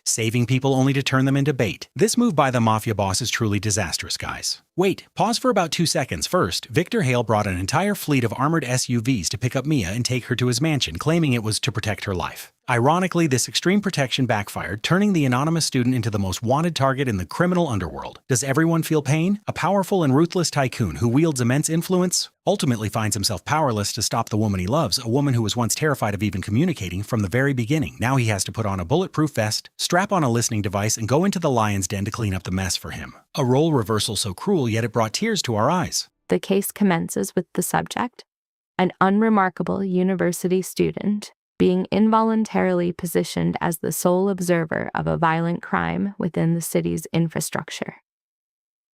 saving people only to turn them into bait. This move by the mafia boss is truly disastrous, guys. Wait, pause for about 2 seconds. First, Victor Hale brought an entire fleet of armored SUVs to pick up Mia and take her to his mansion, claiming it was to protect her life. Ironically, this extreme protection backfired, turning the anonymous student into the most wanted target in the criminal underworld. Does everyone feel pain? A powerful and ruthless tycoon who wields immense influence ultimately finds himself powerless to stop the woman he loves, a woman who was once terrified of even communicating from the very beginning. Now he has to put on a bulletproof vest, strap on a listening device, and go into the lion's den to clean up the mess for him. A role reversal so cruel, yet it brought tears to our eyes. The case commences with the subject, an unremarkable university student, being involuntarily positioned as the sole observer of a violent crime within the city's infrastructure.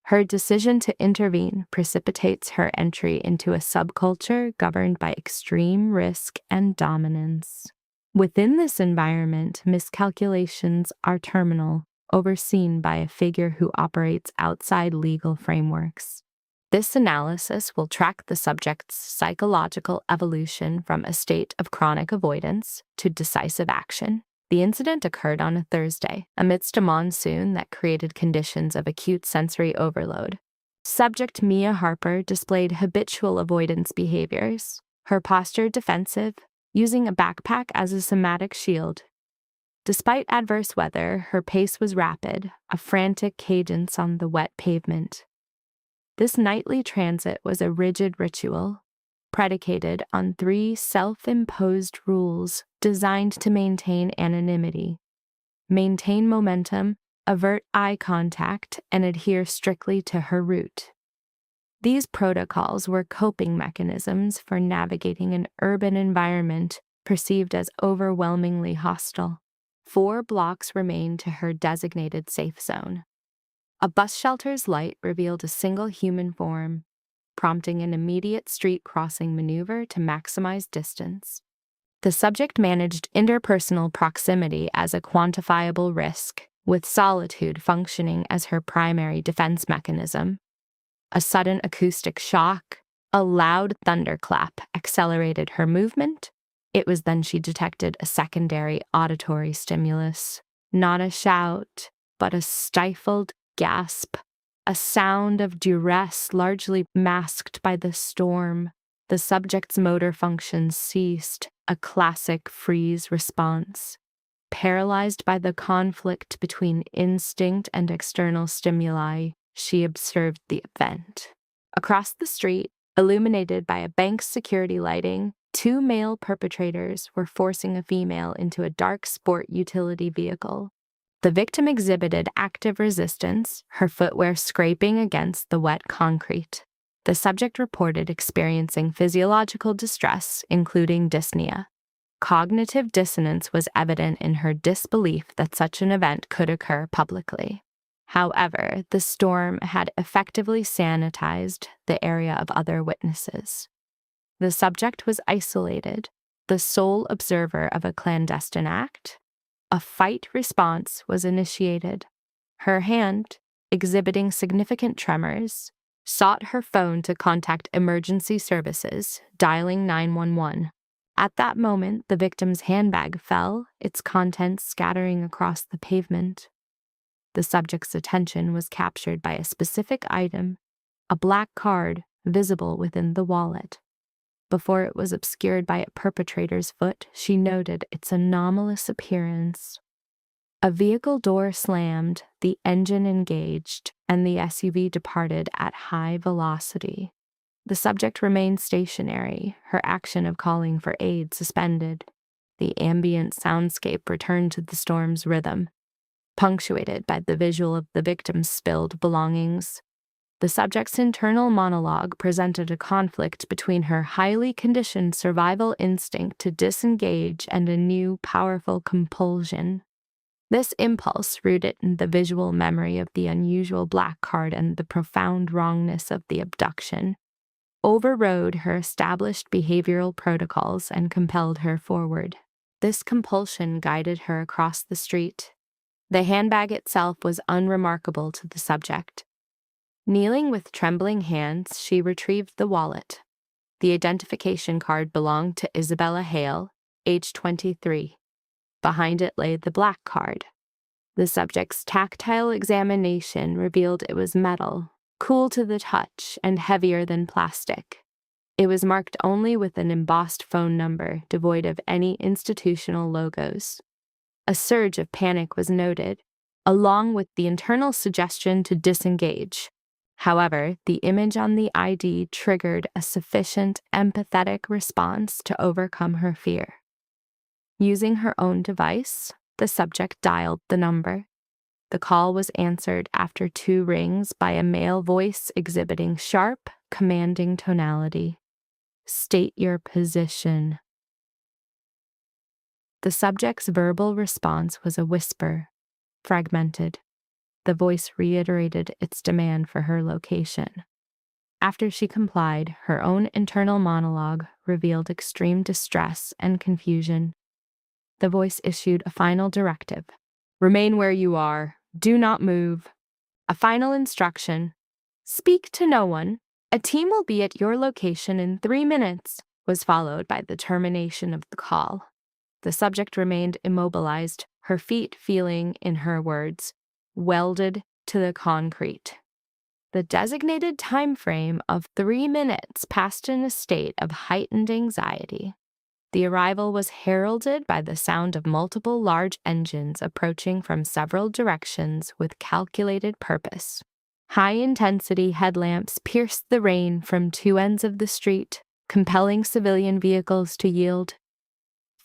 Her decision to intervene precipitates her entry into a subculture governed by extreme risk and dominance. Within this environment, miscalculations are terminal, overseen by a figure who operates outside legal frameworks. This analysis will track the subject's psychological evolution from a state of chronic avoidance to decisive action. The incident occurred on a Thursday, amidst a monsoon that created conditions of acute sensory overload. Subject Mia Harper displayed habitual avoidance behaviors, her posture defensive, using a backpack as a somatic shield. Despite adverse weather, her pace was rapid, a frantic cadence on the wet pavement. This nightly transit was a rigid ritual, predicated on 3 self-imposed rules designed to maintain anonymity, maintain momentum, avert eye contact, and adhere strictly to her route. These protocols were coping mechanisms for navigating an urban environment perceived as overwhelmingly hostile. 4 blocks remained to her designated safe zone. A bus shelter's light revealed a single human form, prompting an immediate street crossing maneuver to maximize distance. The subject managed interpersonal proximity as a quantifiable risk, with solitude functioning as her primary defense mechanism. A sudden acoustic shock, a loud thunderclap accelerated her movement. It was then she detected a secondary auditory stimulus. Not a shout, but a stifled gasp, a sound of duress largely masked by the storm. The subject's motor functions ceased, a classic freeze response. Paralyzed by the conflict between instinct and external stimuli, she observed the event. Across the street, illuminated by a bank's security lighting, 2 male perpetrators were forcing a female into a dark sport utility vehicle. The victim exhibited active resistance, her footwear scraping against the wet concrete. The subject reported experiencing physiological distress, including dyspnea. Cognitive dissonance was evident in her disbelief that such an event could occur publicly. However, the storm had effectively sanitized the area of other witnesses. The subject was isolated, the sole observer of a clandestine act. A fight response was initiated. Her hand, exhibiting significant tremors, sought her phone to contact emergency services, dialing 911. At that moment, the victim's handbag fell, its contents scattering across the pavement. The subject's attention was captured by a specific item, a black card visible within the wallet. Before it was obscured by a perpetrator's foot, she noted its anomalous appearance. A vehicle door slammed, the engine engaged, and the SUV departed at high velocity. The subject remained stationary, her action of calling for aid suspended. The ambient soundscape returned to the storm's rhythm, punctuated by the visual of the victim's spilled belongings. The subject's internal monologue presented a conflict between her highly conditioned survival instinct to disengage and a new, powerful compulsion. This impulse, rooted in the visual memory of the unusual black card and the profound wrongness of the abduction, overrode her established behavioral protocols and compelled her forward. This compulsion guided her across the street. The handbag itself was unremarkable to the subject. Kneeling with trembling hands, she retrieved the wallet. The identification card belonged to Isabella Hale, age 23. Behind it lay the black card. The subject's tactile examination revealed it was metal, cool to the touch and heavier than plastic. It was marked only with an embossed phone number, devoid of any institutional logos. A surge of panic was noted, along with the internal suggestion to disengage. However, the image on the ID triggered a sufficient empathetic response to overcome her fear. Using her own device, the subject dialed the number. The call was answered after 2 rings by a male voice exhibiting sharp, commanding tonality. "State your position." The subject's verbal response was a whisper, fragmented. The voice reiterated its demand for her location. After she complied, her own internal monologue revealed extreme distress and confusion. The voice issued a final directive. "Remain where you are. Do not move." A final instruction. "Speak to no one. A team will be at your location in 3 minutes," was followed by the termination of the call. The subject remained immobilized, her feet feeling, in her words, welded to the concrete. The designated time frame of 3 minutes passed in a state of heightened anxiety. The arrival was heralded by the sound of multiple large engines approaching from several directions with calculated purpose. High-intensity headlamps pierced the rain from 2 ends of the street, compelling civilian vehicles to yield.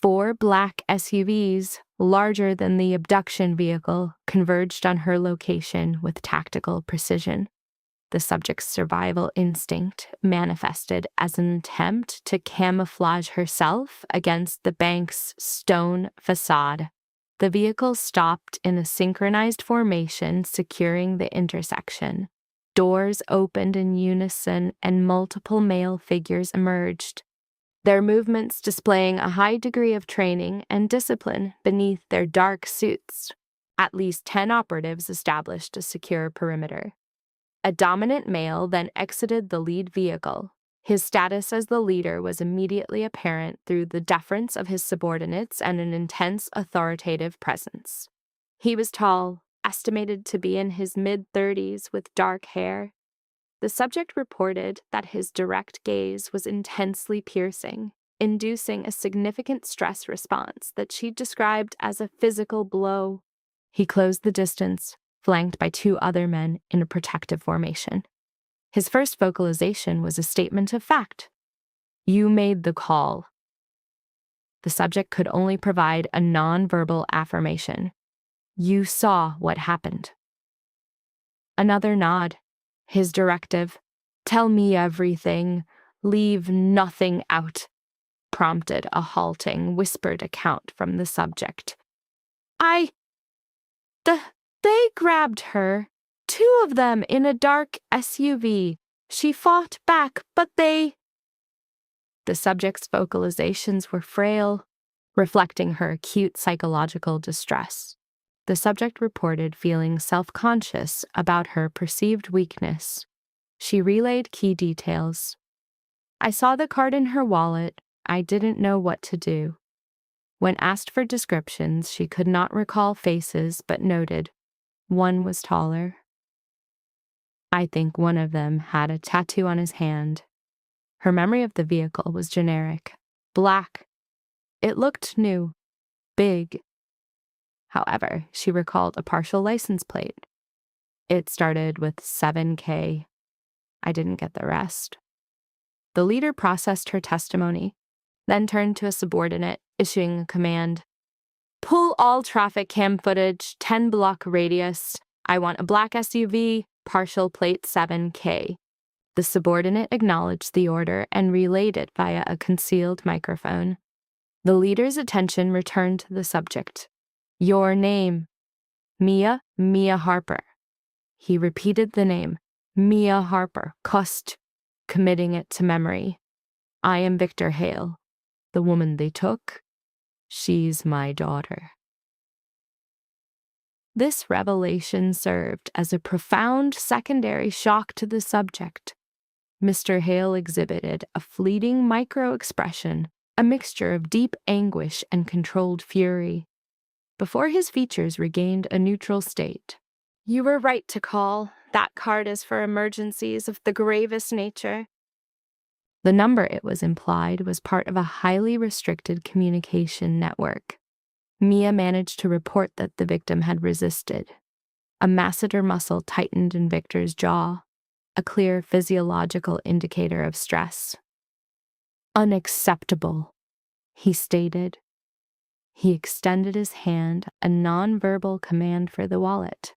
4 black SUVs, larger than the abduction vehicle, converged on her location with tactical precision. The subject's survival instinct manifested as an attempt to camouflage herself against the bank's stone facade. The vehicle stopped in a synchronized formation, securing the intersection. Doors opened in unison and multiple male figures emerged, their movements displaying a high degree of training and discipline beneath their dark suits. At least 10 operatives established a secure perimeter. A dominant male then exited the lead vehicle. His status as the leader was immediately apparent through the deference of his subordinates and an intense authoritative presence. He was tall, estimated to be in his mid-30s with dark hair. The subject reported that his direct gaze was intensely piercing, inducing a significant stress response that she described as a physical blow. He closed the distance, flanked by 2 other men in a protective formation. His first vocalization was a statement of fact. "You made the call." The subject could only provide a nonverbal affirmation. "You saw what happened." Another nod. His directive, "Tell me everything, leave nothing out," prompted a halting, whispered account from the subject. They grabbed her, 2 of them in a dark SUV. She fought back, but they..." The subject's vocalizations were frail, reflecting her acute psychological distress. The subject reported feeling self-conscious about her perceived weakness. She relayed key details. "I saw the card in her wallet. I didn't know what to do." When asked for descriptions, she could not recall faces, but noted one was taller. "I think one of them had a tattoo on his hand." Her memory of the vehicle was generic. Black. It looked new. Big. However, she recalled a partial license plate. It started with 7K. I didn't get the rest. The leader processed her testimony, then turned to a subordinate, issuing a command. "Pull all traffic cam footage, 10-block radius. I want a black SUV, partial plate 7K. The subordinate acknowledged the order and relayed it via a concealed microphone. The leader's attention returned to the subject. "Your name." "Mia Harper." He repeated the name, Mia Harper, committing it to memory. "I am Victor Hale. The woman they took, she's my daughter." This revelation served as a profound secondary shock to the subject. Mr. Hale exhibited a fleeting micro-expression, a mixture of deep anguish and controlled fury. before his features regained a neutral state. "You were right to call. That card is for emergencies of the gravest nature." The number, it was implied, was part of a highly restricted communication network. Mia managed to report that the victim had resisted. A masseter muscle tightened in Victor's jaw, a clear physiological indicator of stress. "Unacceptable," he stated. He extended his hand, a nonverbal command for the wallet.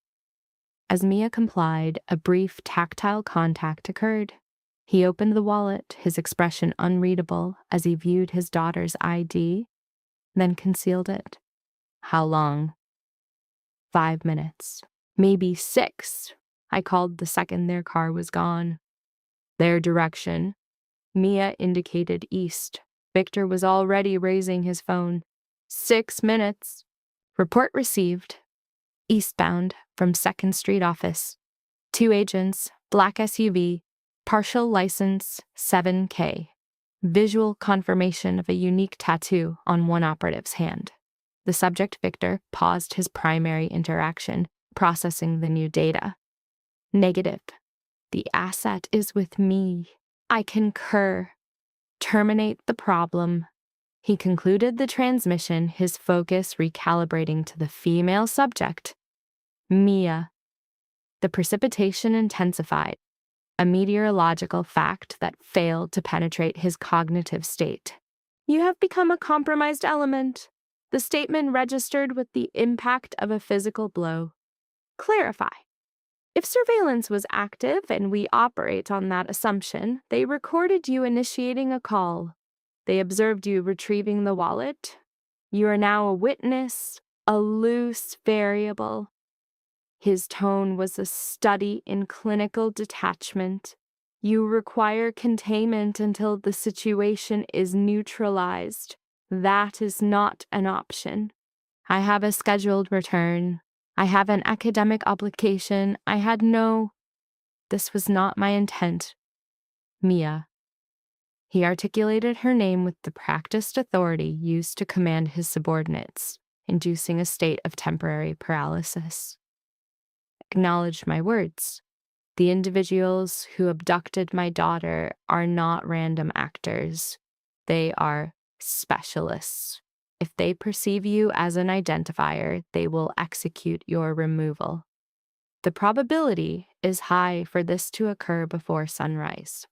As Mia complied, a brief tactile contact occurred. He opened the wallet, his expression unreadable as he viewed his daughter's ID, then concealed it. "How long?" "5 minutes. Maybe 6. I called the second their car was gone." "Their direction?" Mia indicated east. Victor was already raising his phone. 6 minutes. "Report received. Eastbound from 2nd Street office. 2 agents, black SUV, partial license 7K. Visual confirmation of a unique tattoo on one operative's hand." The subject, Victor, paused his primary interaction, processing the new data. "Negative. The asset is with me. I concur. Terminate the problem." He concluded the transmission, his focus recalibrating to the female subject, Mia. The precipitation intensified, a meteorological fact that failed to penetrate his cognitive state. "You have become a compromised element." The statement registered with the impact of a physical blow. "Clarify. If surveillance was active, and we operate on that assumption, they recorded you initiating a call. They observed you retrieving the wallet. You are now a witness, a loose variable." His tone was a study in clinical detachment. "You require containment until the situation is neutralized. That is not an option. I have a scheduled return. I have an academic obligation. I had no... This was not my intent. Mia." He articulated her name with the practiced authority used to command his subordinates, inducing a state of temporary paralysis. "Acknowledge my words. The individuals who abducted my daughter are not random actors. They are specialists. If they perceive you as an identifier, they will execute your removal. The probability is high for this to occur before sunrise.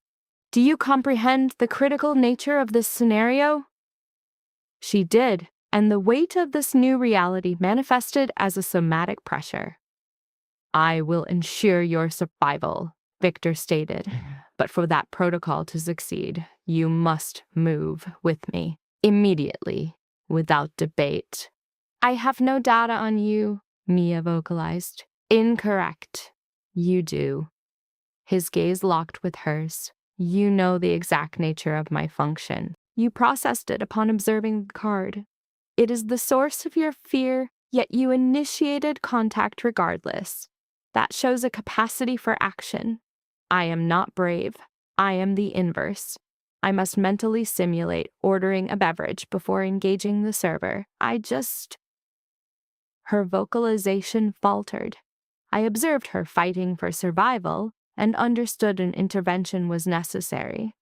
Do you comprehend the critical nature of this scenario?" She did, and the weight of this new reality manifested as a somatic pressure. "I will ensure your survival," Victor stated. "But for that protocol to succeed, you must move with me. Immediately. Without debate." "I have no data on you," Mia vocalized. "Incorrect. You do." His gaze locked with hers. "You know the exact nature of my function. You processed it upon observing the card. It is the source of your fear, yet you initiated contact regardless. That shows a capacity for action. I am not brave. I am the inverse. I must mentally simulate ordering a beverage before engaging the server. Her vocalization faltered. I observed her fighting for survival and understood an intervention was necessary.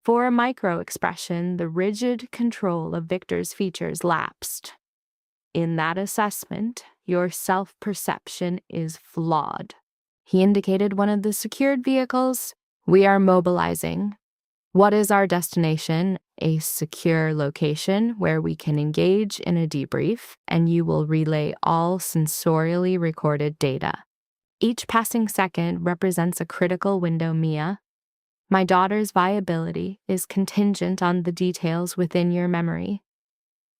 For a micro-expression, the rigid control of Victor's features lapsed. "In that assessment, your self-perception is flawed." He indicated one of the secured vehicles. "We are mobilizing. What is our destination? A secure location where we can engage in a debrief, and you will relay all sensorially recorded data. Each passing second represents a critical window, Mia. My daughter's viability is contingent on the details within your memory."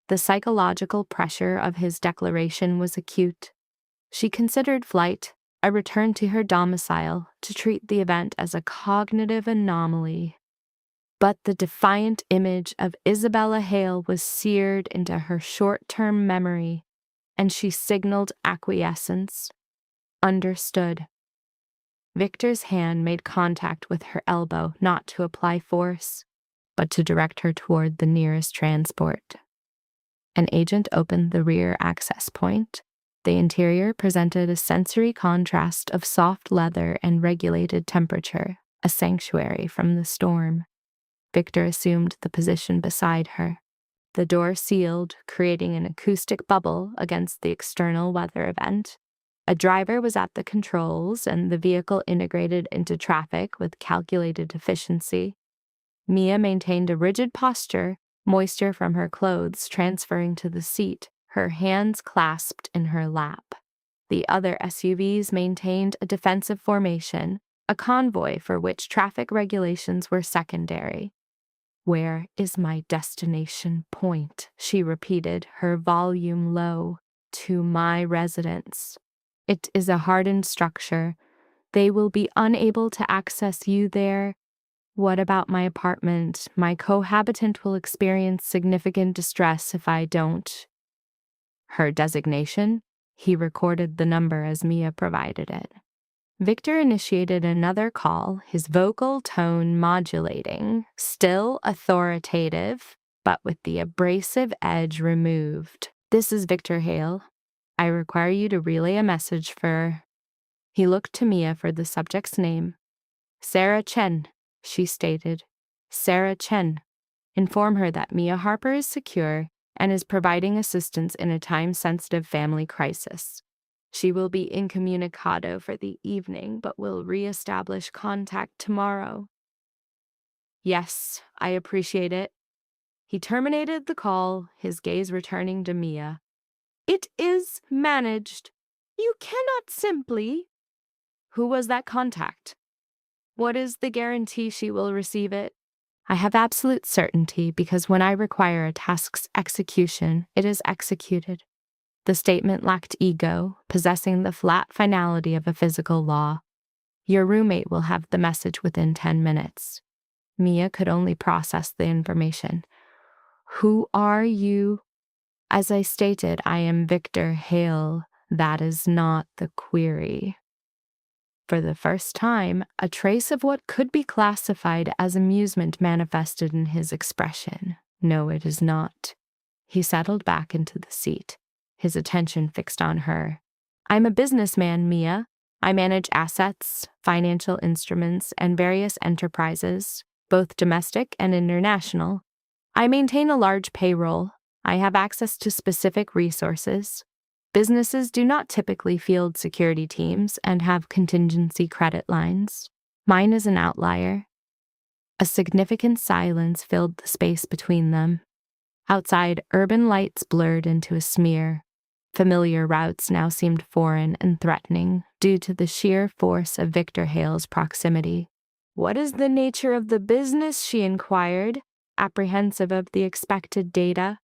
The psychological pressure of his declaration was acute. She considered flight, a return to her domicile, to treat the event as a cognitive anomaly. But the defiant image of Isabella Hale was seared into her short-term memory, and she signaled acquiescence. Understood. Victor's hand made contact with her elbow, not to apply force, but to direct her toward the nearest transport. An agent opened the rear access point. The interior presented a sensory contrast of soft leather and regulated temperature, a sanctuary from the storm. Victor assumed the position beside her. The door sealed, creating an acoustic bubble against the external weather event. A driver was at the controls, and the vehicle integrated into traffic with calculated efficiency. Mia maintained a rigid posture, moisture from her clothes transferring to the seat, her hands clasped in her lap. The other SUVs maintained a defensive formation, a convoy for which traffic regulations were secondary. "Where is my destination point?" she repeated, her volume low. "To my residence. It is a hardened structure. They will be unable to access you there. What about my apartment? My cohabitant will experience significant distress if I don't." Her designation? He recorded the number as Mia provided it. Victor initiated another call, his vocal tone modulating, still authoritative, but with the abrasive edge removed. "This is Victor Hale. I require you to relay a message for—" He looked to Mia for the subject's name. "Sarah Chen," she stated. "Sarah Chen. Inform her that Mia Harper is secure and is providing assistance in a time-sensitive family crisis. She will be incommunicado for the evening, but will re-establish contact tomorrow." "Yes, I appreciate it." He terminated the call, his gaze returning to Mia. "It is managed. You cannot simply—" "Who was that contact? What is the guarantee she will receive it?" "I have absolute certainty because when I require a task's execution, it is executed." The statement lacked ego, possessing the flat finality of a physical law. "Your roommate will have the message within 10 minutes. Mia could only process the information. "Who are you?" "As I stated, I am Victor Hale. That is not the query." For the first time, a trace of what could be classified as amusement manifested in his expression. "No, it is not." He settled back into the seat, his attention fixed on her. "I'm a businessman, Mia. I manage assets, financial instruments, and various enterprises, both domestic and international. I maintain a large payroll. I have access to specific resources. Businesses do not typically field security teams and have contingency credit lines. Mine is an outlier." A significant silence filled the space between them. Outside, urban lights blurred into a smear. Familiar routes now seemed foreign and threatening due to the sheer force of Victor Hale's proximity. "What is the nature of the business?" she inquired, apprehensive of the expected data.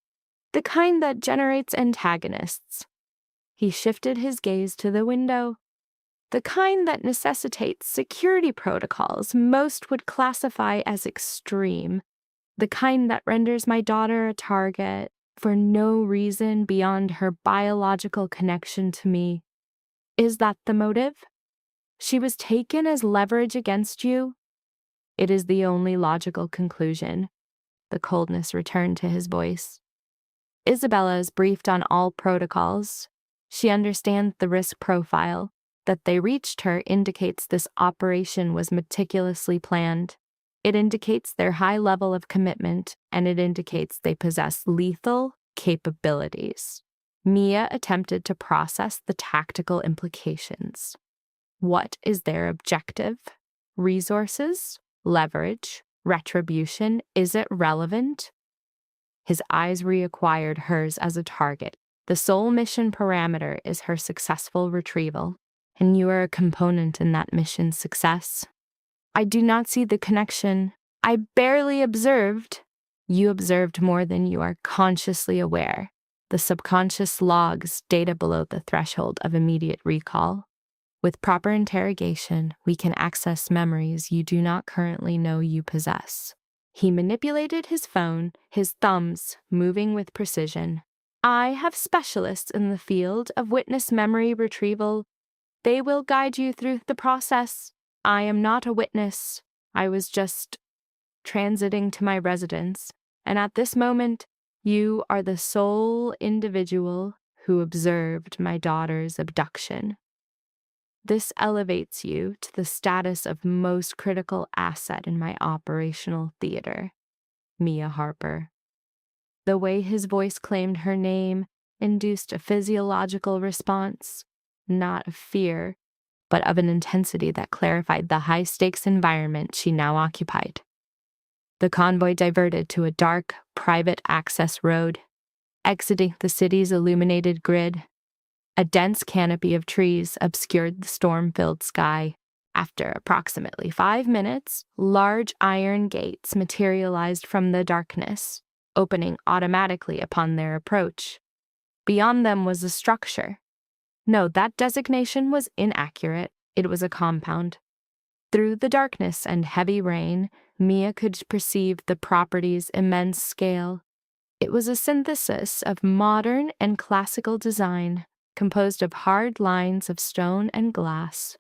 "The kind that generates antagonists." He shifted his gaze to the window. "The kind that necessitates security protocols most would classify as extreme. The kind that renders my daughter a target for no reason beyond her biological connection to me. Is that the motive? She was taken as leverage against you?" "It is the only logical conclusion." The coldness returned to his voice. "Isabella is briefed on all protocols. She understands the risk profile. That they reached her indicates this operation was meticulously planned. It indicates their high level of commitment, and it indicates they possess lethal capabilities." Mia attempted to process the tactical implications. What is their objective? Resources? Leverage? Retribution? Is it relevant? His eyes reacquired hers as a target. The sole mission parameter is her successful retrieval, and you are a component in that mission's success. "I do not see the connection. I barely observed." "You observed more than you are consciously aware. The subconscious logs data below the threshold of immediate recall. With proper interrogation, we can access memories you do not currently know you possess." He manipulated his phone, his thumbs moving with precision. "I have specialists in the field of witness memory retrieval. They will guide you through the process. I am not a witness. I was just transiting to my residence, and at this moment, You are the sole individual who observed my daughter's abduction. This elevates you to the status of most critical asset in my operational theater, Mia Harper. The way his voice claimed her name induced a physiological response, not of fear, but of an intensity that clarified the high-stakes environment she now occupied. The convoy diverted to a dark, private access road, exiting the city's illuminated grid. A dense canopy of trees obscured the storm-filled sky. After approximately 5 minutes, large iron gates materialized from the darkness, opening automatically upon their approach. Beyond them was a structure. No, that designation was inaccurate. It was a compound. Through the darkness and heavy rain, Mia could perceive the property's immense scale. It was a synthesis of modern and classical design, composed of hard lines of stone and glass.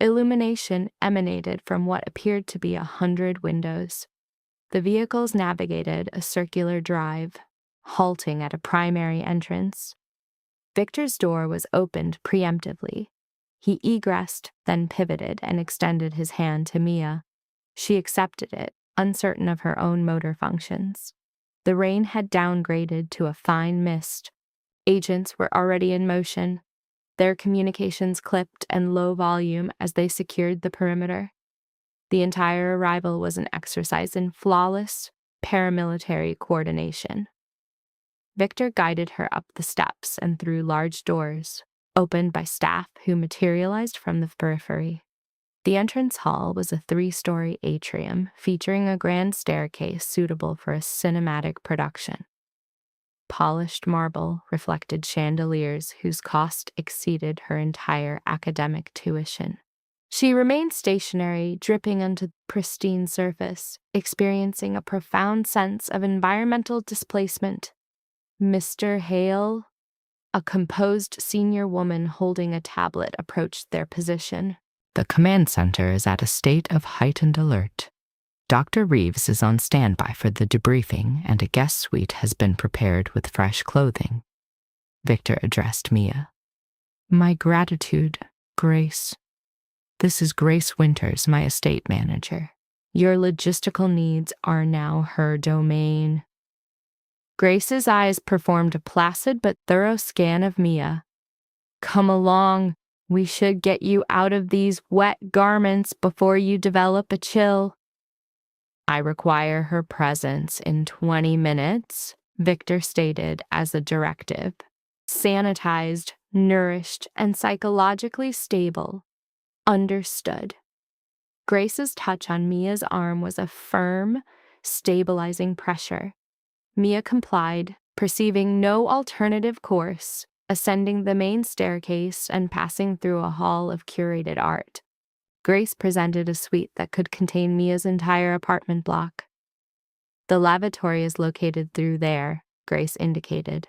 Illumination emanated from what appeared to be 100 windows. The vehicles navigated a circular drive, halting at a primary entrance. Victor's door was opened preemptively. He egressed, then pivoted and extended his hand to Mia. She accepted it, uncertain of her own motor functions. The rain had downgraded to a fine mist. Agents were already in motion, their communications clipped and low volume as they secured the perimeter. The entire arrival was an exercise in flawless paramilitary coordination. Victor guided her up the steps and through large doors, opened by staff who materialized from the periphery. The entrance hall was a 3-story atrium featuring a grand staircase suitable for a cinematic production. Polished marble reflected chandeliers whose cost exceeded her entire academic tuition. She remained stationary, dripping onto the pristine surface, experiencing a profound sense of environmental displacement. Mr. Hale, a composed senior woman holding a tablet, approached their position. The command center is at a state of heightened alert. Dr. Reeves is on standby for the debriefing, and a guest suite has been prepared with fresh clothing. Victor addressed Mia. My gratitude, Grace. This is Grace Winters, my estate manager. Your logistical needs are now her domain. Grace's eyes performed a placid but thorough scan of Mia. Come along. We should get you out of these wet garments before you develop a chill. I require her presence in 20 minutes, Victor stated as a directive. Sanitized, nourished, and psychologically stable. Understood. Grace's touch on Mia's arm was a firm, stabilizing pressure. Mia complied, perceiving no alternative course, ascending the main staircase and passing through a hall of curated art. Grace presented a suite that could contain Mia's entire apartment block. The lavatory is located through there, Grace indicated.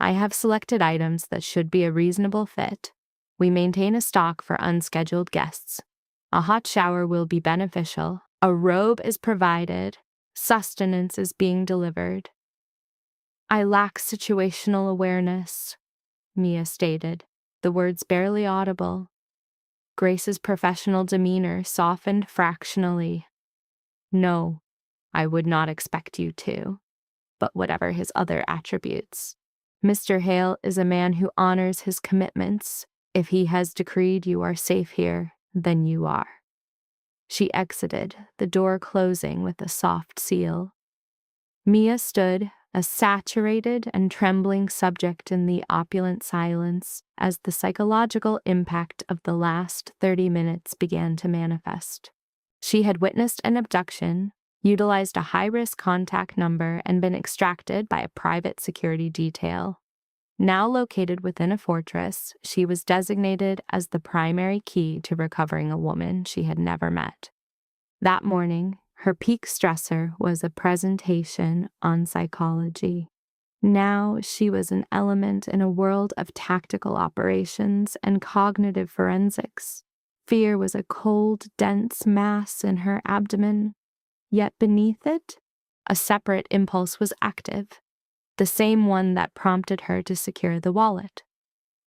I have selected items that should be a reasonable fit. We maintain a stock for unscheduled guests. A hot shower will be beneficial. A robe is provided. Sustenance is being delivered. I lack situational awareness, Mia stated, the words barely audible. Grace's professional demeanor softened fractionally. No, I would not expect you to, but whatever his other attributes. Mr. Hale is a man who honors his commitments. If he has decreed you are safe here, then you are. She exited, the door closing with a soft seal. Mia stood, a saturated and trembling subject in the opulent silence, as the psychological impact of the last 30 minutes began to manifest. She had witnessed an abduction, utilized a high-risk contact number, and been extracted by a private security detail. Now located within a fortress, she was designated as the primary key to recovering a woman she had never met. That morning, her peak stressor was a presentation on psychology. Now she was an element in a world of tactical operations and cognitive forensics. Fear was a cold, dense mass in her abdomen. Yet beneath it, a separate impulse was active. the same one that prompted her to secure the wallet.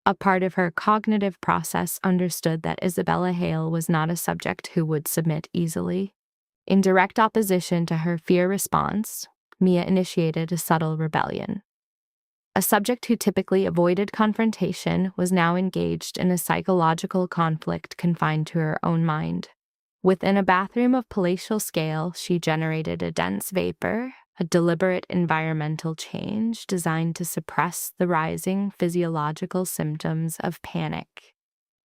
A part of her cognitive process understood that Isabella Hale was not a subject who would submit easily. In direct opposition to her fear response, Mia initiated a subtle rebellion. A subject who typically avoided confrontation was now engaged in a psychological conflict confined to her own mind. Within a bathroom of palatial scale, she generated a dense vapor, a deliberate environmental change designed to suppress the rising physiological symptoms of panic.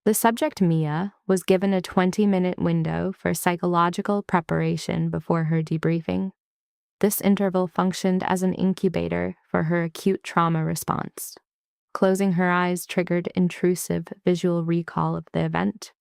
The subject, Mia, was given a 20-minute window for psychological preparation before her debriefing. This interval functioned as an incubator for her acute trauma response. Closing her eyes triggered intrusive visual recall of the event.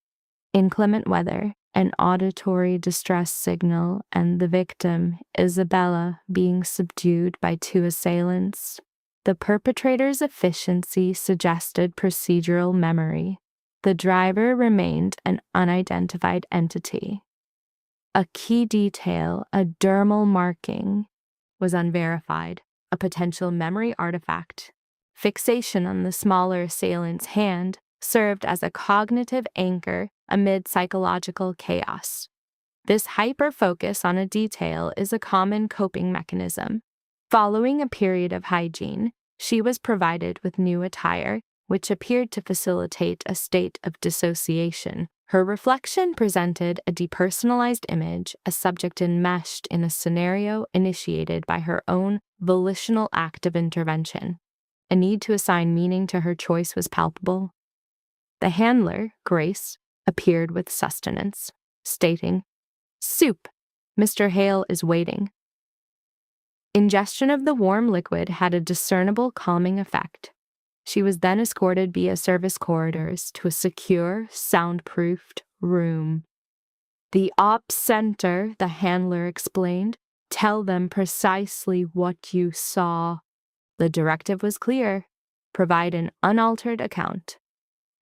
Inclement weather, an auditory distress signal, and the victim, Isabella, being subdued by two assailants. The perpetrator's efficiency suggested procedural memory. The driver remained an unidentified entity. A key detail, a dermal marking, was unverified, a potential memory artifact. Fixation on the smaller assailant's hand served as a cognitive anchor amid psychological chaos. This hyper-focus on a detail is a common coping mechanism. Following a period of hygiene, she was provided with new attire, which appeared to facilitate a state of dissociation. Her reflection presented a depersonalized image, a subject enmeshed in a scenario initiated by her own volitional act of intervention. A need to assign meaning to her choice was palpable. The handler, Grace, appeared with sustenance, stating, "Soup. Mr. Hale is waiting." Ingestion of the warm liquid had a discernible calming effect. She was then escorted via service corridors to a secure, soundproofed room. "The Ops Center," the handler explained. "Tell them precisely what you saw." The directive was clear: provide an unaltered account.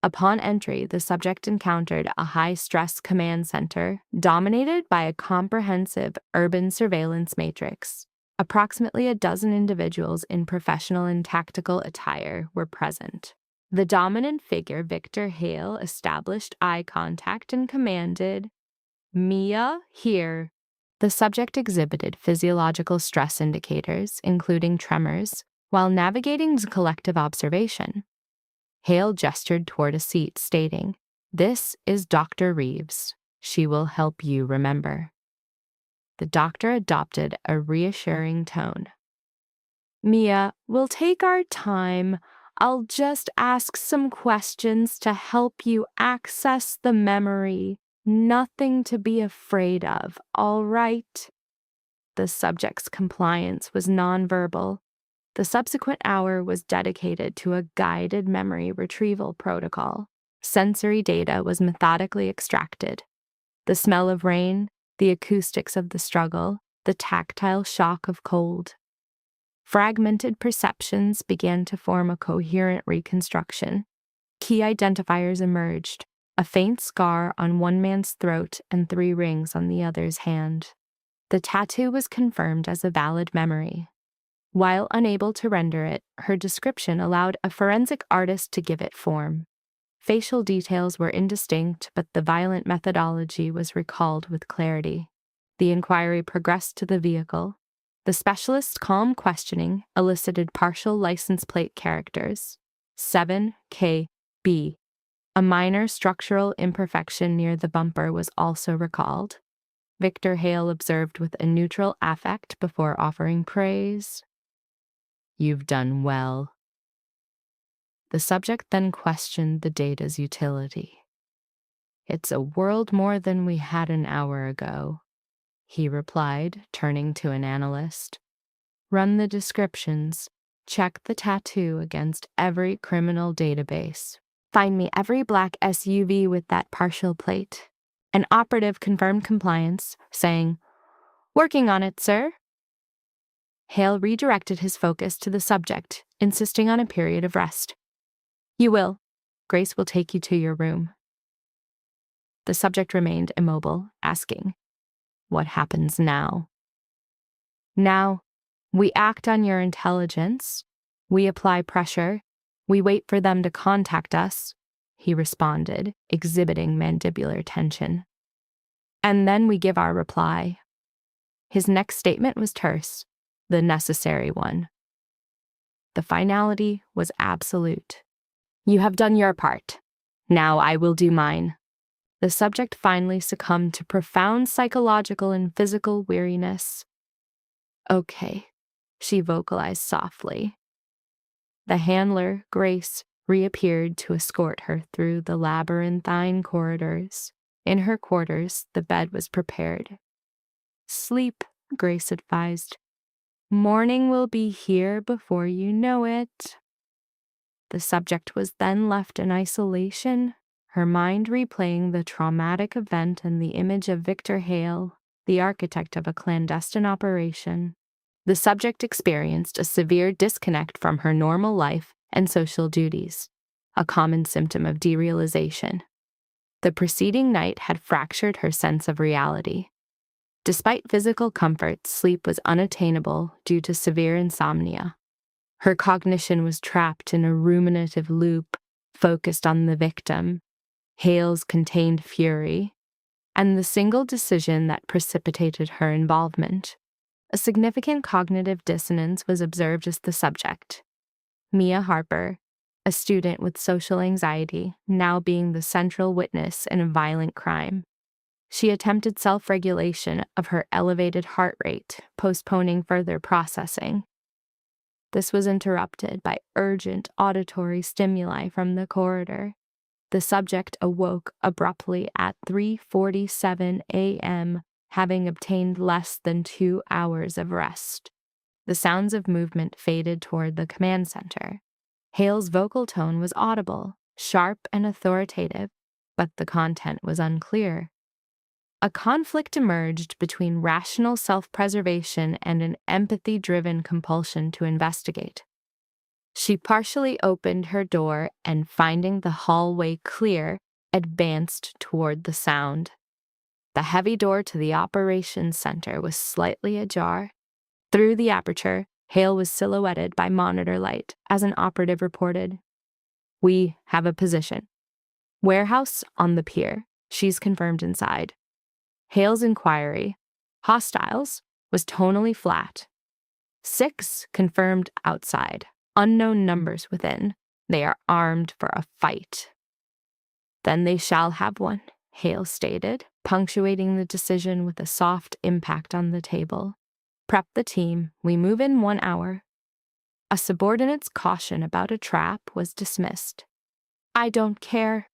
Upon entry, the subject encountered a high-stress command center dominated by a comprehensive urban surveillance matrix. Approximately a dozen individuals in professional and tactical attire were present. The dominant figure, Victor Hale, established eye contact and commanded, "Mia, here." The subject exhibited physiological stress indicators, including tremors, while navigating the collective observation. Hale gestured toward a seat, stating, "This is Dr. Reeves. She will help you remember." The doctor adopted a reassuring tone. "Mia, we'll take our time. I'll just ask some questions to help you access the memory. Nothing to be afraid of, all right?" The subject's compliance was nonverbal. The subsequent hour was dedicated to a guided memory retrieval protocol. Sensory data was methodically extracted. The smell of rain, the acoustics of the struggle, the tactile shock of cold. Fragmented perceptions began to form a coherent reconstruction. Key identifiers emerged: a faint scar on one man's throat and 3 rings on the other's hand. The tattoo was confirmed as a valid memory. While unable to render it, her description allowed a forensic artist to give it form. Facial details were indistinct, but the violent methodology was recalled with clarity. The inquiry progressed to the vehicle. The specialist's calm questioning elicited partial license plate characters: 7KB. A minor structural imperfection near the bumper was also recalled. Victor Hale observed with a neutral affect before offering praise. "You've done well." The subject then questioned the data's utility. "It's a world more than we had an hour ago," he replied, turning to an analyst. "Run the descriptions. Check the tattoo against every criminal database. Find me every black SUV with that partial plate." An operative confirmed compliance, saying, "Working on it, sir." Hale redirected his focus to the subject, insisting on a period of rest. "You will. Grace will take you to your room." The subject remained immobile, asking, "What happens now?" "Now, We act on your intelligence. We apply pressure. We wait for them to contact us, he responded, exhibiting mandibular tension. And then we give our reply. His next statement was terse, the necessary one. The finality was absolute. You have done your part. Now I will do mine. The subject finally succumbed to profound psychological and physical weariness. Okay, she vocalized softly. The handler, Grace, reappeared to escort her through the labyrinthine corridors. In her quarters, the bed was prepared. Sleep, Grace advised. Morning will be here before you know it. The subject was then left in isolation, her mind replaying the traumatic event and the image of Victor Hale, the architect of a clandestine operation. The subject experienced a severe disconnect from her normal life and social duties, a common symptom of derealization. The preceding night had fractured her sense of reality. Despite physical comforts, sleep was unattainable due to severe insomnia. Her cognition was trapped in a ruminative loop focused on the victim, Hale's contained fury, and the single decision that precipitated her involvement. A significant cognitive dissonance was observed as the subject. Mia Harper, a student with social anxiety, now being the central witness in a violent crime. She attempted self-regulation of her elevated heart rate, postponing further processing. This was interrupted by urgent auditory stimuli from the corridor. The subject awoke abruptly at 3:47 a.m., having obtained less than 2 hours of rest. The sounds of movement faded toward the command center. Hale's vocal tone was audible, sharp and authoritative, but the content was unclear. A conflict emerged between rational self-preservation and an empathy-driven compulsion to investigate. She partially opened her door and, finding the hallway clear, advanced toward the sound. The heavy door to the operations center was slightly ajar. Through the aperture, Hale was silhouetted by monitor light as an operative reported. We have a position. Warehouse on the pier. She's confirmed inside. Hale's inquiry, hostiles, was tonally flat. 6 confirmed outside. Unknown numbers within. They are armed for a fight. Then they shall have one, Hale stated, punctuating the decision with a soft impact on the table. Prep the team. We move in 1 hour. A subordinate's caution about a trap was dismissed. I don't care.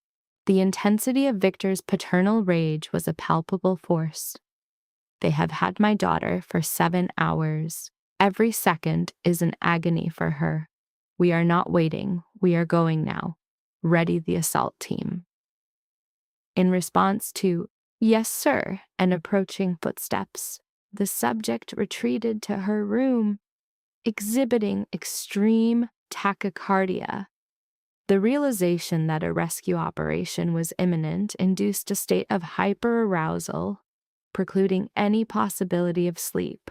The intensity of Victor's paternal rage was a palpable force. They have had my daughter for 7 hours. Every second is an agony for her. We are not waiting. We are going now. Ready the assault team. In response to, yes, sir, and approaching footsteps, the subject retreated to her room, exhibiting extreme tachycardia. The realization that a rescue operation was imminent induced a state of hyperarousal, precluding any possibility of sleep.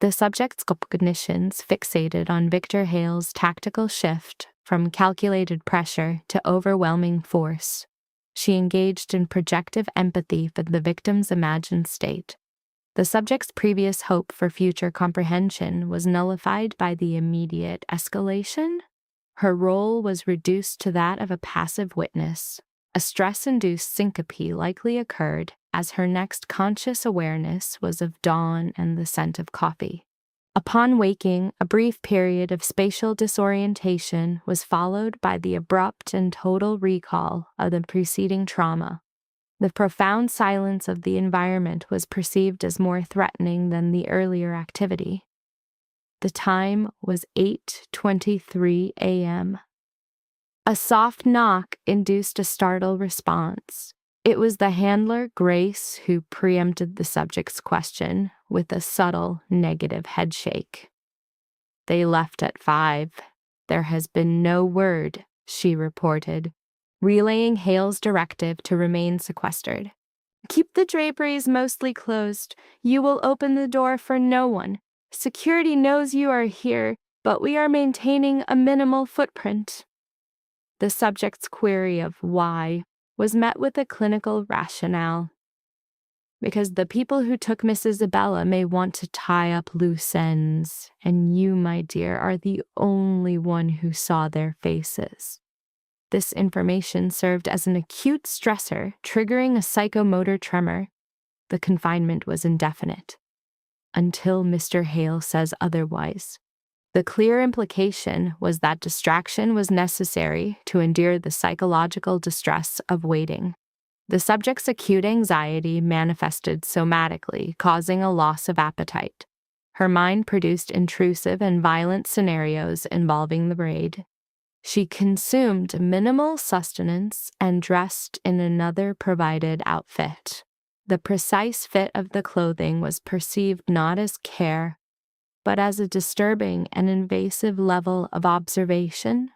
The subject's cognitions fixated on Victor Hale's tactical shift from calculated pressure to overwhelming force. She engaged in projective empathy for the victim's imagined state. The subject's previous hope for future comprehension was nullified by the immediate escalation. Her role was reduced to that of a passive witness. A stress-induced syncope likely occurred as her next conscious awareness was of dawn and the scent of coffee. Upon waking, a brief period of spatial disorientation was followed by the abrupt and total recall of the preceding trauma. The profound silence of the environment was perceived as more threatening than the earlier activity. The time was 8:23 a.m. A soft knock induced a startled response. It was the handler, Grace, who preempted the subject's question with a subtle negative headshake. They left at 5. There has been no word, she reported, relaying Hale's directive to remain sequestered. Keep the draperies mostly closed. You will open the door for no one. Security knows you are here, but we are maintaining a minimal footprint. The subject's query of why was met with a clinical rationale. Because the people who took Miss Isabella may want to tie up loose ends, and you, my dear, are the only one who saw their faces. This information served as an acute stressor, triggering a psychomotor tremor. The confinement was indefinite, until Mr. Hale says otherwise. The clear implication was that distraction was necessary to endure the psychological distress of waiting. The subject's acute anxiety manifested somatically, causing a loss of appetite. Her mind produced intrusive and violent scenarios involving the raid. She consumed minimal sustenance and dressed in another provided outfit. The precise fit of the clothing was perceived not as care, but as a disturbing and invasive level of observation.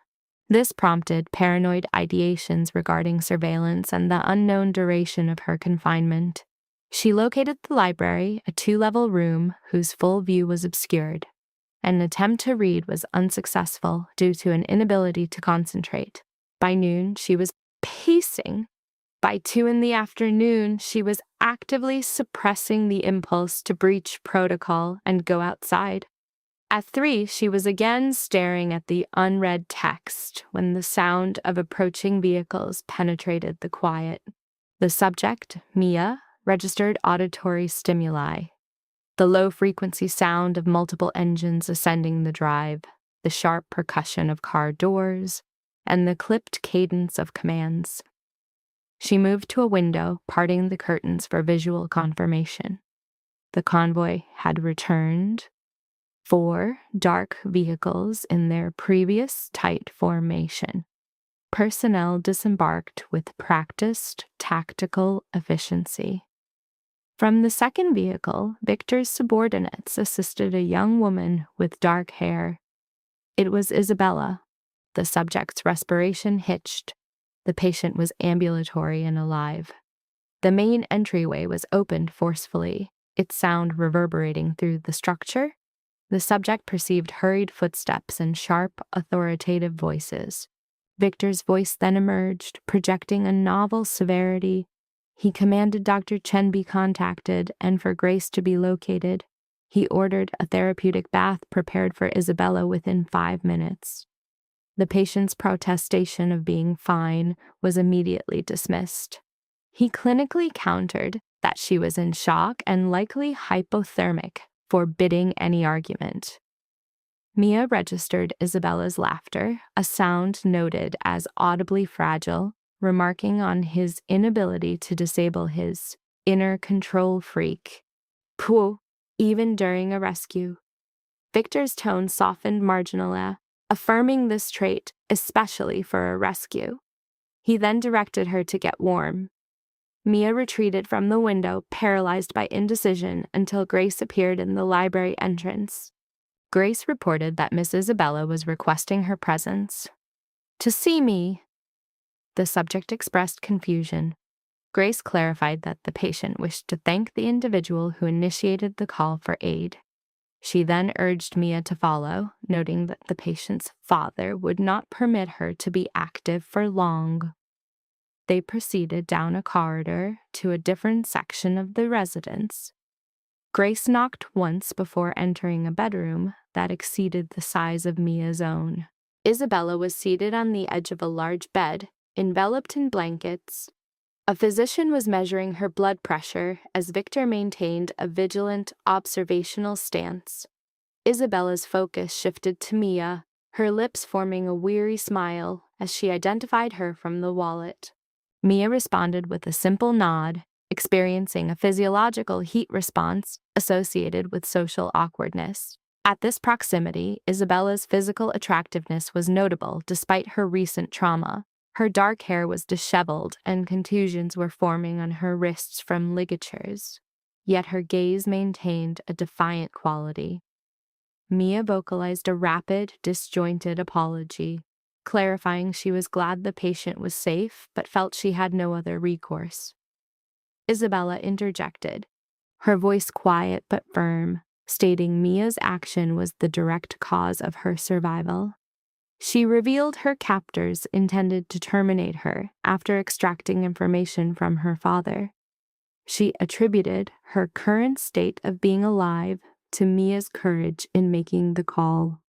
This prompted paranoid ideations regarding surveillance and the unknown duration of her confinement. She located the library, a 2-level room whose full view was obscured. An attempt to read was unsuccessful due to an inability to concentrate. By noon, she was pacing. By 2 in the afternoon, she was actively suppressing the impulse to breach protocol and go outside. At 3, she was again staring at the unread text when the sound of approaching vehicles penetrated the quiet. The subject, Mia, registered auditory stimuli. The low-frequency sound of multiple engines ascending the drive, the sharp percussion of car doors, and the clipped cadence of commands. She moved to a window, parting the curtains for visual confirmation. The convoy had returned. 4 dark vehicles in their previous tight formation. Personnel disembarked with practiced tactical efficiency. From the second vehicle, Victor's subordinates assisted a young woman with dark hair. It was Isabella. The subject's respiration hitched. The patient was ambulatory and alive. The main entryway was opened forcefully, its sound reverberating through the structure. The subject perceived hurried footsteps and sharp, authoritative voices. Victor's voice then emerged, projecting a novel severity. He commanded Dr. Chen be contacted and for Grace to be located. He ordered a therapeutic bath prepared for Isabella within 5 minutes. The patient's protestation of being fine was immediately dismissed. He clinically countered that she was in shock and likely hypothermic, forbidding any argument. Mia registered Isabella's laughter, a sound noted as audibly fragile, remarking on his inability to disable his inner control freak. Pooh, even during a rescue. Victor's tone softened marginally, affirming this trait, especially for a rescue. He then directed her to get warm. Mia retreated from the window, paralyzed by indecision, until Grace appeared in the library entrance. Grace reported that Miss Isabella was requesting her presence. "To see me." The subject expressed confusion. Grace clarified that the patient wished to thank the individual who initiated the call for aid. She then urged Mia to follow, noting that the patient's father would not permit her to be active for long. They proceeded down a corridor to a different section of the residence. Grace knocked once before entering a bedroom that exceeded the size of Mia's own. Isabella was seated on the edge of a large bed, enveloped in blankets. A physician was measuring her blood pressure as Victor maintained a vigilant, observational stance. Isabella's focus shifted to Mia, her lips forming a weary smile as she identified her from the wallet. Mia responded with a simple nod, experiencing a physiological heat response associated with social awkwardness. At this proximity, Isabella's physical attractiveness was notable despite her recent trauma. Her dark hair was disheveled and contusions were forming on her wrists from ligatures. Yet her gaze maintained a defiant quality. Mia vocalized a rapid, disjointed apology, clarifying she was glad the patient was safe but felt she had no other recourse. Isabella interjected, her voice quiet but firm. stating Mia's action was the direct cause of her survival. She revealed her captors intended to terminate her after extracting information from her father. She attributed her current state of being alive to Mia's courage in making the call.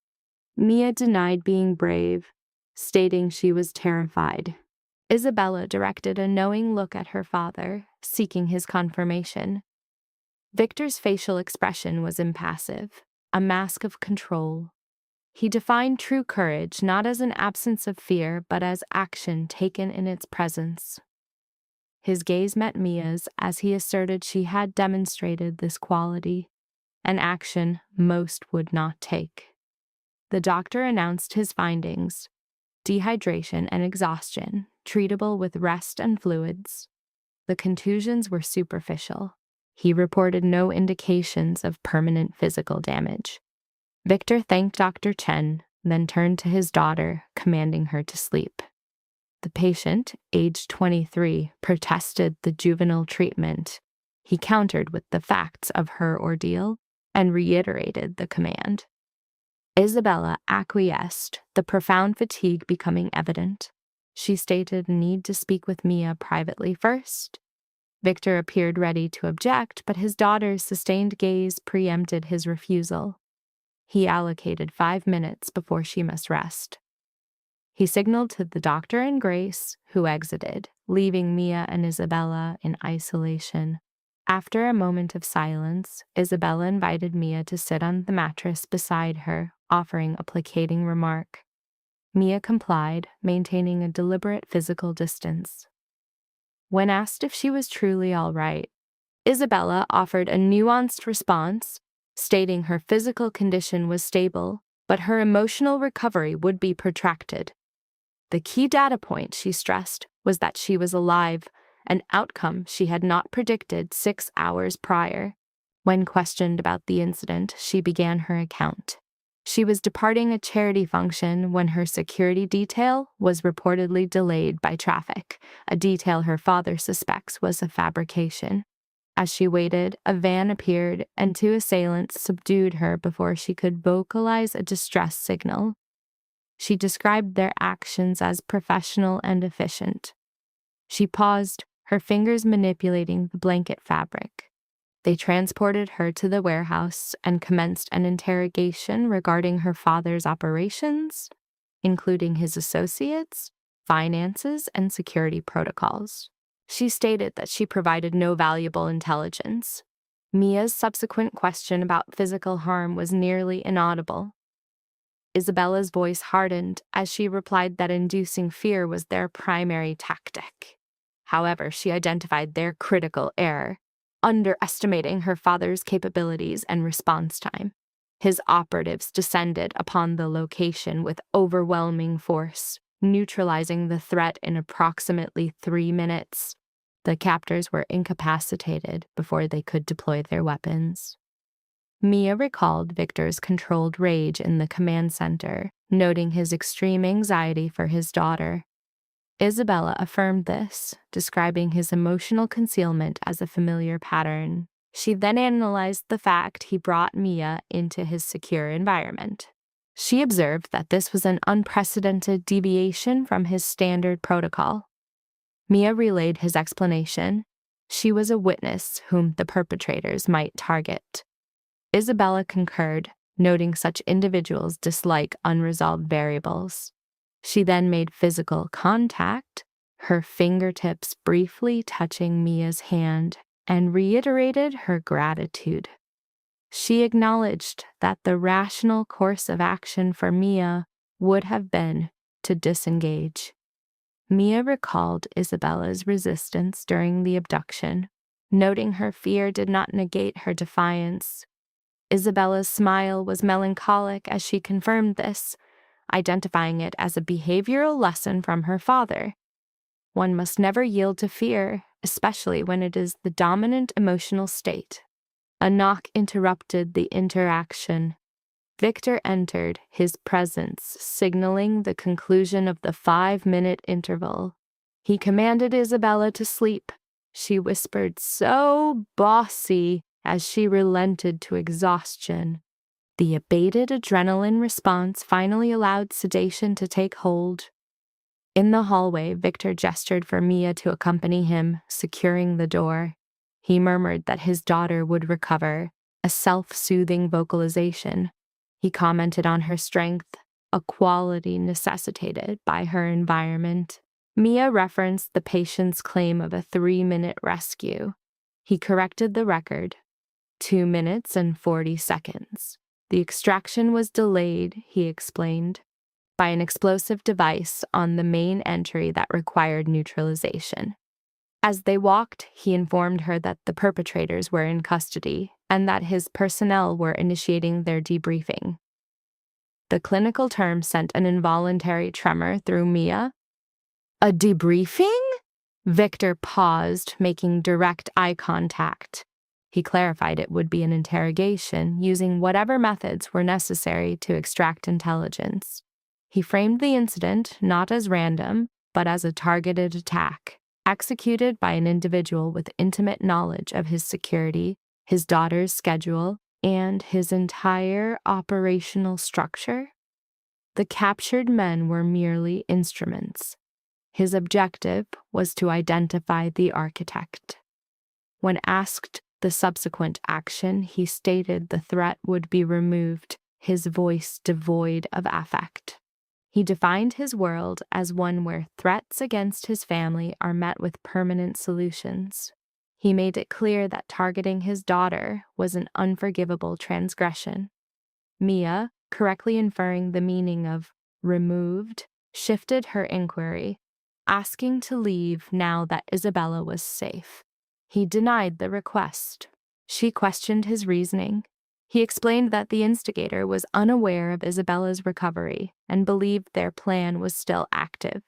Mia denied being brave, stating she was terrified. Isabella directed a knowing look at her father, seeking his confirmation. Victor's facial expression was impassive, a mask of control. He defined true courage not as an absence of fear, but as action taken in its presence. His gaze met Mia's as he asserted she had demonstrated this quality, an action most would not take. The doctor announced his findings: dehydration and exhaustion, treatable with rest and fluids. The contusions were superficial. He reported no indications of permanent physical damage. Victor thanked Dr. Chen, then turned to his daughter, commanding her to sleep. The patient, aged 23, protested the juvenile treatment. He countered with the facts of her ordeal and reiterated the command. Isabella acquiesced, the profound fatigue becoming evident. She stated a need to speak with Mia privately first. Victor appeared ready to object, but his daughter's sustained gaze preempted his refusal. He allocated 5 minutes before she must rest. He signaled to the doctor and Grace, who exited, leaving Mia and Isabella in isolation. After a moment of silence, Isabella invited Mia to sit on the mattress beside her, offering a placating remark. Mia complied, maintaining a deliberate physical distance. When asked if she was truly all right, Isabella offered a nuanced response, stating her physical condition was stable, but her emotional recovery would be protracted. The key data point, she stressed, was that she was alive, an outcome she had not predicted 6 hours prior. When questioned about the incident, she began her account. She was departing a charity function when her security detail was reportedly delayed by traffic, a detail her father suspects was a fabrication. As she waited, a van appeared and 2 assailants subdued her before she could vocalize a distress signal. She described their actions as professional and efficient. She paused, her fingers manipulating the blanket fabric. They transported her to the warehouse and commenced an interrogation regarding her father's operations, including his associates, finances, and security protocols. She stated that she provided no valuable intelligence. Mia's subsequent question about physical harm was nearly inaudible. Isabella's voice hardened as she replied that inducing fear was their primary tactic. However, she identified their critical error, underestimating her father's capabilities and response time. His operatives descended upon the location with overwhelming force, neutralizing the threat in approximately 3 minutes. The captors were incapacitated before they could deploy their weapons. Mia recalled Victor's controlled rage in the command center, noting his extreme anxiety for his daughter. Isabella affirmed this, describing his emotional concealment as a familiar pattern. She then analyzed the fact he brought Mia into his secure environment. She observed that this was an unprecedented deviation from his standard protocol. Mia relayed his explanation. She was a witness whom the perpetrators might target. Isabella concurred, noting such individuals dislike unresolved variables. She then made physical contact, her fingertips briefly touching Mia's hand, and reiterated her gratitude. She acknowledged that the rational course of action for Mia would have been to disengage. Mia recalled Isabella's resistance during the abduction, noting her fear did not negate her defiance. Isabella's smile was melancholic as she confirmed this, identifying it as a behavioral lesson from her father. One must never yield to fear, especially when it is the dominant emotional state. A knock interrupted the interaction. Victor entered, his presence signaling the conclusion of the 5-minute interval. He commanded Isabella to sleep. She whispered, "So bossy," as she relented to exhaustion. The abated adrenaline response finally allowed sedation to take hold. In the hallway, Victor gestured for Mia to accompany him, securing the door. He murmured that his daughter would recover, a self-soothing vocalization. He commented on her strength, a quality necessitated by her environment. Mia referenced the patient's claim of a 3-minute rescue. He corrected the record, 2 minutes and 40 seconds. The extraction was delayed, he explained, by an explosive device on the main entry that required neutralization. As they walked, he informed her that the perpetrators were in custody and that his personnel were initiating their debriefing. The clinical term sent an involuntary tremor through Mia. A debriefing? Victor paused, making direct eye contact. He clarified it would be an interrogation, using whatever methods were necessary to extract intelligence. He framed the incident not as random, but as a targeted attack, executed by an individual with intimate knowledge of his security, his daughter's schedule, and his entire operational structure. The captured men were merely instruments. His objective was to identify the architect. When asked the subsequent action, he stated the threat would be removed, his voice devoid of affect. He defined his world as one where threats against his family are met with permanent solutions. He made it clear that targeting his daughter was an unforgivable transgression. Mia, correctly inferring the meaning of removed, shifted her inquiry, asking to leave now that Isabella was safe. He denied the request. She questioned his reasoning. He explained that the instigator was unaware of Isabella's recovery and believed their plan was still active.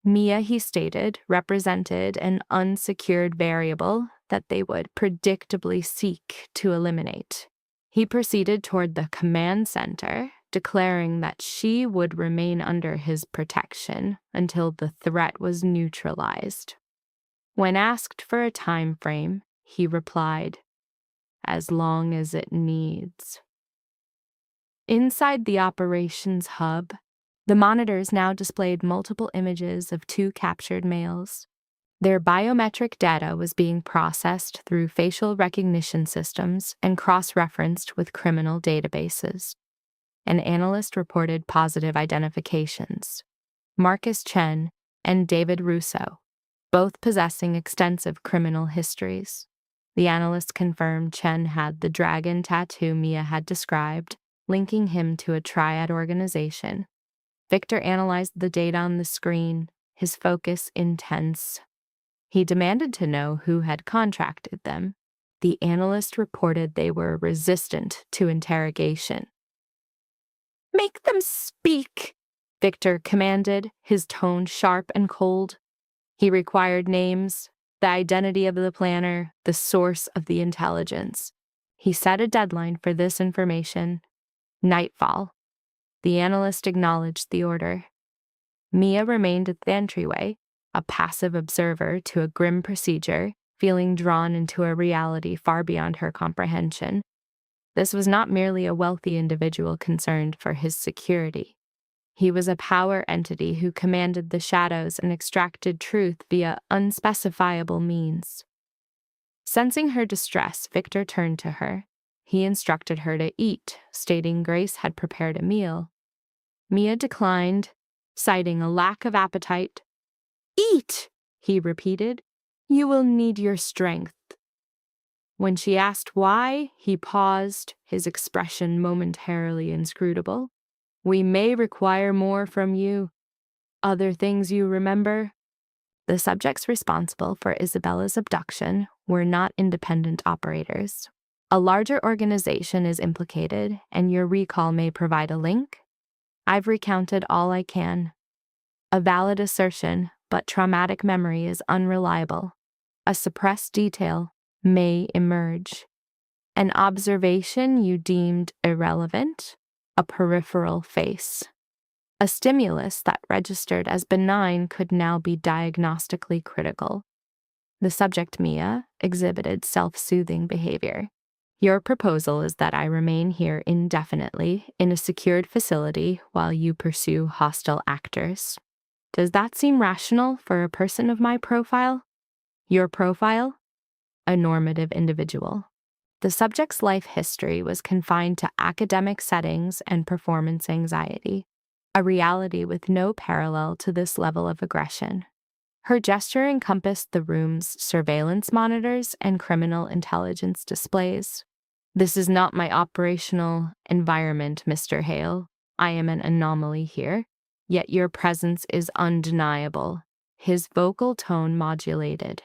Mia, he stated, represented an unsecured variable that they would predictably seek to eliminate. He proceeded toward the command center, declaring that she would remain under his protection until the threat was neutralized. When asked for a time frame, he replied, "As long as it needs." Inside the operations hub, the monitors now displayed multiple images of 2 captured males. Their biometric data was being processed through facial recognition systems and cross-referenced with criminal databases. An analyst reported positive identifications: Marcus Chen and David Russo, both possessing extensive criminal histories. The analyst confirmed Chen had the dragon tattoo Mia had described, linking him to a triad organization. Victor analyzed the data on the screen, his focus intense. He demanded to know who had contracted them. The analyst reported they were resistant to interrogation. "Make them speak," Victor commanded, his tone sharp and cold. He required names, the identity of the planner, the source of the intelligence. He set a deadline for this information: nightfall. The analyst acknowledged the order. Mia remained at the entryway, a passive observer to a grim procedure, feeling drawn into a reality far beyond her comprehension. This was not merely a wealthy individual concerned for his security. He was a power entity who commanded the shadows and extracted truth via unspecifiable means. Sensing her distress, Victor turned to her. He instructed her to eat, stating Grace had prepared a meal. Mia declined, citing a lack of appetite. "Eat," he repeated. "You will need your strength." When she asked why, he paused, his expression momentarily inscrutable. "We may require more from you. Other things you remember?" The subjects responsible for Isabella's abduction were not independent operators. A larger organization is implicated, and your recall may provide a link. I've recounted all I can. A valid assertion, but traumatic memory is unreliable. A suppressed detail may emerge. An observation you deemed irrelevant, a peripheral face. A stimulus that registered as benign could now be diagnostically critical. The subject, Mia, exhibited self-soothing behavior. Your proposal is that I remain here indefinitely in a secured facility while you pursue hostile actors. Does that seem rational for a person of my profile? Your profile? A normative individual. The subject's life history was confined to academic settings and performance anxiety, a reality with no parallel to this level of aggression. Her gesture encompassed the room's surveillance monitors and criminal intelligence displays. This is not my operational environment, Mr. Hale. I am an anomaly here, yet your presence is undeniable. His vocal tone modulated.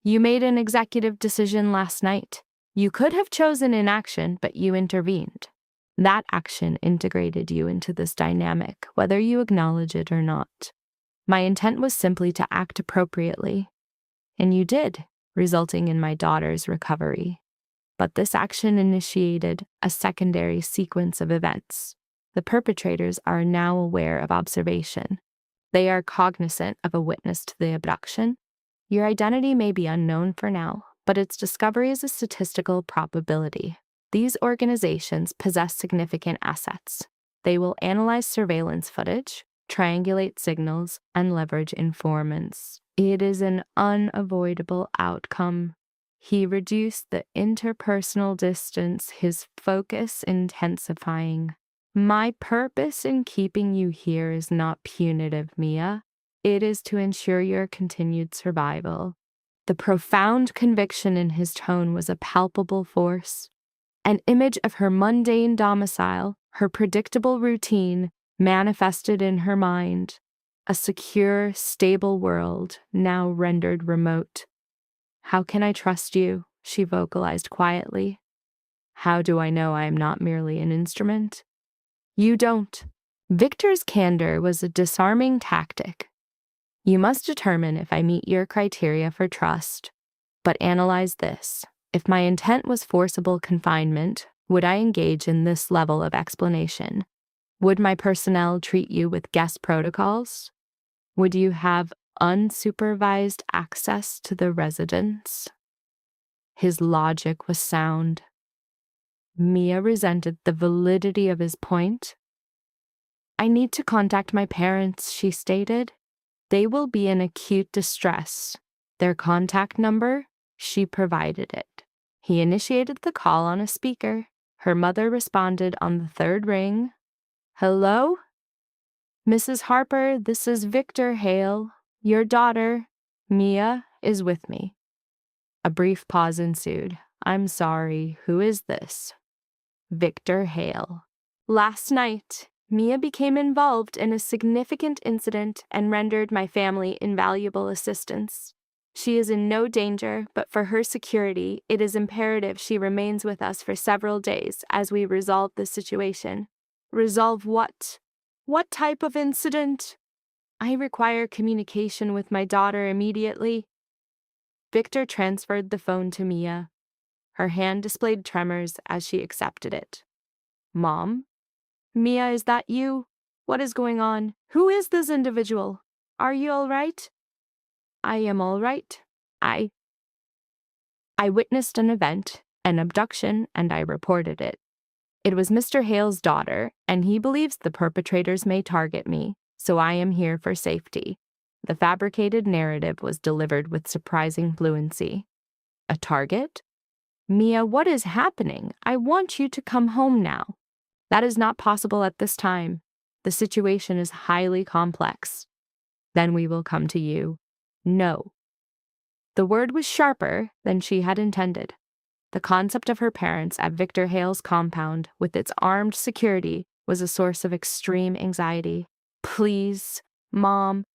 You made an executive decision last night. You could have chosen inaction, but you intervened. That action integrated you into this dynamic, whether you acknowledge it or not. My intent was simply to act appropriately, and you did, resulting in my daughter's recovery. But this action initiated a secondary sequence of events. The perpetrators are now aware of observation. They are cognizant of a witness to the abduction. Your identity may be unknown for now, but its discovery is a statistical probability. These organizations possess significant assets. They will analyze surveillance footage, triangulate signals, and leverage informants. It is an unavoidable outcome. He reduced the interpersonal distance, his focus intensifying. My purpose in keeping you here is not punitive, Mia. It is to ensure your continued survival. The profound conviction in his tone was a palpable force. An image of her mundane domicile, her predictable routine, manifested in her mind. A secure, stable world, now rendered remote. How can I trust you? She vocalized quietly. How do I know I am not merely an instrument? You don't. Victor's candor was a disarming tactic. You must determine if I meet your criteria for trust. But analyze this. If my intent was forcible confinement, would I engage in this level of explanation? Would my personnel treat you with guest protocols? Would you have unsupervised access to the residence? His logic was sound. Mia resented the validity of his point. I need to contact my parents, she stated. They will be in acute distress. Their contact number? She provided it. He initiated the call on a speaker. Her mother responded on the third ring. Hello? Mrs. Harper, this is Victor Hale. Your daughter, Mia, is with me. A brief pause ensued. I'm sorry, who is this? Victor Hale. Last night, Mia became involved in a significant incident and rendered my family invaluable assistance. She is in no danger, but for her security, it is imperative she remains with us for several days as we resolve the situation. Resolve what? What type of incident? I require communication with my daughter immediately. Victor transferred the phone to Mia. Her hand displayed tremors as she accepted it. Mom? Mia, is that you? What is going on? Who is this individual? Are you all right? I am all right. I witnessed an event, an abduction, and I reported it. It was Mr. Hale's daughter, and he believes the perpetrators may target me, so I am here for safety. The fabricated narrative was delivered with surprising fluency. A target? Mia, what is happening? I want you to come home now. That is not possible at this time. The situation is highly complex. Then we will come to you. No. The word was sharper than she had intended. The concept of her parents at Victor Hale's compound, with its armed security, was a source of extreme anxiety. Please, Mom,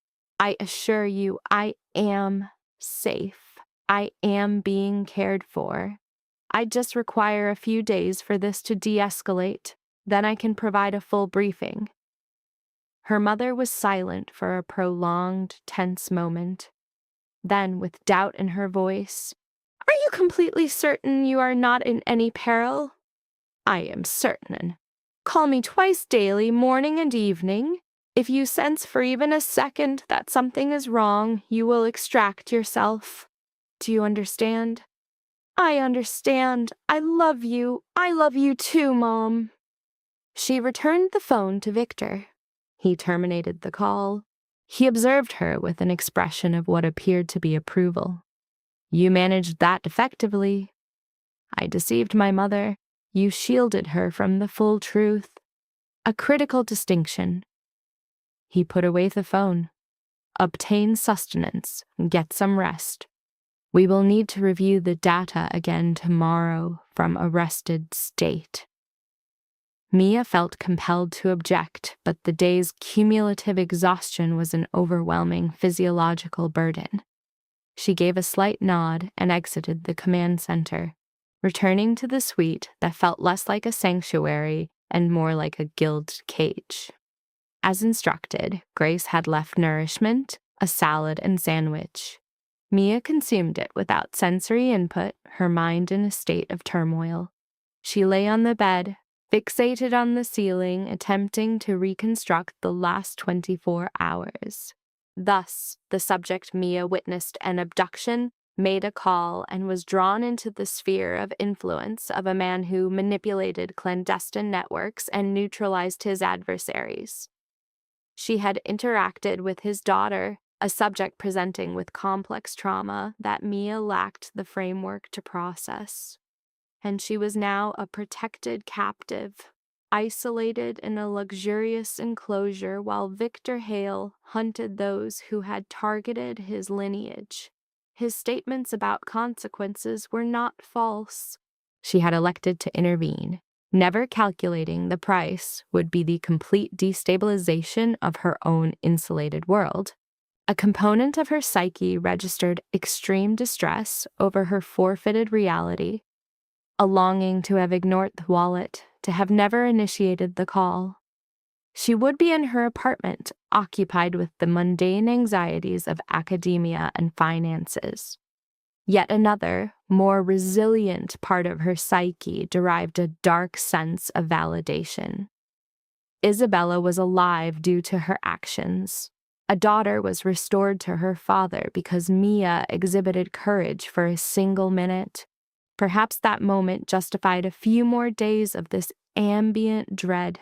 I assure you I am safe. I am being cared for. I just require a few days for this to de-escalate. Then I can provide a full briefing. Her mother was silent for a prolonged, tense moment. Then, with doubt in her voice, Are you completely certain you are not in any peril? I am certain. Call me twice daily, morning and evening. If you sense for even a second that something is wrong, you will extract yourself. Do you understand? I understand. I love you. I love you too, Mom. She returned the phone to Victor. He terminated the call. He observed her with an expression of what appeared to be approval. You managed that effectively. I deceived my mother. You shielded her from the full truth. A critical distinction. He put away the phone. Obtain sustenance. Get some rest. We will need to review the data again tomorrow from a rested state. Mia felt compelled to object, but the day's cumulative exhaustion was an overwhelming physiological burden. She gave a slight nod and exited the command center, returning to the suite that felt less like a sanctuary and more like a gilded cage. As instructed, Grace had left nourishment, a salad and sandwich. Mia consumed it without sensory input, her mind in a state of turmoil. She lay on the bed, fixated on the ceiling, attempting to reconstruct the last 24 hours. Thus, the subject Mia witnessed an abduction, made a call, and was drawn into the sphere of influence of a man who manipulated clandestine networks and neutralized his adversaries. She had interacted with his daughter, a subject presenting with complex trauma that Mia lacked the framework to process. And she was now a protected captive, isolated in a luxurious enclosure while Victor Hale hunted those who had targeted his lineage. His statements about consequences were not false. She had elected to intervene, never calculating the price would be the complete destabilization of her own insulated world. A component of her psyche registered extreme distress over her forfeited reality, a longing to have ignored the wallet, to have never initiated the call. She would be in her apartment, occupied with the mundane anxieties of academia and finances. Yet another, more resilient part of her psyche derived a dark sense of validation. Isabella was alive due to her actions. A daughter was restored to her father because Mia exhibited courage for a single minute. Perhaps that moment justified a few more days of this ambient dread.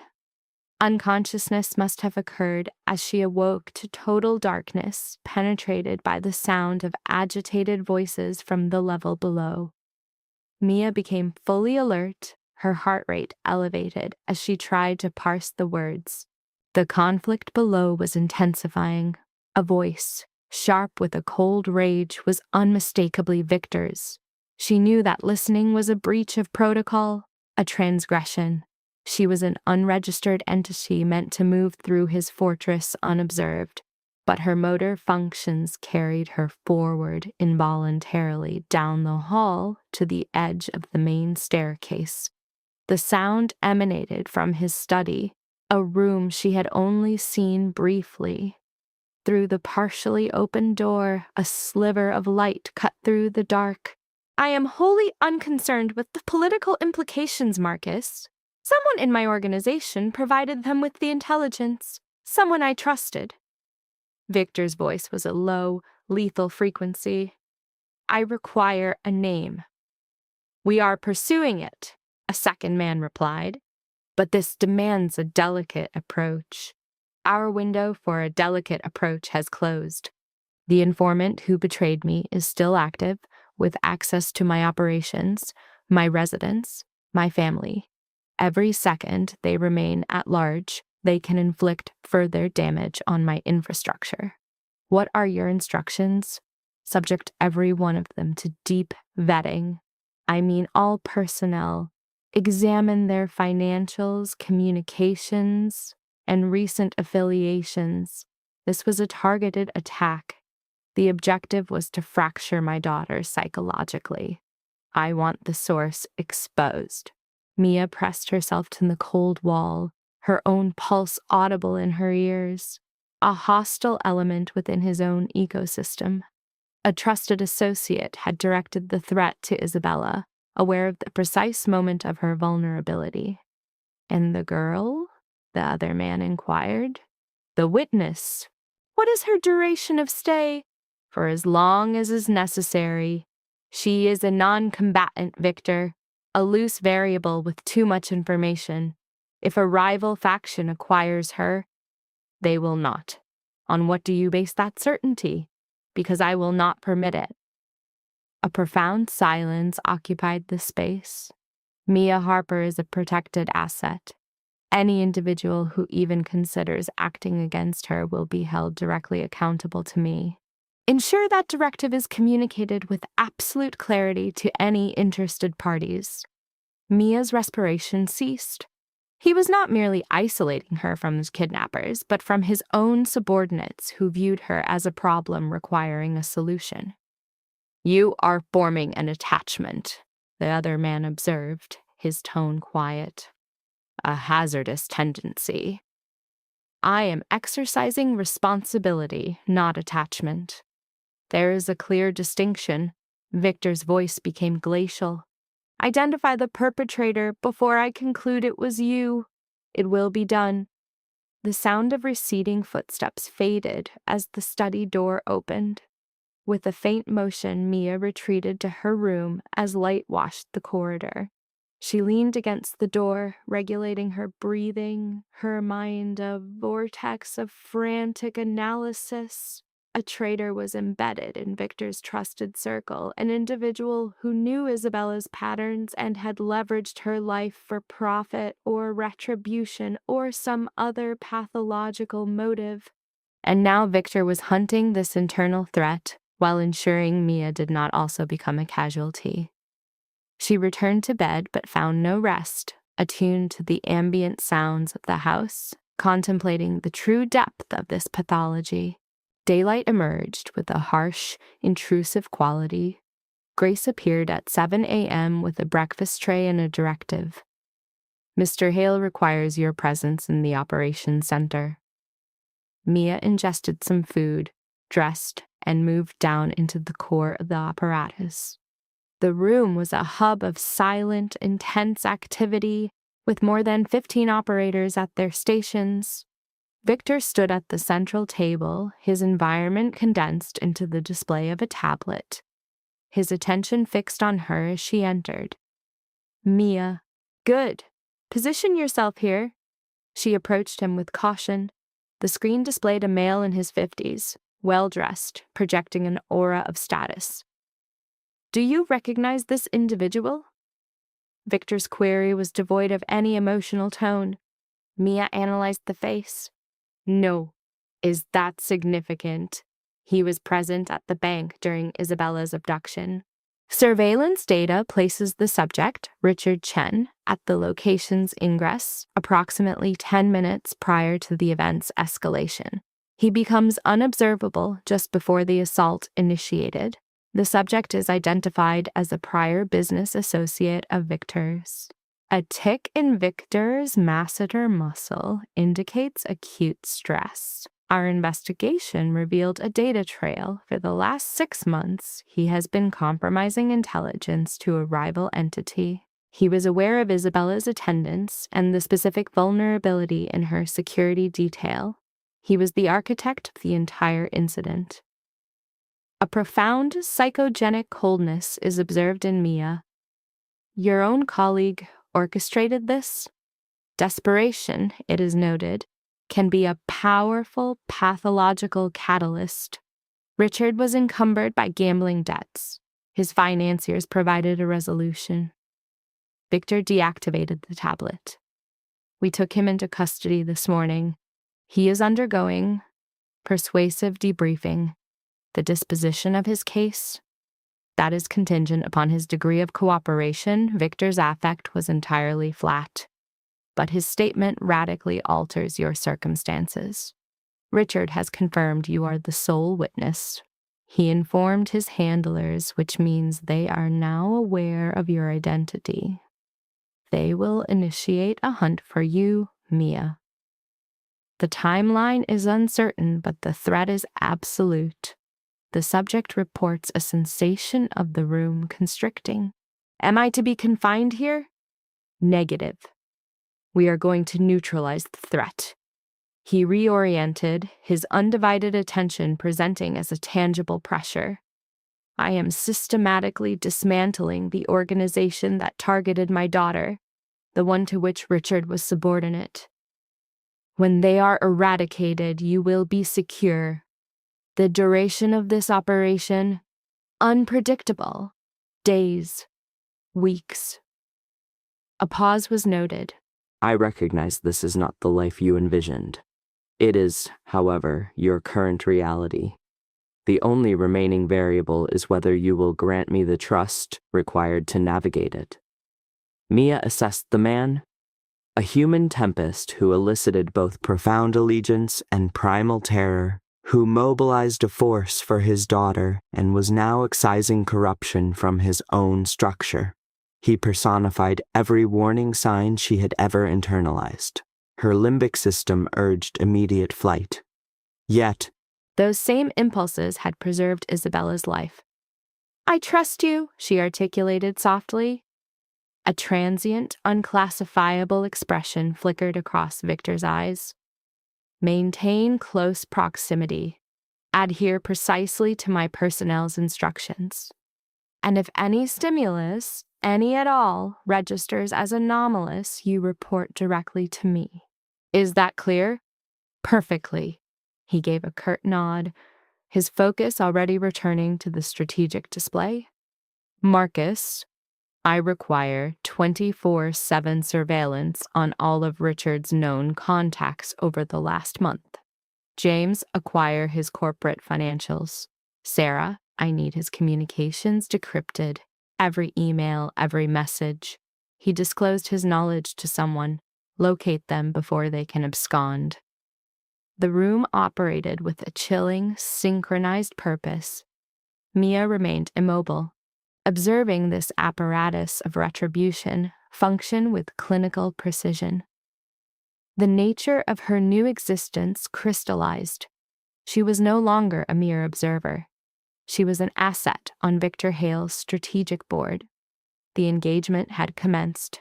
Unconsciousness must have occurred as she awoke to total darkness, penetrated by the sound of agitated voices from the level below. Mia became fully alert, her heart rate elevated as she tried to parse the words. The conflict below was intensifying. A voice, sharp with a cold rage, was unmistakably Victor's. She knew that listening was a breach of protocol, a transgression. She was an unregistered entity meant to move through his fortress unobserved, but her motor functions carried her forward involuntarily down the hall to the edge of the main staircase. The sound emanated from his study, a room she had only seen briefly. Through the partially open door, a sliver of light cut through the dark. I am wholly unconcerned with the political implications, Marcus. Someone in my organization provided them with the intelligence. Someone I trusted. Victor's voice was a low, lethal frequency. I require a name. We are pursuing it, a second man replied. But this demands a delicate approach. Our window for a delicate approach has closed. The informant who betrayed me is still active, with access to my operations, my residence, my family. Every second they remain at large, they can inflict further damage on my infrastructure. What are your instructions? Subject every one of them to deep vetting. I mean all personnel. Examine their financials, communications, and recent affiliations. This was a targeted attack. The objective was to fracture my daughter psychologically. I want the source exposed. Mia pressed herself to the cold wall, her own pulse audible in her ears. A hostile element within his own ecosystem. A trusted associate had directed the threat to Isabella, aware of the precise moment of her vulnerability. And the girl? The other man inquired. The witness. What is her duration of stay? For as long as is necessary. She is a non-combatant, Victor, a loose variable with too much information. If a rival faction acquires her, they will not. On what do you base that certainty? Because I will not permit it. A profound silence occupied the space. Mia Harper is a protected asset. Any individual who even considers acting against her will be held directly accountable to me. Ensure that directive is communicated with absolute clarity to any interested parties. Mia's respiration ceased. He was not merely isolating her from his kidnappers, but from his own subordinates who viewed her as a problem requiring a solution. You are forming an attachment, the other man observed, his tone quiet. A hazardous tendency. I am exercising responsibility, not attachment. There is a clear distinction. Victor's voice became glacial. Identify the perpetrator before I conclude it was you. It will be done. The sound of receding footsteps faded as the study door opened. With a faint motion, Mia retreated to her room as light washed the corridor. She leaned against the door, regulating her breathing, her mind a vortex of frantic analysis. A traitor was embedded in Victor's trusted circle, an individual who knew Isabella's patterns and had leveraged her life for profit or retribution or some other pathological motive. And now Victor was hunting this internal threat while ensuring Mia did not also become a casualty. She returned to bed but found no rest, attuned to the ambient sounds of the house, contemplating the true depth of this pathology. Daylight emerged with a harsh, intrusive quality. Grace appeared at 7 a.m. with a breakfast tray and a directive. Mr. Hale requires your presence in the operations center. Mia ingested some food, dressed, and moved down into the core of the apparatus. The room was a hub of silent, intense activity, with more than 15 operators at their stations. Victor stood at the central table, his environment condensed into the display of a tablet. His attention fixed on her as she entered. Mia. Good. Position yourself here. She approached him with caution. The screen displayed a male in his 50s, well-dressed, projecting an aura of status. Do you recognize this individual? Victor's query was devoid of any emotional tone. Mia analyzed the face. No. Is that significant? He was present at the bank during Isabella's abduction. Surveillance data places the subject, Richard Chen, at the location's ingress approximately 10 minutes prior to the event's escalation. He becomes unobservable just before the assault initiated. The subject is identified as a prior business associate of Victor's. A tick in Victor's masseter muscle indicates acute stress. Our investigation revealed a data trail. For the last 6 months, he has been compromising intelligence to a rival entity. He was aware of Isabella's attendance and the specific vulnerability in her security detail. He was the architect of the entire incident. A profound psychogenic coldness is observed in Mia. Your own colleague orchestrated this? Desperation, it is noted, can be a powerful pathological catalyst. Richard was encumbered by gambling debts. His financiers provided a resolution. Victor deactivated the tablet. We took him into custody this morning. He is undergoing persuasive debriefing. The disposition of his case? That is contingent upon his degree of cooperation. Victor's affect was entirely flat. But his statement radically alters your circumstances. Richard has confirmed you are the sole witness. He informed his handlers, which means they are now aware of your identity. They will initiate a hunt for you, Mia. The timeline is uncertain, but the threat is absolute. The subject reports a sensation of the room constricting. Am I to be confined here? Negative. We are going to neutralize the threat. He reoriented, his undivided attention presenting as a tangible pressure. I am systematically dismantling the organization that targeted my daughter, the one to which Richard was subordinate. When they are eradicated, you will be secure. The duration of this operation, unpredictable. Days, weeks. A pause was noted. I recognize this is not the life you envisioned. It is, however, your current reality. The only remaining variable is whether you will grant me the trust required to navigate it. Mia assessed the man, a human tempest who elicited both profound allegiance and primal terror, who mobilized a force for his daughter and was now excising corruption from his own structure. He personified every warning sign she had ever internalized. Her limbic system urged immediate flight. Yet, those same impulses had preserved Isabella's life. I trust you, she articulated softly. A transient, unclassifiable expression flickered across Victor's eyes. Maintain close proximity. Adhere precisely to my personnel's instructions. And if any stimulus, any at all, registers as anomalous, you report directly to me. Is that clear? Perfectly. He gave a curt nod, his focus already returning to the strategic display. Marcus, I require 24/7 surveillance on all of Richard's known contacts over the last month. James, acquire his corporate financials. Sarah, I need his communications decrypted. Every email, every message. He disclosed his knowledge to someone. Locate them before they can abscond. The room operated with a chilling, synchronized purpose. Mia remained immobile, observing this apparatus of retribution function with clinical precision. The nature of her new existence crystallized. She was no longer a mere observer. She was an asset on Victor Hale's strategic board. The engagement had commenced.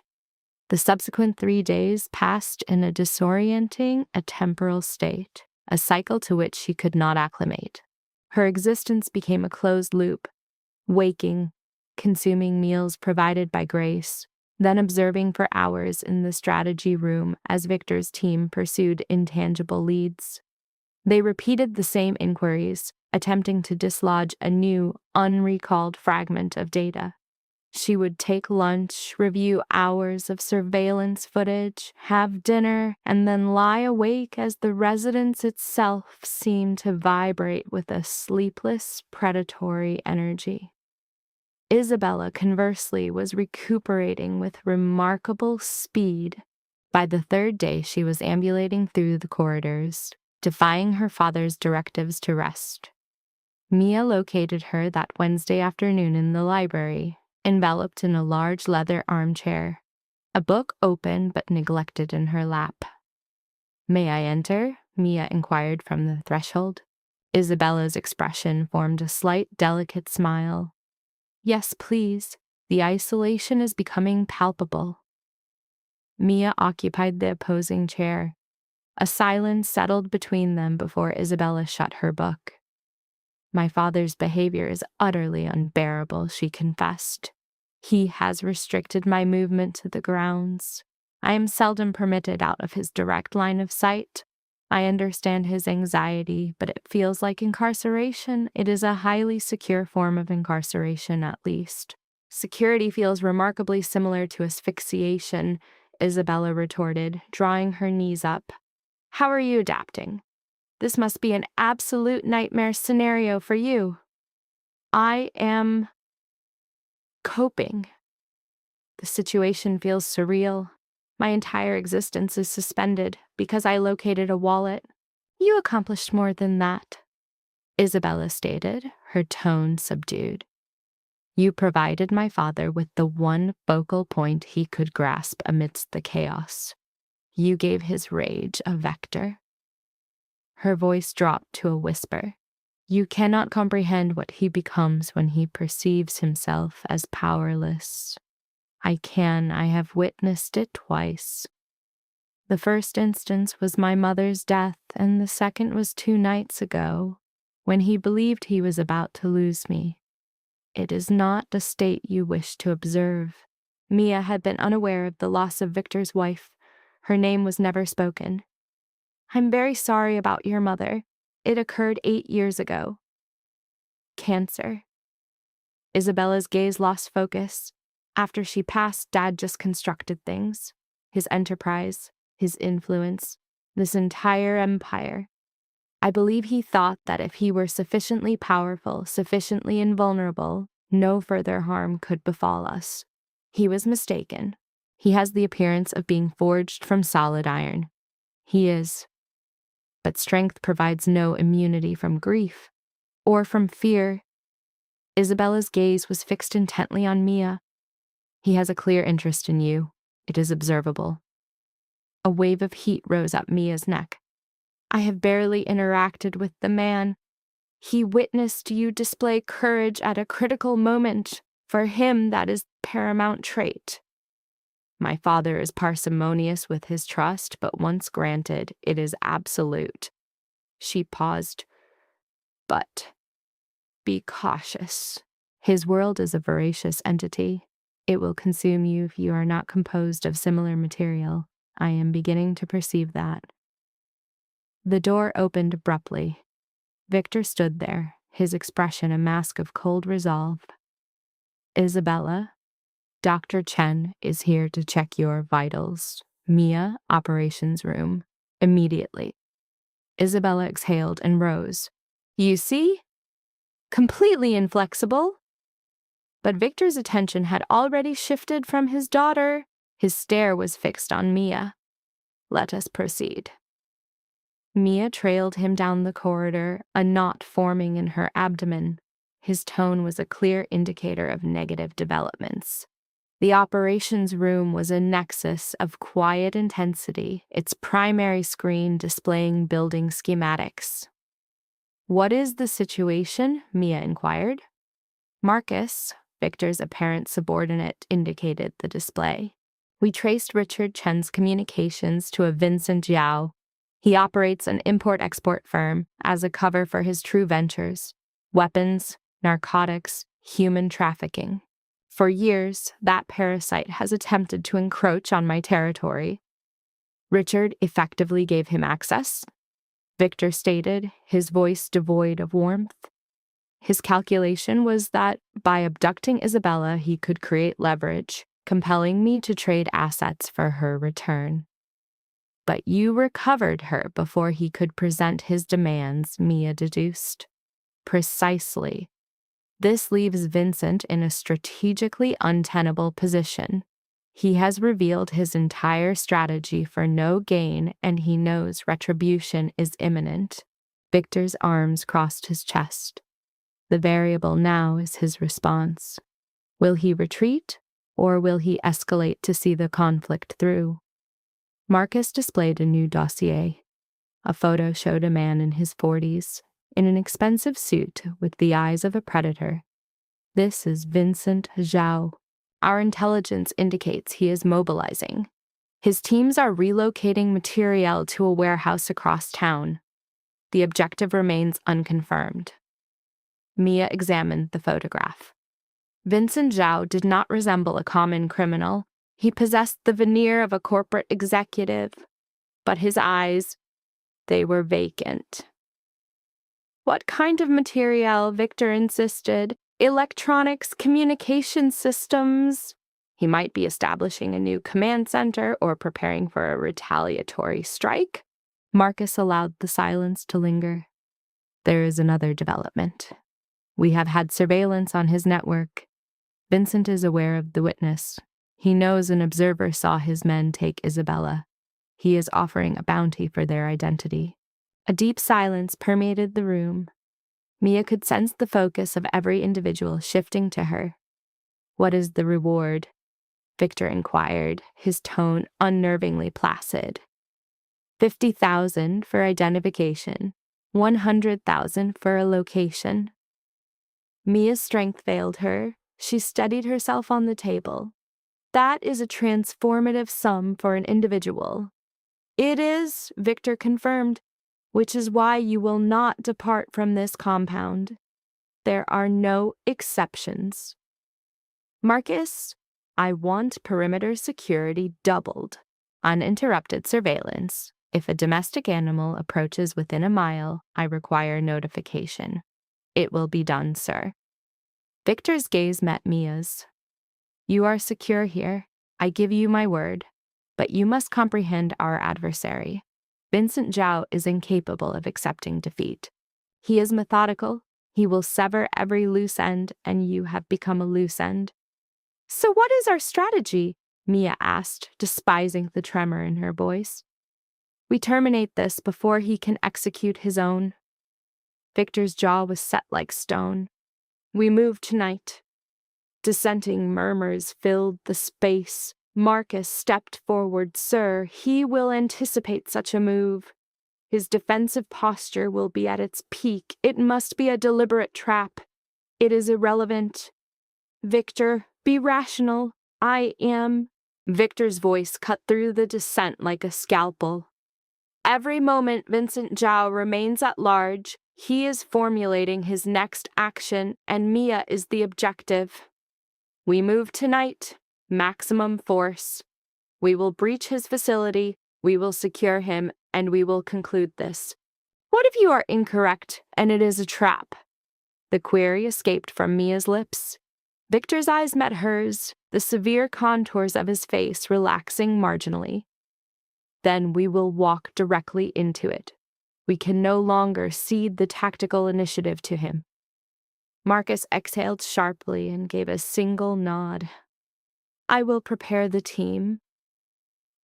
The subsequent 3 days passed in a disorienting, atemporal state, a cycle to which she could not acclimate. Her existence became a closed loop, waking, consuming meals provided by Grace, then observing for hours in the strategy room as Victor's team pursued intangible leads. They repeated the same inquiries, attempting to dislodge a new, unrecalled fragment of data. She would take lunch, review hours of surveillance footage, have dinner, and then lie awake as the residence itself seemed to vibrate with a sleepless, predatory energy. Isabella, conversely, was recuperating with remarkable speed. By the 3rd day, she was ambulating through the corridors, defying her father's directives to rest. Mia located her that Wednesday afternoon in the library, enveloped in a large leather armchair, a book open but neglected in her lap. May I enter? Mia inquired from the threshold. Isabella's expression formed a slight, delicate smile. Yes, please. The isolation is becoming palpable. Mia occupied the opposing chair. A silence settled between them before Isabella shut her book. My father's behavior is utterly unbearable, she confessed. He has restricted my movement to the grounds. I am seldom permitted out of his direct line of sight. I understand his anxiety, but it feels like incarceration. It is a highly secure form of incarceration, at least. Security feels remarkably similar to asphyxiation, Isabella retorted, drawing her knees up. How are you adapting? This must be an absolute nightmare scenario for you. I am coping. The situation feels surreal. My entire existence is suspended because I located a wallet. You accomplished more than that, Isabella stated, her tone subdued. You provided my father with the one focal point he could grasp amidst the chaos. You gave his rage a vector. Her voice dropped to a whisper. You cannot comprehend what he becomes when he perceives himself as powerless. I have witnessed it twice. The first instance was my mother's death, and the second was 2 nights ago, when he believed he was about to lose me. It is not a state you wish to observe. Mia had been unaware of the loss of Victor's wife. Her name was never spoken. I'm very sorry about your mother. It occurred 8 years ago. Cancer. Isabella's gaze lost focus. After she passed, Dad just constructed things. His enterprise, his influence, this entire empire. I believe he thought that if he were sufficiently powerful, sufficiently invulnerable, no further harm could befall us. He was mistaken. He has the appearance of being forged from solid iron. He is. But strength provides no immunity from grief or from fear. Isabella's gaze was fixed intently on Mia. He has a clear interest in you. It is observable. A wave of heat rose up Mia's neck. I have barely interacted with the man. He witnessed you display courage at a critical moment. For him, that is paramount trait. My father is parsimonious with his trust, but once granted, it is absolute. She paused. But be cautious. His world is a voracious entity. It will consume you if you are not composed of similar material. I am beginning to perceive that. The door opened abruptly. Victor stood there, his expression a mask of cold resolve. Isabella, Dr. Chen is here to check your vitals. Mia, operations room. Immediately. Isabella exhaled and rose. You see? Completely inflexible. But Victor's attention had already shifted from his daughter. His stare was fixed on Mia. Let us proceed. Mia trailed him down the corridor, a knot forming in her abdomen. His tone was a clear indicator of negative developments. The operations room was a nexus of quiet intensity, its primary screen displaying building schematics. What is the situation? Mia inquired. Marcus, Victor's apparent subordinate, indicated the display. We traced Richard Chen's communications to a Vincent Zhao. He operates an import-export firm as a cover for his true ventures: weapons, narcotics, human trafficking. For years, that parasite has attempted to encroach on my territory. Richard effectively gave him access, Victor stated, his voice devoid of warmth. His calculation was that by abducting Isabella, he could create leverage, compelling me to trade assets for her return. But you recovered her before he could present his demands, Mia deduced. Precisely. This leaves Vincent in a strategically untenable position. He has revealed his entire strategy for no gain, and he knows retribution is imminent. Victor's arms crossed his chest. The variable now is his response. Will he retreat, or will he escalate to see the conflict through? Marcus displayed a new dossier. A photo showed a man in his 40s, in an expensive suit with the eyes of a predator. This is Vincent Zhao. Our intelligence indicates he is mobilizing. His teams are relocating materiel to a warehouse across town. The objective remains unconfirmed. Mia examined the photograph. Vincent Zhao did not resemble a common criminal. He possessed the veneer of a corporate executive, but his eyes, they were vacant. What kind of materiel? Victor insisted. Electronics, communication systems. He might be establishing a new command center or preparing for a retaliatory strike. Marcus allowed the silence to linger. There is another development. We have had surveillance on his network. Vincent is aware of the witness. He knows an observer saw his men take Isabella. He is offering a bounty for their identity. A deep silence permeated the room. Mia could sense the focus of every individual shifting to her. What is the reward? Victor inquired, his tone unnervingly placid. 50,000 for identification, 100,000 for a location. Mia's strength failed her. She steadied herself on the table. That is a transformative sum for an individual. It is, Victor confirmed, which is why you will not depart from this compound. There are no exceptions. Marcus, I want perimeter security doubled. Uninterrupted surveillance. If a domestic animal approaches within a mile, I require notification. It will be done, sir. Victor's gaze met Mia's. You are secure here. I give you my word. But you must comprehend our adversary. Vincent Zhao is incapable of accepting defeat. He is methodical. He will sever every loose end, and you have become a loose end. So what is our strategy? Mia asked, despising the tremor in her voice. We terminate this before he can execute his own. Victor's jaw was set like stone. We move tonight. Dissenting murmurs filled the space. Marcus stepped forward. Sir, he will anticipate such a move. His defensive posture will be at its peak. It must be a deliberate trap. It is irrelevant. Victor, be rational. I am. Victor's voice cut through the dissent like a scalpel. Every moment Vincent Zhao remains at large, he is formulating his next action, and Mia is the objective. We move tonight. Maximum force. We will breach his facility, we will secure him, and we will conclude this. What if you are incorrect, and it is a trap? The query escaped from Mia's lips. Victor's eyes met hers, the severe contours of his face relaxing marginally. Then we will walk directly into it. We can no longer cede the tactical initiative to him. Marcus exhaled sharply and gave a single nod. I will prepare the team.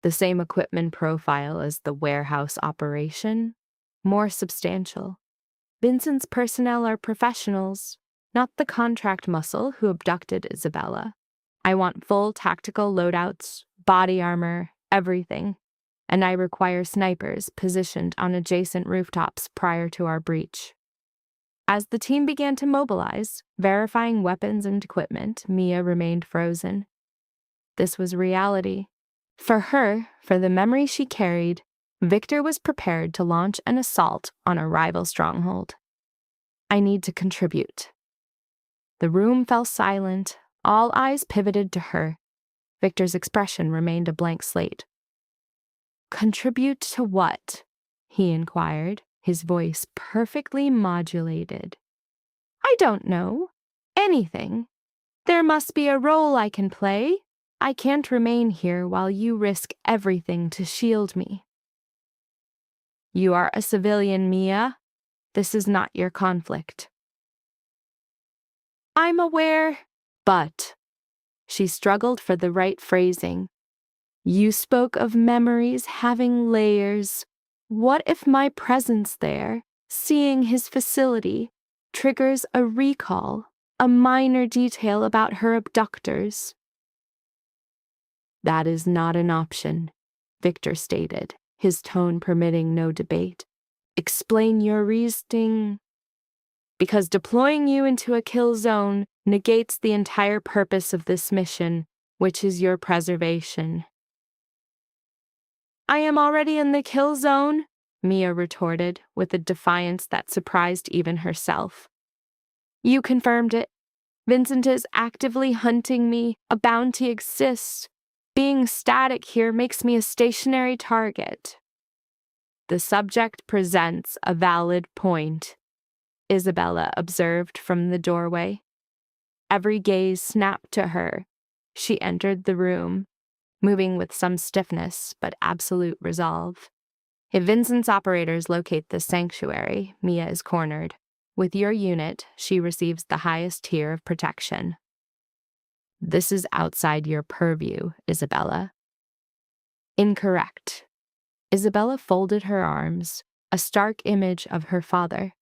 The same equipment profile as the warehouse operation, more substantial. Vincent's personnel are professionals, not the contract muscle who abducted Isabella. I want full tactical loadouts, body armor, everything. And I require snipers positioned on adjacent rooftops prior to our breach. As the team began to mobilize, verifying weapons and equipment, Mia remained frozen. This was reality. For her, for the memory she carried, Victor was prepared to launch an assault on a rival stronghold. I need to contribute. The room fell silent. All eyes pivoted to her. Victor's expression remained a blank slate. Contribute to what? He inquired, his voice perfectly modulated. I don't know. Anything. There must be a role I can play. I can't remain here while you risk everything to shield me. You are a civilian, Mia. This is not your conflict. I'm aware, but... She struggled for the right phrasing. You spoke of memories having layers. What if my presence there, seeing his facility, triggers a recall, a minor detail about her abductors? That is not an option, Victor stated, his tone permitting no debate. Explain your reasoning. Because deploying you into a kill zone negates the entire purpose of this mission, which is your preservation. I am already in the kill zone, Mia retorted, with a defiance that surprised even herself. You confirmed it. Vincent is actively hunting me. A bounty exists. Being static here makes me a stationary target. The subject presents a valid point, Isabella observed from the doorway. Every gaze snapped to her. She entered the room, moving with some stiffness but absolute resolve. If Vincent's operators locate this sanctuary, Mia is cornered. With your unit, she receives the highest tier of protection. This is outside your purview, Isabella. Incorrect. Isabella folded her arms, a stark image of her father.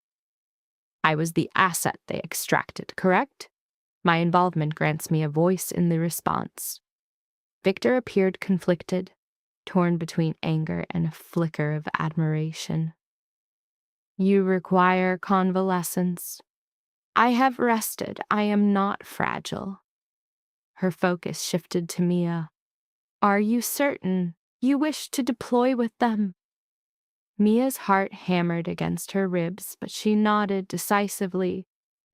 I was the asset they extracted, correct? My involvement grants me a voice in the response. Victor appeared conflicted, torn between anger and a flicker of admiration. You require convalescence. I have rested. I am not fragile. Her focus shifted to Mia. Are you certain you wish to deploy with them? Mia's heart hammered against her ribs, but she nodded decisively.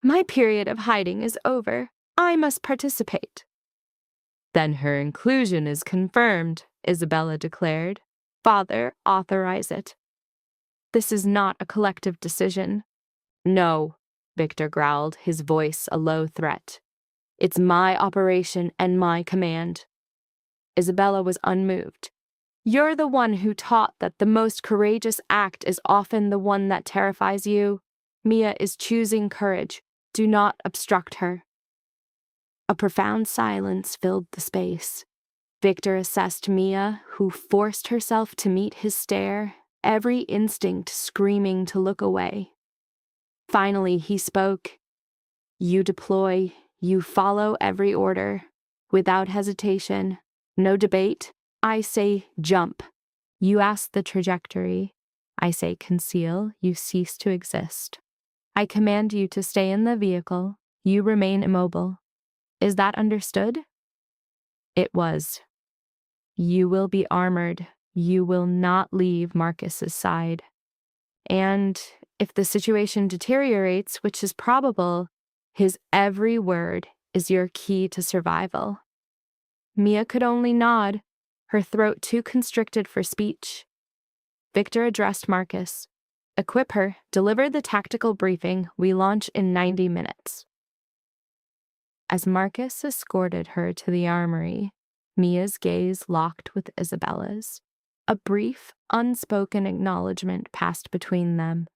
My period of hiding is over. I must participate. Then her inclusion is confirmed, Isabella declared. Father, authorize it. This is not a collective decision. No, Victor growled, his voice a low threat. It's my operation and my command. Isabella was unmoved. You're the one who taught that the most courageous act is often the one that terrifies you. Mia is choosing courage. Do not obstruct her. A profound silence filled the space. Victor assessed Mia, who forced herself to meet his stare, every instinct screaming to look away. Finally, he spoke. You deploy, you follow every order, without hesitation, no debate. I say jump. You ask the trajectory. I say conceal, you cease to exist. I command you to stay in the vehicle. You remain immobile. Is that understood? It was. You will be armored. You will not leave Marcus's side. And if the situation deteriorates, which is probable, his every word is your key to survival. Mia could only nod, her throat too constricted for speech. Victor addressed Marcus. Equip her, deliver the tactical briefing. We launch in 90 minutes. As Marcus escorted her to the armory, Mia's gaze locked with Isabella's. A brief, unspoken acknowledgement passed between them.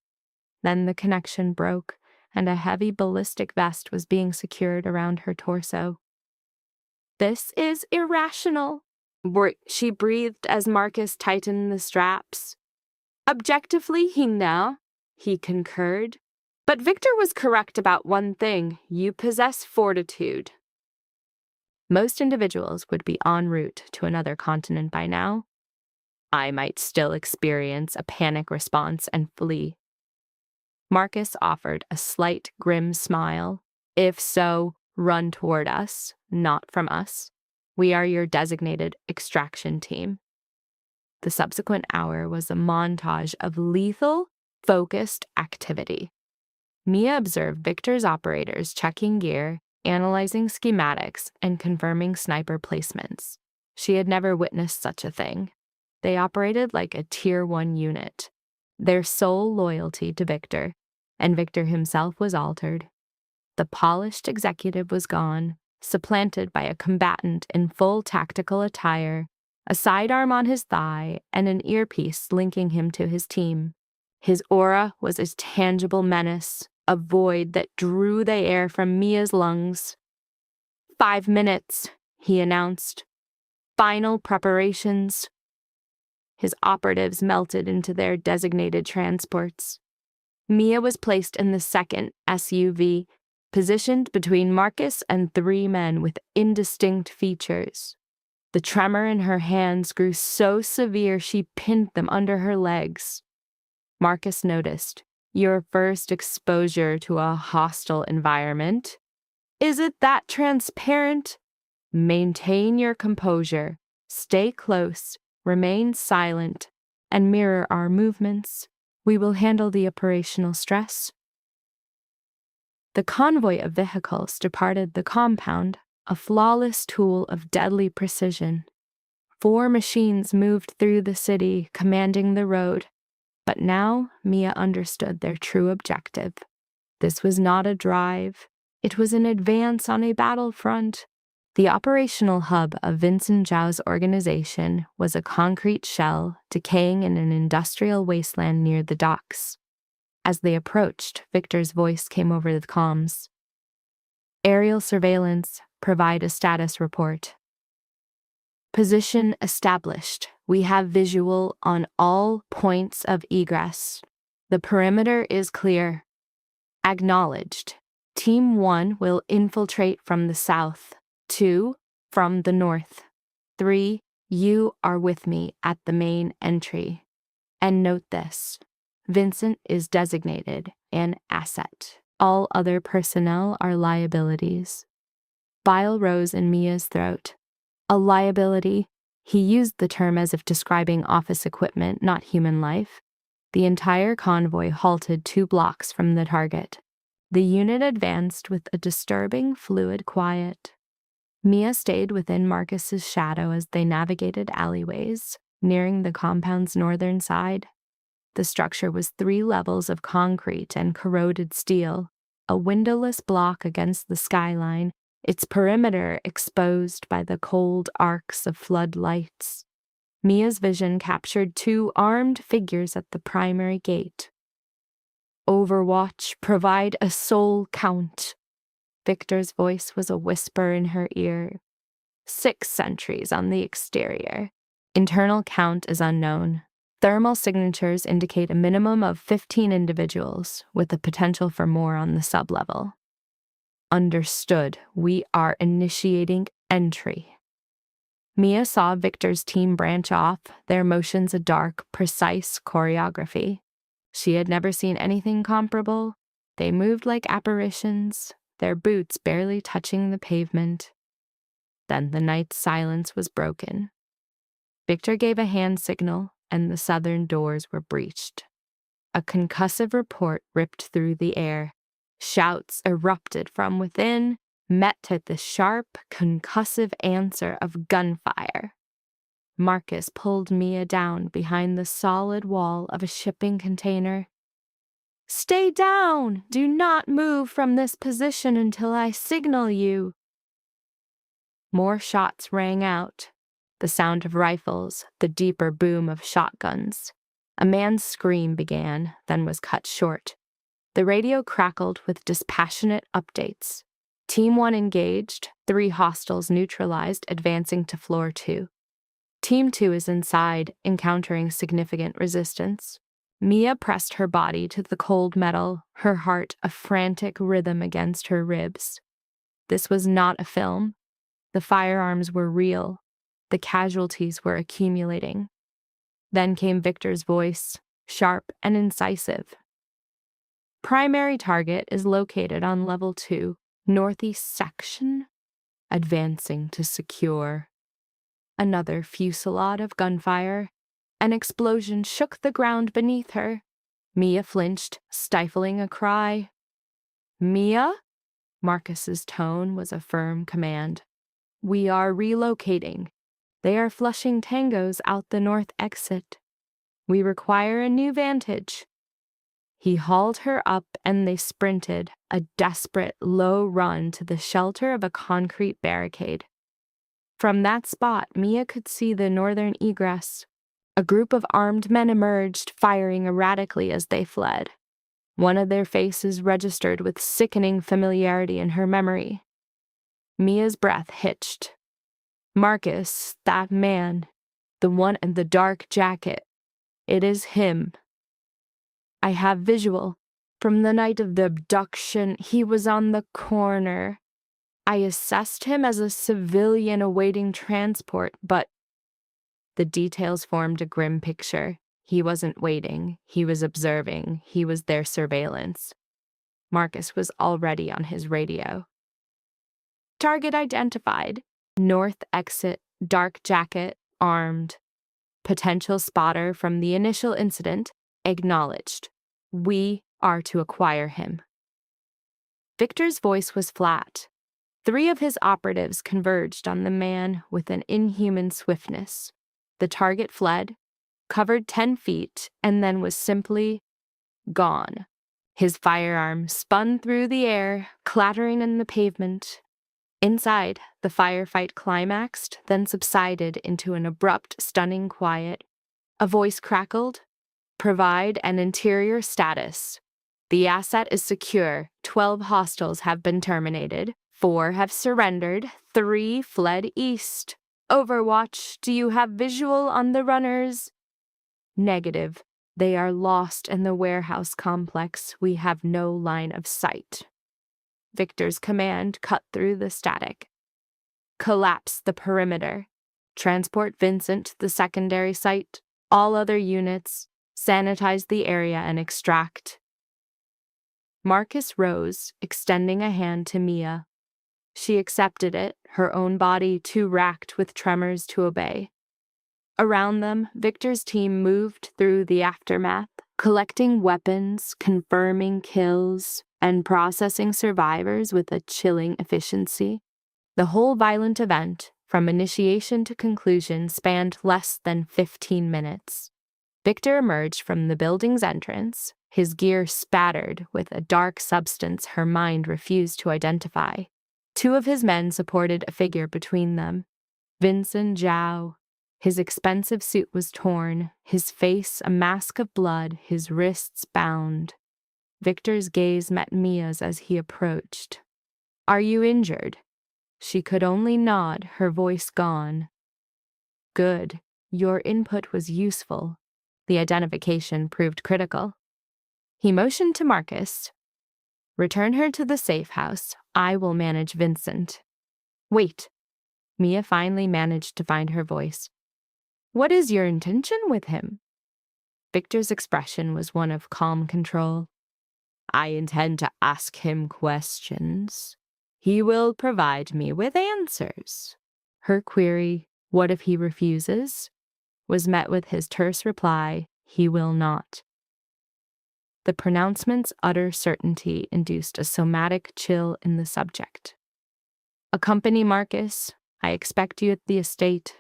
Then the connection broke, and a heavy ballistic vest was being secured around her torso. This is irrational, she breathed as Marcus tightened the straps. Objectively, he concurred. But Victor was correct about one thing. You possess fortitude. Most individuals would be en route to another continent by now. I might still experience a panic response and flee. Marcus offered a slight, grim smile. If so, run toward us, not from us. We are your designated extraction team. The subsequent hour was a montage of lethal, focused activity. Mia observed Victor's operators checking gear, analyzing schematics, and confirming sniper placements. She had never witnessed such a thing. They operated like a Tier 1 unit, their sole loyalty to Victor, and Victor himself was altered. The polished executive was gone, supplanted by a combatant in full tactical attire, a sidearm on his thigh, and an earpiece linking him to his team. His aura was a tangible menace, a void that drew the air from Mia's lungs. 5 minutes, he announced. Final preparations. His operatives melted into their designated transports. Mia was placed in the second SUV, positioned between Marcus and 3 men with indistinct features. The tremor in her hands grew so severe she pinned them under her legs. Marcus noticed. Your first exposure to a hostile environment. Is it that transparent? Maintain your composure, stay close, remain silent, and mirror our movements. We will handle the operational stress. The convoy of vehicles departed the compound, a flawless tool of deadly precision. 4 machines moved through the city, commanding the road. But now Mia understood their true objective. This was not a drive. It was an advance on a battlefront. The operational hub of Vincent Zhao's organization was a concrete shell decaying in an industrial wasteland near the docks. As they approached, Victor's voice came over the comms. Aerial surveillance, provide a status report. Position established. We have visual on all points of egress. The perimeter is clear. Acknowledged. Team 1 will infiltrate from the south. 2, from the north. 3, you are with me at the main entry. And note this. Vincent is designated an asset. All other personnel are liabilities. Bile rose in Mia's throat. A liability. He used the term as if describing office equipment, not human life. The entire convoy halted 2 blocks from the target. The unit advanced with a disturbing, fluid quiet. Mia stayed within Marcus's shadow as they navigated alleyways, nearing the compound's northern side. The structure was 3 levels of concrete and corroded steel, a windowless block against the skyline, its perimeter exposed by the cold arcs of floodlights. Mia's vision captured 2 armed figures at the primary gate. "Overwatch, provide a soul count." Victor's voice was a whisper in her ear. 6 sentries on the exterior. Internal count is unknown. Thermal signatures indicate a minimum of 15 individuals, with the potential for more on the sublevel. Understood. We are initiating entry. Mia saw Victor's team branch off, their motions a dark, precise choreography. She had never seen anything comparable. They moved like apparitions, their boots barely touching the pavement. Then the night's silence was broken. Victor gave a hand signal, and the southern doors were breached. A concussive report ripped through the air. Shouts erupted from within, met at the sharp, concussive answer of gunfire. Marcus pulled Mia down behind the solid wall of a shipping container. "Stay down! Do not move from this position until I signal you." More shots rang out. The sound of rifles, the deeper boom of shotguns. A man's scream began, then was cut short. The radio crackled with dispassionate updates. Team 1 engaged, 3 hostiles neutralized, advancing to floor 2. Team 2 is inside, encountering significant resistance. Mia pressed her body to the cold metal, her heart a frantic rhythm against her ribs. This was not a film. The firearms were real. The casualties were accumulating. Then came Victor's voice, sharp and incisive. "Primary target is located on level 2, northeast section. Advancing to secure." Another fusillade of gunfire. An explosion shook the ground beneath her. Mia flinched, stifling a cry. "Mia?" Marcus's tone was a firm command. "We are relocating. They are flushing tangos out the north exit. We require a new vantage." He hauled her up and they sprinted, a desperate, low run to the shelter of a concrete barricade. From that spot, Mia could see the northern egress. A group of armed men emerged, firing erratically as they fled. One of their faces registered with sickening familiarity in her memory. Mia's breath hitched. Marcus, that man, the one in the dark jacket. It is him. I have visual. From the night of the abduction, he was on the corner. I assessed him as a civilian awaiting transport, but the details formed a grim picture. He wasn't waiting. He was observing. He was their surveillance. Marcus was already on his radio. "Target identified. North exit, dark jacket, armed. Potential spotter from the initial incident, acknowledged. We are to acquire him." Victor's voice was flat. 3 of his operatives converged on the man with an inhuman swiftness. The target fled, covered 10 feet, and then was simply gone. His firearm spun through the air, clattering in the pavement. Inside, the firefight climaxed, then subsided into an abrupt, stunning quiet. A voice crackled. "Provide an interior status. The asset is secure. 12 hostiles have been terminated. 4 have surrendered. 3 fled east. Overwatch, do you have visual on the runners?" "Negative. They are lost in the warehouse complex. We have no line of sight." Victor's command cut through the static. "Collapse the perimeter. Transport Vincent to the secondary site. All other units. Sanitize the area and extract." Marcus rose, extending a hand to Mia. She accepted it, her own body too racked with tremors to obey. Around them, Victor's team moved through the aftermath, collecting weapons, confirming kills. and processing survivors with a chilling efficiency. The whole violent event, from initiation to conclusion, spanned less than 15 minutes. Victor emerged from the building's entrance, his gear spattered with a dark substance her mind refused to identify. Two of his men supported a figure between them. Vincent Zhao. His expensive suit was torn, his face a mask of blood, his wrists bound. Victor's gaze met Mia's as he approached. "Are you injured?" She could only nod, her voice gone. "Good. Your input was useful." The identification proved critical. He motioned to Marcus. "Return her to the safe house. I will manage Vincent." "Wait." Mia finally managed to find her voice. "What is your intention with him?" Victor's expression was one of calm control. "I intend to ask him questions. He will provide me with answers." Her query, "What if he refuses?" was met with his terse reply, "He will not." The pronouncement's utter certainty induced a somatic chill in the subject. "Accompany Marcus. I expect you at the estate."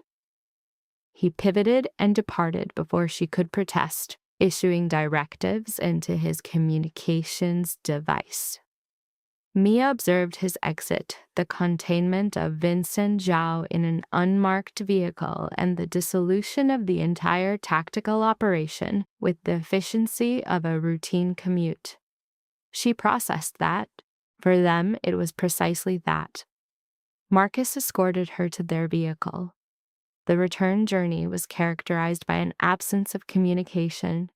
He pivoted and departed before she could protest, issuing directives into his communications device. Mia observed his exit, the containment of Vincent Zhao in an unmarked vehicle, and the dissolution of the entire tactical operation with the efficiency of a routine commute. She processed that. For them, it was precisely that. Marcus escorted her to their vehicle. The return journey was characterized by an absence of communication.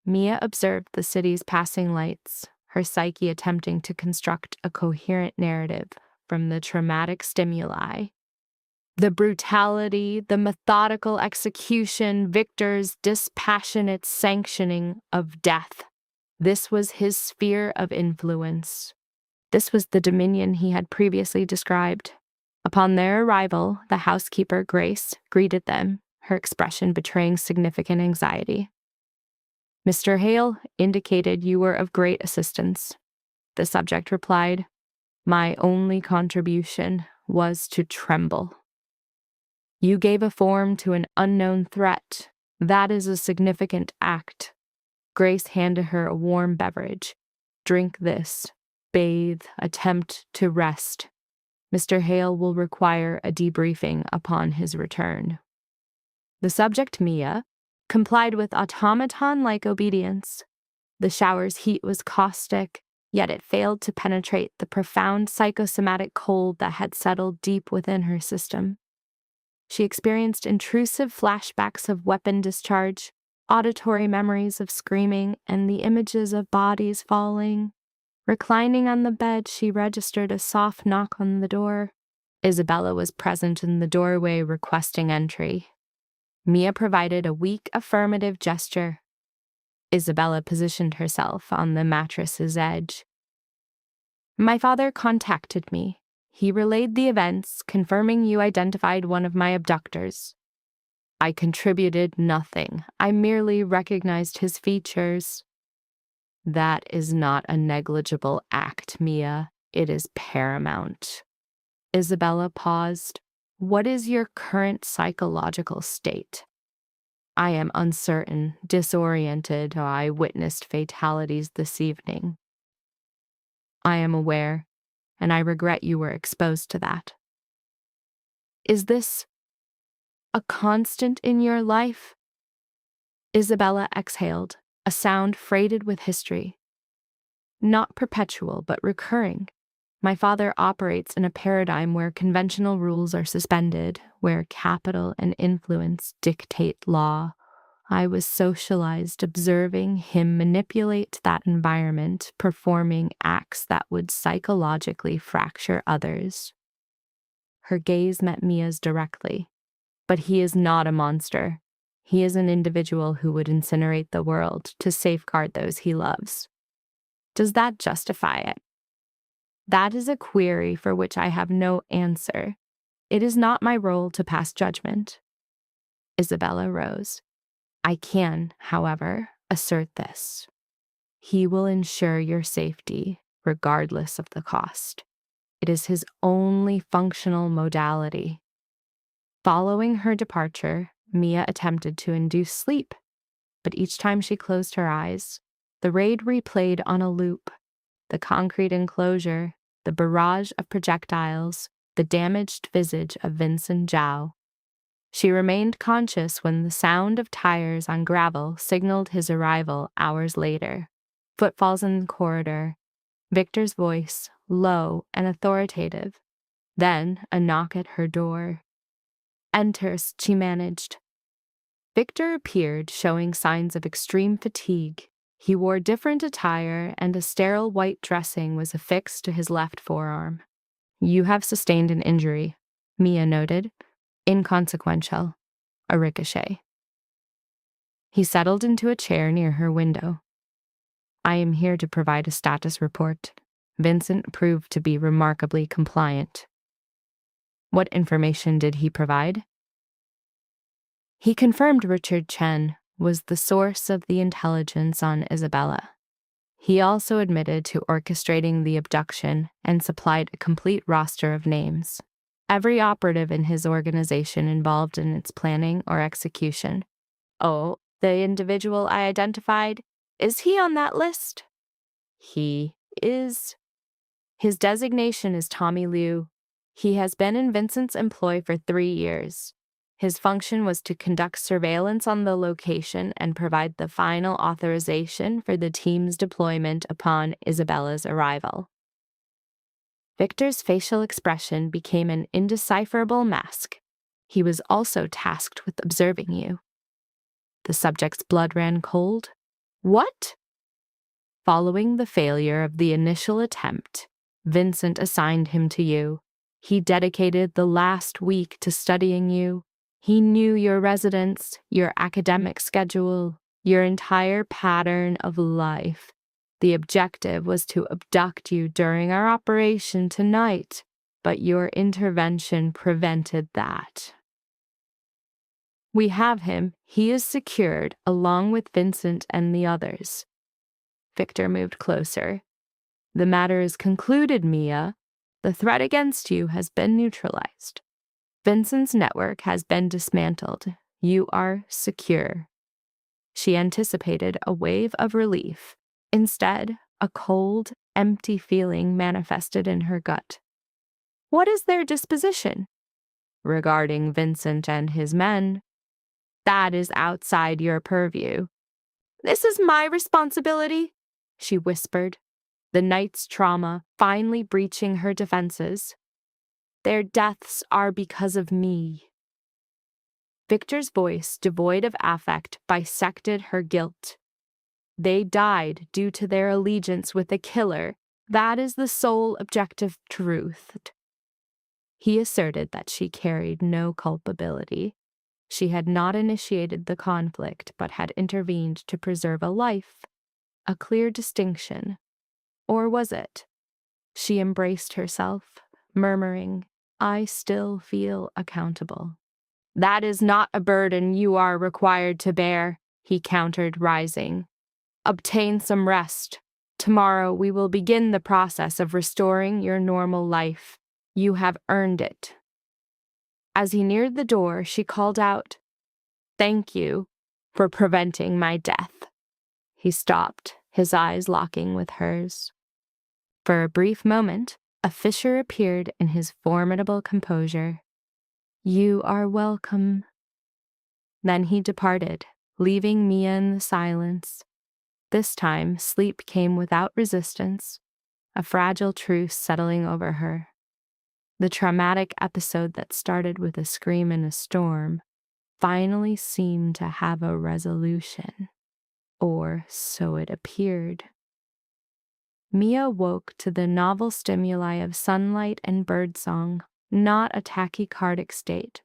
Mia observed the city's passing lights, her psyche attempting to construct a coherent narrative from the traumatic stimuli. The brutality, the methodical execution, Victor's dispassionate sanctioning of death. This was his sphere of influence. This was the dominion he had previously described. Upon their arrival, the housekeeper, Grace, greeted them, her expression betraying significant anxiety. "Mr. Hale indicated you were of great assistance." The subject replied, "My only contribution was to tremble." "You gave a form to an unknown threat. That is a significant act." Grace handed her a warm beverage. "Drink this. Bathe. Attempt to rest. Mr. Hale will require a debriefing upon his return." The subject, Mia, complied with automaton-like obedience. The shower's heat was caustic, yet it failed to penetrate the profound psychosomatic cold that had settled deep within her system. She experienced intrusive flashbacks of weapon discharge, auditory memories of screaming, and the images of bodies falling. Reclining on the bed, she registered a soft knock on the door. Isabella was present in the doorway requesting entry. Mia provided a weak affirmative gesture. Isabella positioned herself on the mattress's edge. "My father contacted me. He relayed the events, confirming you identified one of my abductors. I contributed nothing. I merely recognized his features." "That is not a negligible act, Mia. It is paramount." Isabella paused. "What is your current psychological state?" "I am uncertain, disoriented. I witnessed fatalities this evening." "I am aware, and I regret you were exposed to that." "Is this a constant in your life?" Isabella exhaled, a sound freighted with history. "Not perpetual, but recurring. My father operates in a paradigm where conventional rules are suspended, where capital and influence dictate law. I was socialized observing him manipulate that environment, performing acts that would psychologically fracture others." Her gaze met Mia's directly. "But he is not a monster. He is an individual who would incinerate the world to safeguard those he loves." "Does that justify it?" "That is a query for which I have no answer. It is not my role to pass judgment." Isabella rose. "I can, however, assert this. He will ensure your safety. regardless of the cost. It is his only functional modality. Following her departure, Mia attempted to induce sleep, but each time she closed her eyes, the raid replayed on a loop. The concrete enclosure, the barrage of projectiles, the damaged visage of Vincent Zhao. She remained conscious when the sound of tires on gravel signaled his arrival hours later. Footfalls in the corridor, Victor's voice, low and authoritative. Then a knock at her door. "Enters," she managed. Victor appeared, showing signs of extreme fatigue. He wore different attire, and a sterile white dressing was affixed to his left forearm. "You have sustained an injury," Mia noted. "Inconsequential. A ricochet." He settled into a chair near her window. "I am here to provide a status report. Vincent proved to be remarkably compliant." "What information did he provide?" "He confirmed Richard Chen was the source of the intelligence on Isabella. He also admitted to orchestrating the abduction and supplied a complete roster of names. Every operative in his organization involved in its planning or execution." "Oh, the individual I identified? Is he on that list?" "He is." "His designation is Tommy Liu. He has been in Vincent's employ for 3 years. His function was to conduct surveillance on the location and provide the final authorization for the team's deployment upon Isabella's arrival." Victor's facial expression became an indecipherable mask. "He was also tasked with observing you." The subject's blood ran cold. "What?" "Following the failure of the initial attempt, Vincent assigned him to you. He dedicated the last week to studying you. He knew your residence, your academic schedule, your entire pattern of life. The objective was to abduct you during our operation tonight, but your intervention prevented that. We have him. He is secured, along with Vincent and the others." Victor moved closer. "The matter is concluded, Mia. The threat against you has been neutralized. Vincent's network has been dismantled. You are secure." She anticipated a wave of relief. Instead, a cold, empty feeling manifested in her gut. "What is their disposition?" "Regarding Vincent and his men, that is outside your purview." "This is my responsibility," she whispered, the night's trauma finally breaching her defenses. "Their deaths are because of me." Victor's voice, devoid of affect, bisected her guilt. "They died due to their allegiance with a killer. That is the sole objective truth." He asserted that she carried no culpability. She had not initiated the conflict, but had intervened to preserve a life. A clear distinction. Or was it? She embraced herself, murmuring, "I still feel accountable." "That is not a burden you are required to bear," he countered, rising. "Obtain some rest. Tomorrow we will begin the process of restoring your normal life. You have earned it." As he neared the door, she called out, "Thank you for preventing my death." He stopped, his eyes locking with hers. For a brief moment, a fissure appeared in his formidable composure. "You are welcome." Then he departed, leaving Mia in the silence. This time, sleep came without resistance, a fragile truce settling over her. The traumatic episode that started with a scream in a storm finally seemed to have a resolution, or so it appeared. Mia woke to the novel stimuli of sunlight and birdsong, not a tachycardic state.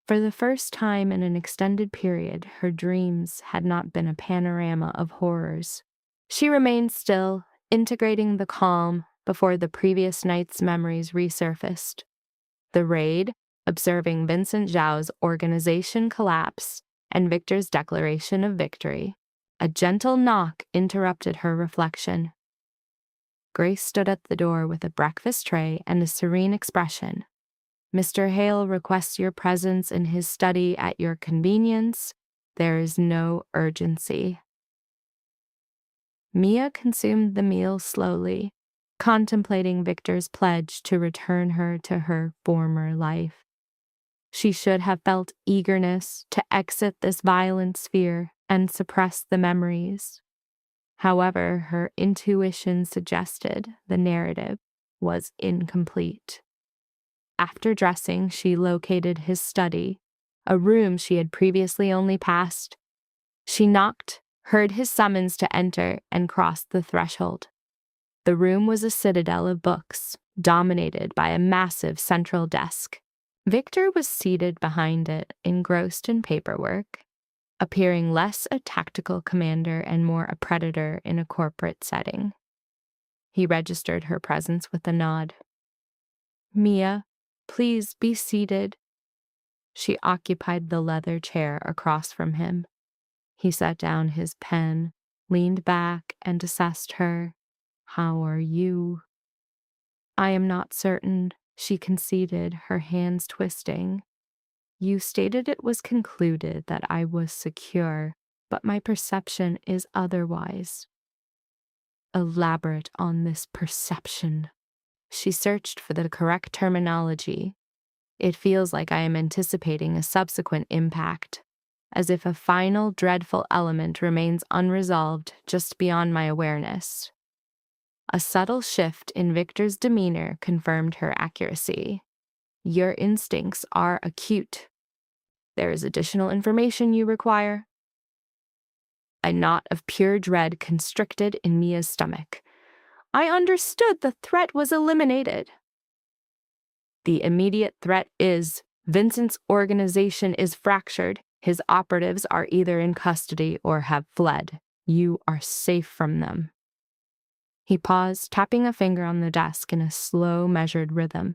For the first time in an extended period, her dreams had not been a panorama of horrors. She remained still, integrating the calm before the previous night's memories resurfaced. The raid, observing Vincent Zhao's organization collapse, and Victor's declaration of victory. A gentle knock interrupted her reflection. Grace stood at the door with a breakfast tray and a serene expression. Mr. Hale requests your presence in his study at your convenience. There is no urgency. Mia consumed the meal slowly, contemplating Victor's pledge to return her to her former life. She should have felt eagerness to exit this violent sphere and suppress the memories. However, her intuition suggested the narrative was incomplete. After dressing, she located his study, a room she had previously only passed. She knocked, heard his summons to enter, and crossed the threshold. The room was a citadel of books, dominated by a massive central desk. Victor was seated behind it, engrossed in paperwork, appearing less a tactical commander and more a predator in a corporate setting. He registered her presence with a nod. "Mia, please be seated." She occupied the leather chair across from him. He set down his pen, leaned back, and assessed her. "How are you?" "I am not certain," she conceded, her hands twisting. "You stated it was concluded that I was secure, but my perception is otherwise." "Elaborate on this perception." She searched for the correct terminology. "It feels like I am anticipating a subsequent impact, as if a final dreadful element remains unresolved just beyond my awareness." A subtle shift in Victor's demeanor confirmed her accuracy. "Your instincts are acute. There is additional information you require?" A knot of pure dread constricted in Mia's stomach. "I understood the threat was eliminated." "The immediate threat is Vincent's organization is fractured. His operatives are either in custody or have fled. You are safe from them." He paused, tapping a finger on the desk in a slow, measured rhythm.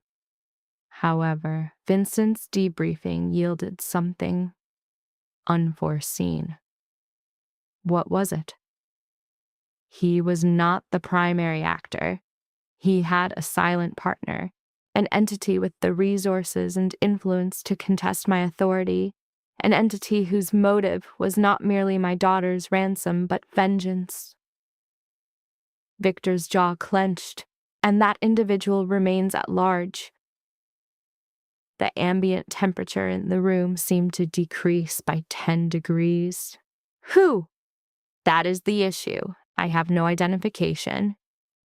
However, Vincent's debriefing yielded something unforeseen. What was it? He was not the primary actor. He had a silent partner, an entity with the resources and influence to contest my authority, an entity whose motive was not merely my daughter's ransom but vengeance. Victor's jaw clenched, and that individual remains at large. The ambient temperature in the room seemed to decrease by 10 degrees. "Who?" "That is the issue. I have no identification."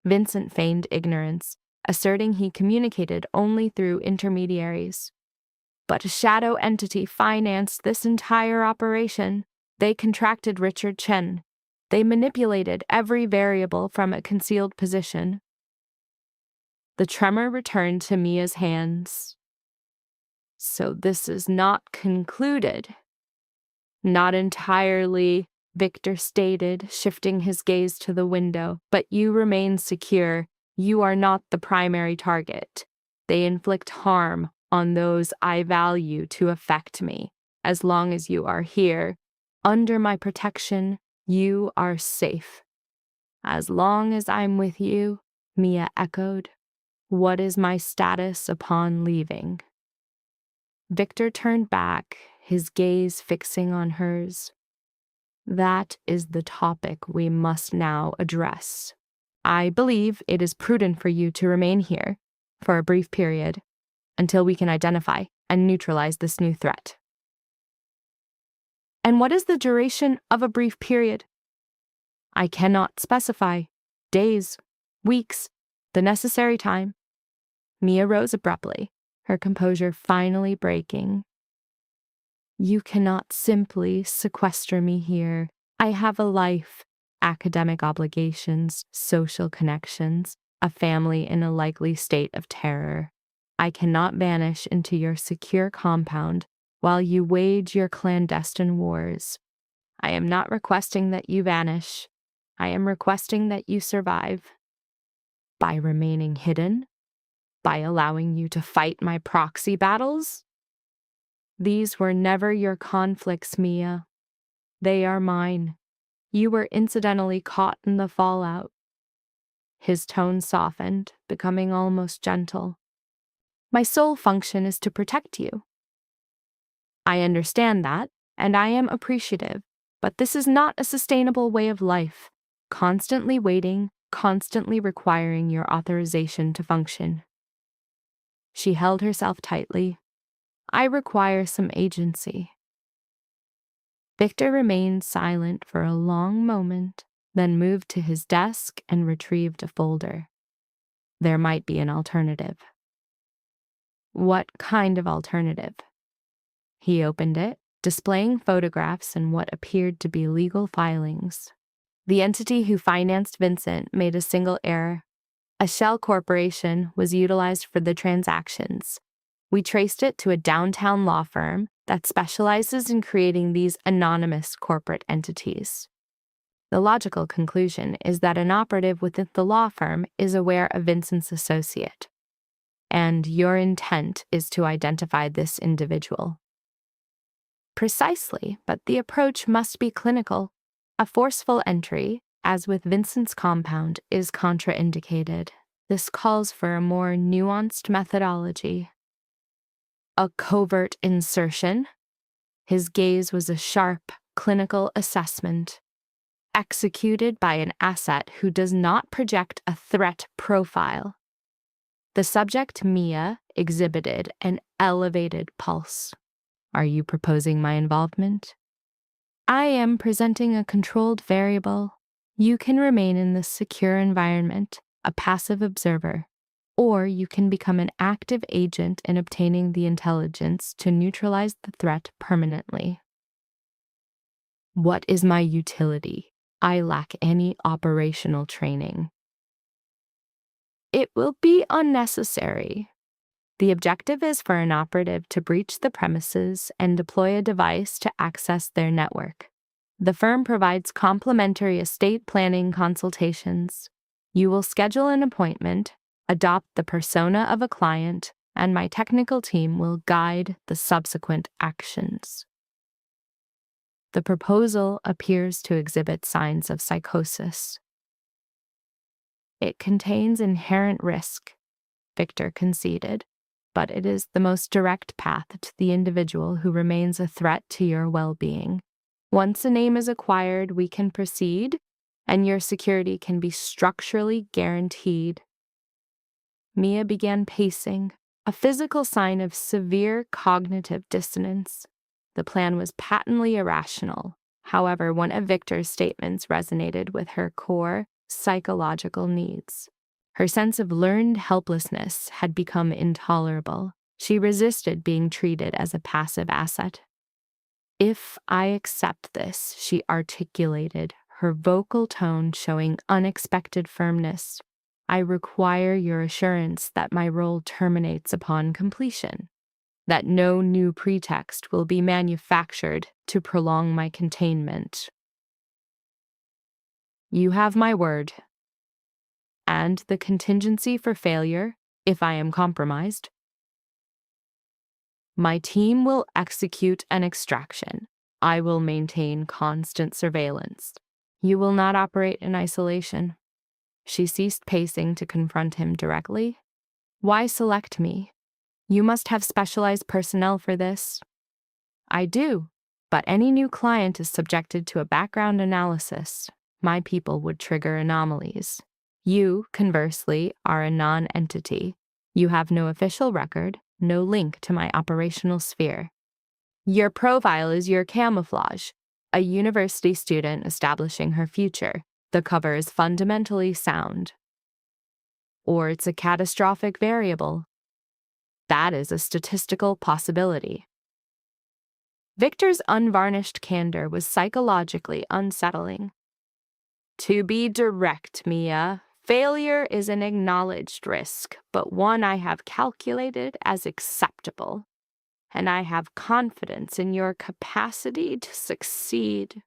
Vincent feigned ignorance, asserting he communicated only through intermediaries. "But a shadow entity financed this entire operation. They contracted Richard Chen. They manipulated every variable from a concealed position." The tremor returned to Mia's hands. "So this is not concluded?" "Not entirely," Victor stated, shifting his gaze to the window. "But you remain secure. You are not the primary target. They inflict harm on those I value to affect me. As long as you are here, under my protection, you are safe." "As long as I'm with you," Mia echoed. "What is my status upon leaving?" Victor turned back, his gaze fixing on hers. "That is the topic we must now address. I believe it is prudent for you to remain here for a brief period until we can identify and neutralize this new threat." "And what is the duration of a brief period?" "I cannot specify. Days, weeks, the necessary time." Mia rose abruptly, her composure finally breaking. "You cannot simply sequester me here. I have a life, academic obligations, social connections, a family in a likely state of terror. I cannot vanish into your secure compound while you wage your clandestine wars. I am not requesting that you vanish. I am requesting that you survive. By remaining hidden? By allowing you to fight my proxy battles? These were never your conflicts, Mia. They are mine. You were incidentally caught in the fallout. His tone softened, becoming almost gentle. My sole function is to protect you. I understand that, and I am appreciative, but this is not a sustainable way of life, constantly waiting, constantly requiring your authorization to function. She held herself tightly. I require some agency. Victor remained silent for a long moment, then moved to his desk and retrieved a folder. There might be an alternative. What kind of alternative? He opened it, displaying photographs and what appeared to be legal filings. The entity who financed Vincent made a single error. A shell corporation was utilized for the transactions. We traced it to a downtown law firm that specializes in creating these anonymous corporate entities. The logical conclusion is that an operative within the law firm is aware of Vincent's associate, and your intent is to identify this individual. Precisely, but the approach must be clinical. A forceful entry, as with Vincent's compound, is contraindicated. This calls for a more nuanced methodology. A covert insertion. His gaze was a sharp, clinical assessment, executed by an asset who does not project a threat profile. The subject, Mia, exhibited an elevated pulse. Are you proposing my involvement? I am presenting a controlled variable. You can remain in this secure environment, a passive observer, or you can become an active agent in obtaining the intelligence to neutralize the threat permanently. What is my utility? I lack any operational training. It will be unnecessary. The objective is for an operative to breach the premises and deploy a device to access their network. The firm provides complimentary estate planning consultations. You will schedule an appointment, adopt the persona of a client, and my technical team will guide the subsequent actions. The proposal appears to exhibit signs of psychosis. It contains inherent risk, Victor conceded, but it is the most direct path to the individual who remains a threat to your well-being. Once a name is acquired, we can proceed, and your security can be structurally guaranteed. Mia began pacing, a physical sign of severe cognitive dissonance. The plan was patently irrational. However, one of Victor's statements resonated with her core psychological needs. Her sense of learned helplessness had become intolerable. She resisted being treated as a passive asset. If I accept this, she articulated, her vocal tone showing unexpected firmness, I require your assurance that my role terminates upon completion, that no new pretext will be manufactured to prolong my containment. You have my word. And the contingency for failure, if I am compromised. My team will execute an extraction. I will maintain constant surveillance. You will not operate in isolation. She ceased pacing to confront him directly. Why select me? You must have specialized personnel for this. I do, but any new client is subjected to a background analysis. My people would trigger anomalies. You, conversely, are a non-entity. You have no official record, no link to my operational sphere. Your profile is your camouflage, a university student establishing her future. The cover is fundamentally sound. Or it's a catastrophic variable. That is a statistical possibility. Victor's unvarnished candor was psychologically unsettling. To be direct, Mia, failure is an acknowledged risk, but one I have calculated as acceptable, and I have confidence in your capacity to succeed.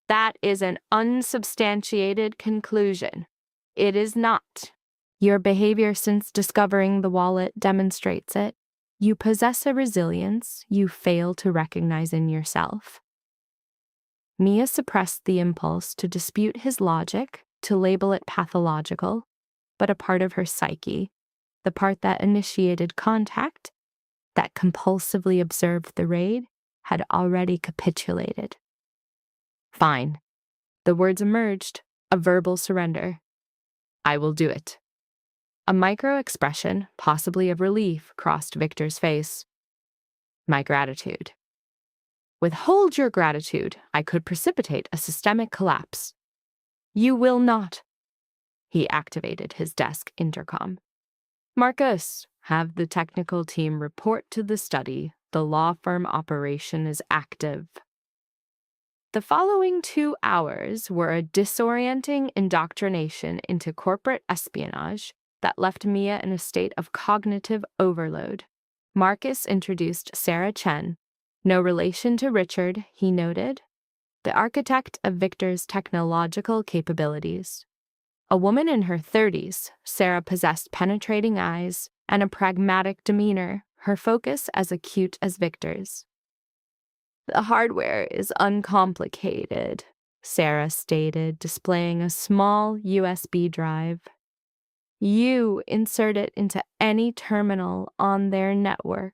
That is an unsubstantiated conclusion. It is not. Your behavior since discovering the wallet demonstrates it. You possess a resilience you fail to recognize in yourself. Mia suppressed the impulse to dispute his logic to label it pathological, but a part of her psyche, the part that initiated contact, that compulsively observed the raid, had already capitulated. Fine. The words emerged, a verbal surrender. I will do it. A micro-expression, possibly of relief, crossed Victor's face. My gratitude. Withhold your gratitude. I could precipitate a systemic collapse. You will not. He activated his desk intercom. Marcus, have the technical team report to the study. The law firm operation is active. The following 2 hours were a disorienting indoctrination into corporate espionage that left Mia in a state of cognitive overload. Marcus introduced Sarah Chen, no relation to Richard, he noted, the architect of Victor's technological capabilities. A woman in her 30s, Sarah possessed penetrating eyes and a pragmatic demeanor, her focus as acute as Victor's. The hardware is uncomplicated, Sarah stated, displaying a small USB drive. You insert it into any terminal on their network.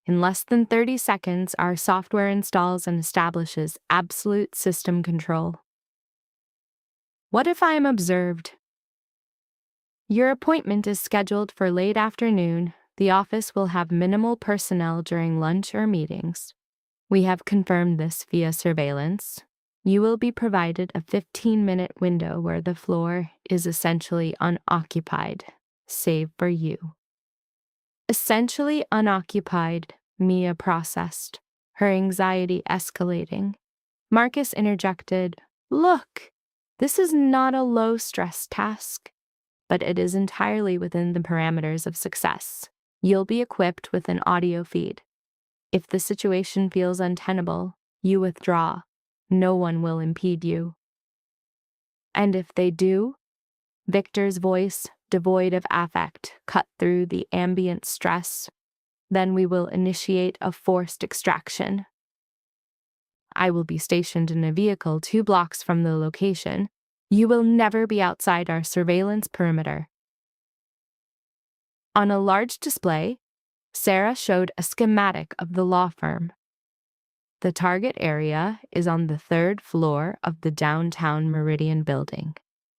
In less than 30 seconds, our software installs and establishes absolute system control. What if I am observed? Your appointment is scheduled for late afternoon. The office will have minimal personnel during lunch or meetings. We have confirmed this via surveillance. You will be provided a 15-minute window where the floor is essentially unoccupied, save for you. Essentially unoccupied, Mia processed, her anxiety escalating. Marcus interjected, Look, this is not a low-stress task, but it is entirely within the parameters of success. You'll be equipped with an audio feed. If the situation feels untenable, you withdraw. No one will impede you. And if they do, Victor's voice, devoid of affect, cut through the ambient stress, then we will initiate a forced extraction. I will be stationed in a vehicle 2 blocks from the location. You will never be outside our surveillance perimeter. On a large display, Sarah showed a schematic of the law firm. The target area is on the 3rd floor of the downtown Meridian building.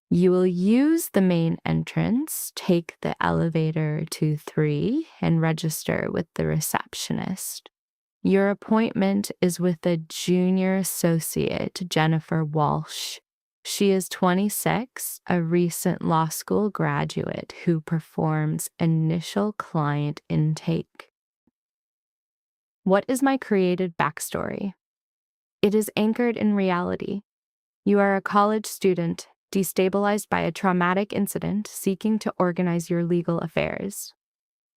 You will use the main entrance, take the elevator to 3, and register with the receptionist. Your appointment is with a junior associate, Jennifer Walsh. She is 26, a recent law school graduate who performs initial client intake. What is my created backstory? It is anchored in reality. You are a college student, destabilized by a traumatic incident, seeking to organize your legal affairs.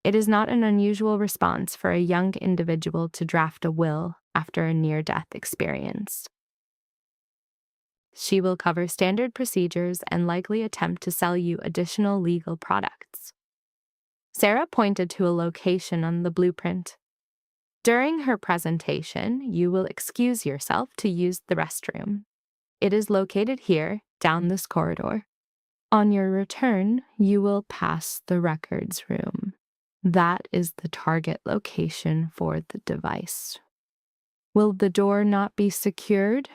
It is not an unusual response for a young individual to draft a will after a near-death experience. She will cover standard procedures and likely attempt to sell you additional legal products. Sarah pointed to a location on the blueprint. During her presentation, you will excuse yourself to use the restroom. It is located here, down this corridor. On your return, you will pass the records room. That is the target location for the device. Will the door not be secured?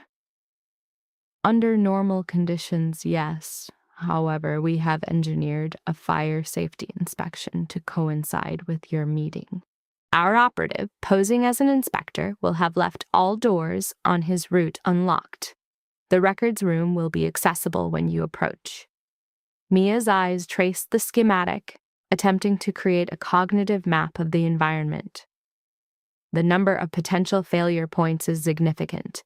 Under normal conditions, yes. However, we have engineered a fire safety inspection to coincide with your meeting. Our operative, posing as an inspector, will have left all doors on his route unlocked. The records room will be accessible when you approach. Mia's eyes traced the schematic, attempting to create a cognitive map of the environment. The number of potential failure points is significant.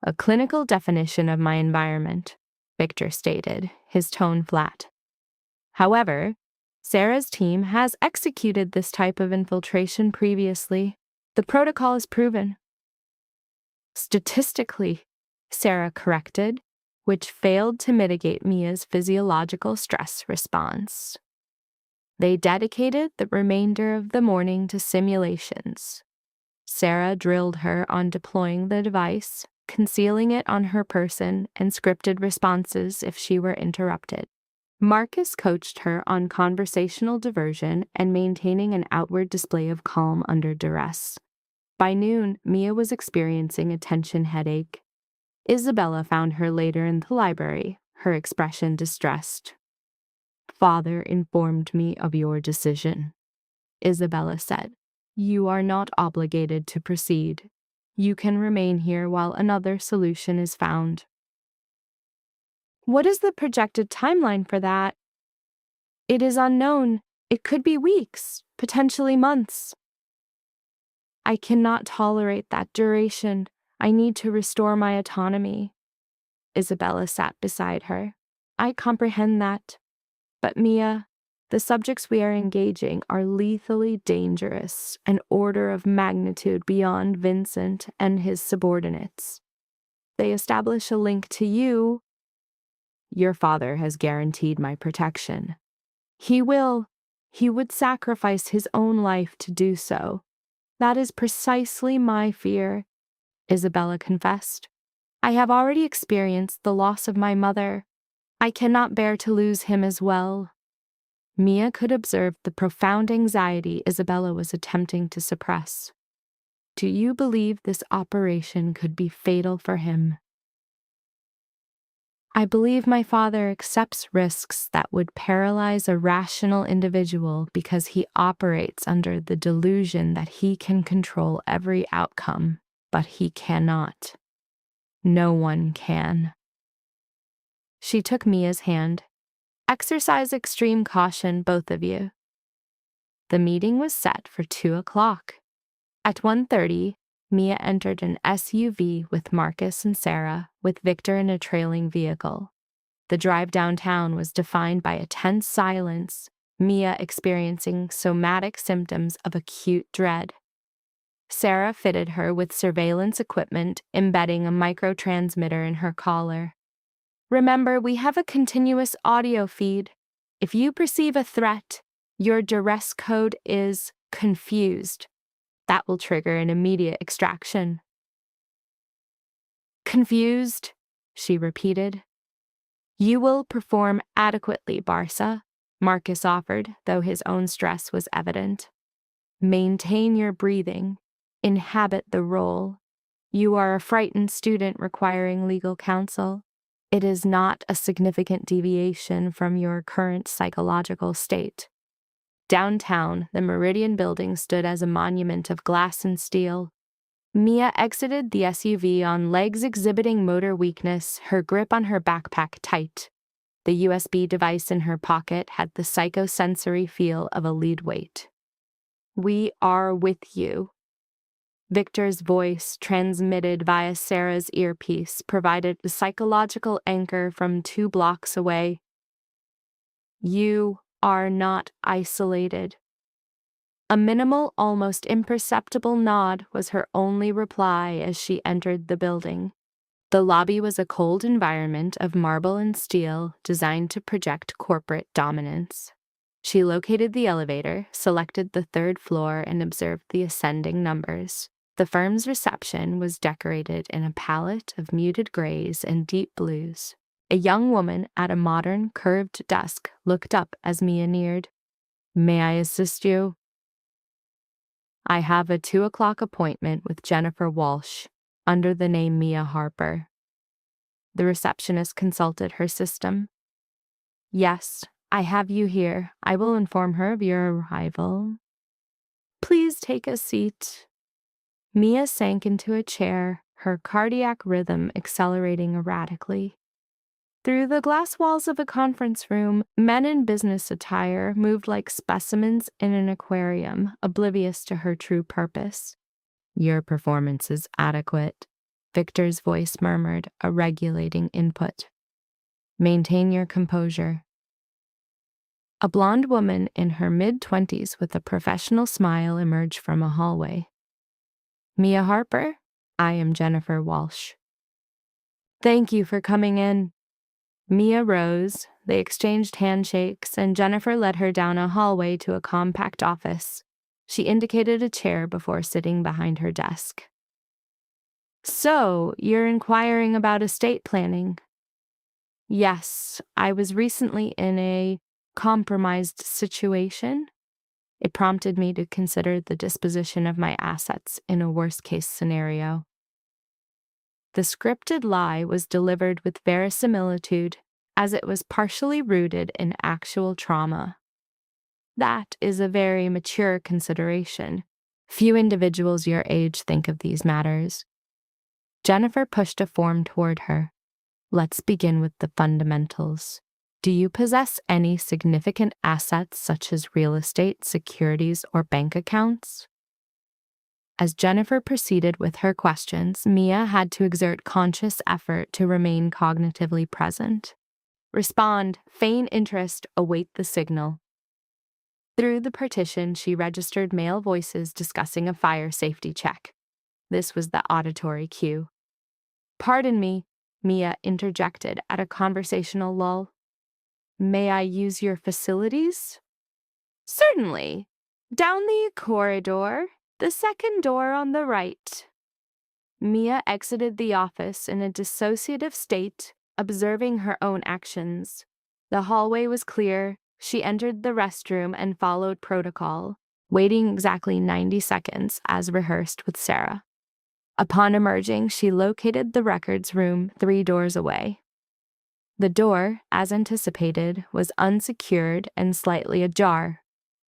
A clinical definition of my environment, Victor stated, his tone flat. However, Sarah's team has executed this type of infiltration previously. The protocol is proven. Statistically, Sarah corrected, which failed to mitigate Mia's physiological stress response. They dedicated the remainder of the morning to simulations. Sarah drilled her on deploying the device, concealing it on her person and scripted responses if she were interrupted. Marcus coached her on conversational diversion and maintaining an outward display of calm under duress. By noon, Mia was experiencing a tension headache. Isabella found her later in the library, her expression distressed. "Father informed me of your decision," Isabella said. "You are not obligated to proceed. You can remain here while another solution is found." "What is the projected timeline for that?" "It is unknown. It could be weeks, potentially months." "I cannot tolerate that duration. I need to restore my autonomy." Isabella sat beside her. "I comprehend that. But Mia, the subjects we are engaging are lethally dangerous, an order of magnitude beyond Vincent and his subordinates. They establish a link to you. Your father has guaranteed my protection." "He will. He would sacrifice his own life to do so. That is precisely my fear," Isabella confessed. "I have already experienced the loss of my mother. I cannot bear to lose him as well." Mia could observe the profound anxiety Isabella was attempting to suppress. "Do you believe this operation could be fatal for him?" "I believe my father accepts risks that would paralyze a rational individual because he operates under the delusion that he can control every outcome, but he cannot. No one can." She took Mia's hand. "Exercise extreme caution, both of you." The meeting was set for 2:00. At 1:30, Mia entered an SUV with Marcus and Sarah, with Victor in a trailing vehicle. The drive downtown was defined by a tense silence, Mia experiencing somatic symptoms of acute dread. Sarah fitted her with surveillance equipment, embedding a microtransmitter in her collar. "Remember, we have a continuous audio feed. If you perceive a threat, your duress code is confused. That will trigger an immediate extraction." "Confused," she repeated. "You will perform adequately, Barca," Marcus offered, though his own stress was evident. "Maintain your breathing. Inhabit the role. You are a frightened student requiring legal counsel. It is not a significant deviation from your current psychological state." Downtown, the Meridian building stood as a monument of glass and steel. Mia exited the SUV on legs exhibiting motor weakness, her grip on her backpack tight. The USB device in her pocket had the psychosensory feel of a lead weight. "We are with you." Victor's voice, transmitted via Sarah's earpiece, provided a psychological anchor from 2 blocks away. "You are not isolated." A minimal, almost imperceptible nod was her only reply as she entered the building. The lobby was a cold environment of marble and steel designed to project corporate dominance. She located the elevator, selected the 3rd floor, and observed the ascending numbers. The firm's reception was decorated in a palette of muted grays and deep blues. A young woman at a modern, curved desk looked up as Mia neared. "May I assist you?" "I have a 2:00 appointment with Jennifer Walsh, under the name Mia Harper." The receptionist consulted her system. "Yes, I have you here. I will inform her of your arrival." "Please take a seat." Mia sank into a chair, her cardiac rhythm accelerating erratically. Through the glass walls of a conference room, men in business attire moved like specimens in an aquarium, oblivious to her true purpose. "Your performance is adequate," Victor's voice murmured, a regulating input. "Maintain your composure." A blonde woman in her mid-20s with a professional smile emerged from a hallway. "Mia Harper? I am Jennifer Walsh." "Thank you for coming in." Mia rose, they exchanged handshakes, and Jennifer led her down a hallway to a compact office. She indicated a chair before sitting behind her desk. So, you're inquiring about estate planning? Yes, I was recently in a compromised situation. It prompted me to consider the disposition of my assets in a worst-case scenario. The scripted lie was delivered with verisimilitude, as it was partially rooted in actual trauma. That is a very mature consideration. Few individuals your age think of these matters. Jennifer pushed a form toward her. Let's begin with the fundamentals. Do you possess any significant assets such as real estate, securities, or bank accounts? As Jennifer proceeded with her questions, Mia had to exert conscious effort to remain cognitively present. Respond, feign interest, await the signal. Through the partition, she registered male voices discussing a fire safety check. This was the auditory cue. Pardon me, Mia interjected at a conversational lull. May I use your facilities? Certainly. Down the corridor, the second door on the right. Mia exited the office in a dissociative state, observing her own actions. The hallway was clear. She entered the restroom and followed protocol, waiting exactly 90 seconds as rehearsed with Sarah. Upon emerging, she located the records room 3 doors away. The door, as anticipated, was unsecured and slightly ajar.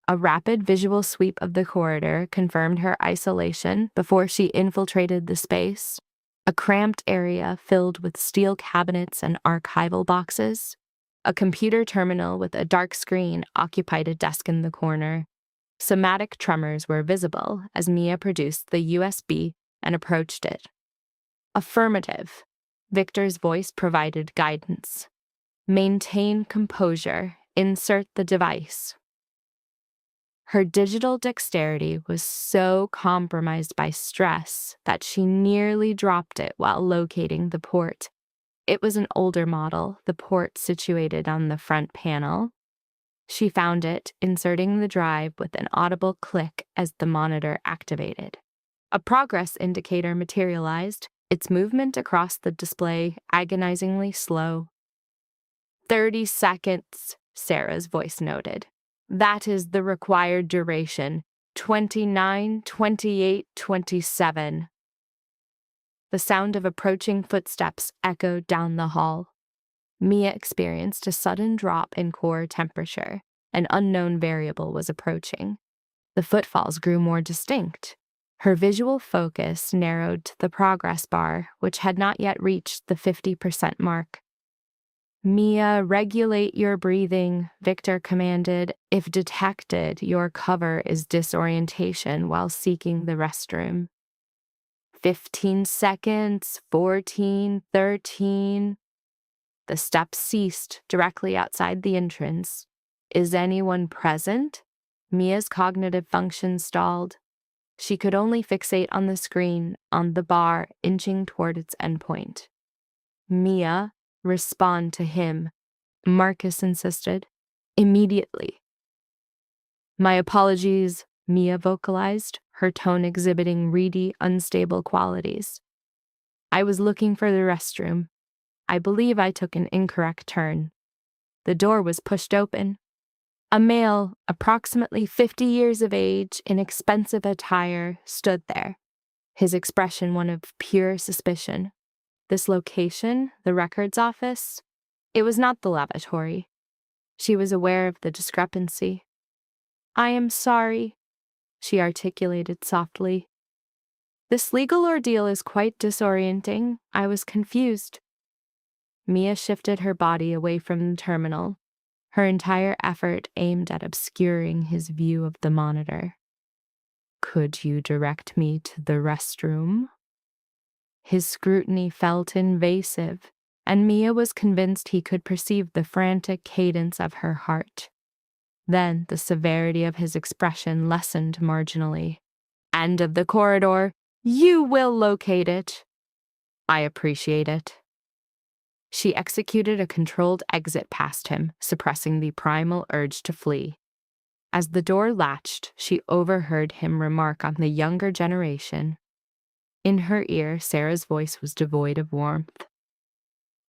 A rapid visual sweep of the corridor confirmed her isolation before she infiltrated the space, a cramped area filled with steel cabinets and archival boxes. A computer terminal with a dark screen occupied a desk in the corner. Somatic tremors were visible as Mia produced the USB and approached it. Affirmative. Victor's voice provided guidance. Maintain composure. Insert the device. Her digital dexterity was so compromised by stress that she nearly dropped it while locating the port. It was an older model, the port situated on the front panel. She found it, inserting the drive with an audible click as the monitor activated. A progress indicator materialized, its movement across the display agonizingly slow. 30 seconds, Sarah's voice noted. That is the required duration. 29, 28, 27. The sound of approaching footsteps echoed down the hall. Mia experienced a sudden drop in core temperature. An unknown variable was approaching. The footfalls grew more distinct. Her visual focus narrowed to the progress bar, which had not yet reached the 50% mark. Mia, regulate your breathing, Victor commanded. If detected, your cover is disorientation while seeking the restroom. 15 seconds, 14, 13. The steps ceased directly outside the entrance. Is anyone present? Mia's cognitive function stalled. She could only fixate on the screen, on the bar, inching toward its endpoint. Mia, respond to him, Marcus insisted. Immediately. My apologies, Mia vocalized, her tone exhibiting reedy, unstable qualities. I was looking for the restroom. I believe I took an incorrect turn. The door was pushed open. A male, approximately 50 years of age, in expensive attire, stood there, his expression one of pure suspicion. This location, the records office, it was not the lavatory. She was aware of the discrepancy. I am sorry, she articulated softly. This legal ordeal is quite disorienting. I was confused. Mia shifted her body away from the terminal, her entire effort aimed at obscuring his view of the monitor. Could you direct me to the restroom? His scrutiny felt invasive, and Mia was convinced he could perceive the frantic cadence of her heart. Then the severity of his expression lessened marginally. End of the corridor. You will locate it. I appreciate it. She executed a controlled exit past him, suppressing the primal urge to flee. As the door latched, she overheard him remark on the younger generation. In her ear, Sarah's voice was devoid of warmth.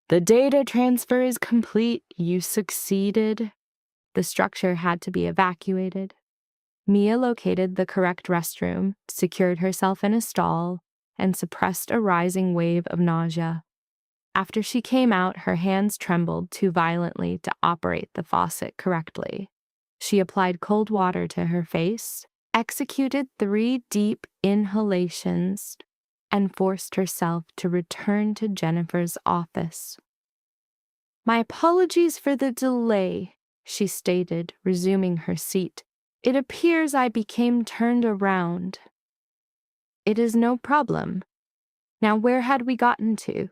"The data transfer is complete. You succeeded." The structure had to be evacuated. Mia located the correct restroom, secured herself in a stall, and suppressed a rising wave of nausea. After she came out, her hands trembled too violently to operate the faucet correctly. She applied cold water to her face, executed 3 deep inhalations, and forced herself to return to Jennifer's office. "My apologies for the delay," she stated, resuming her seat. "It appears I became turned around." "It is no problem. Now, where had we gotten to?"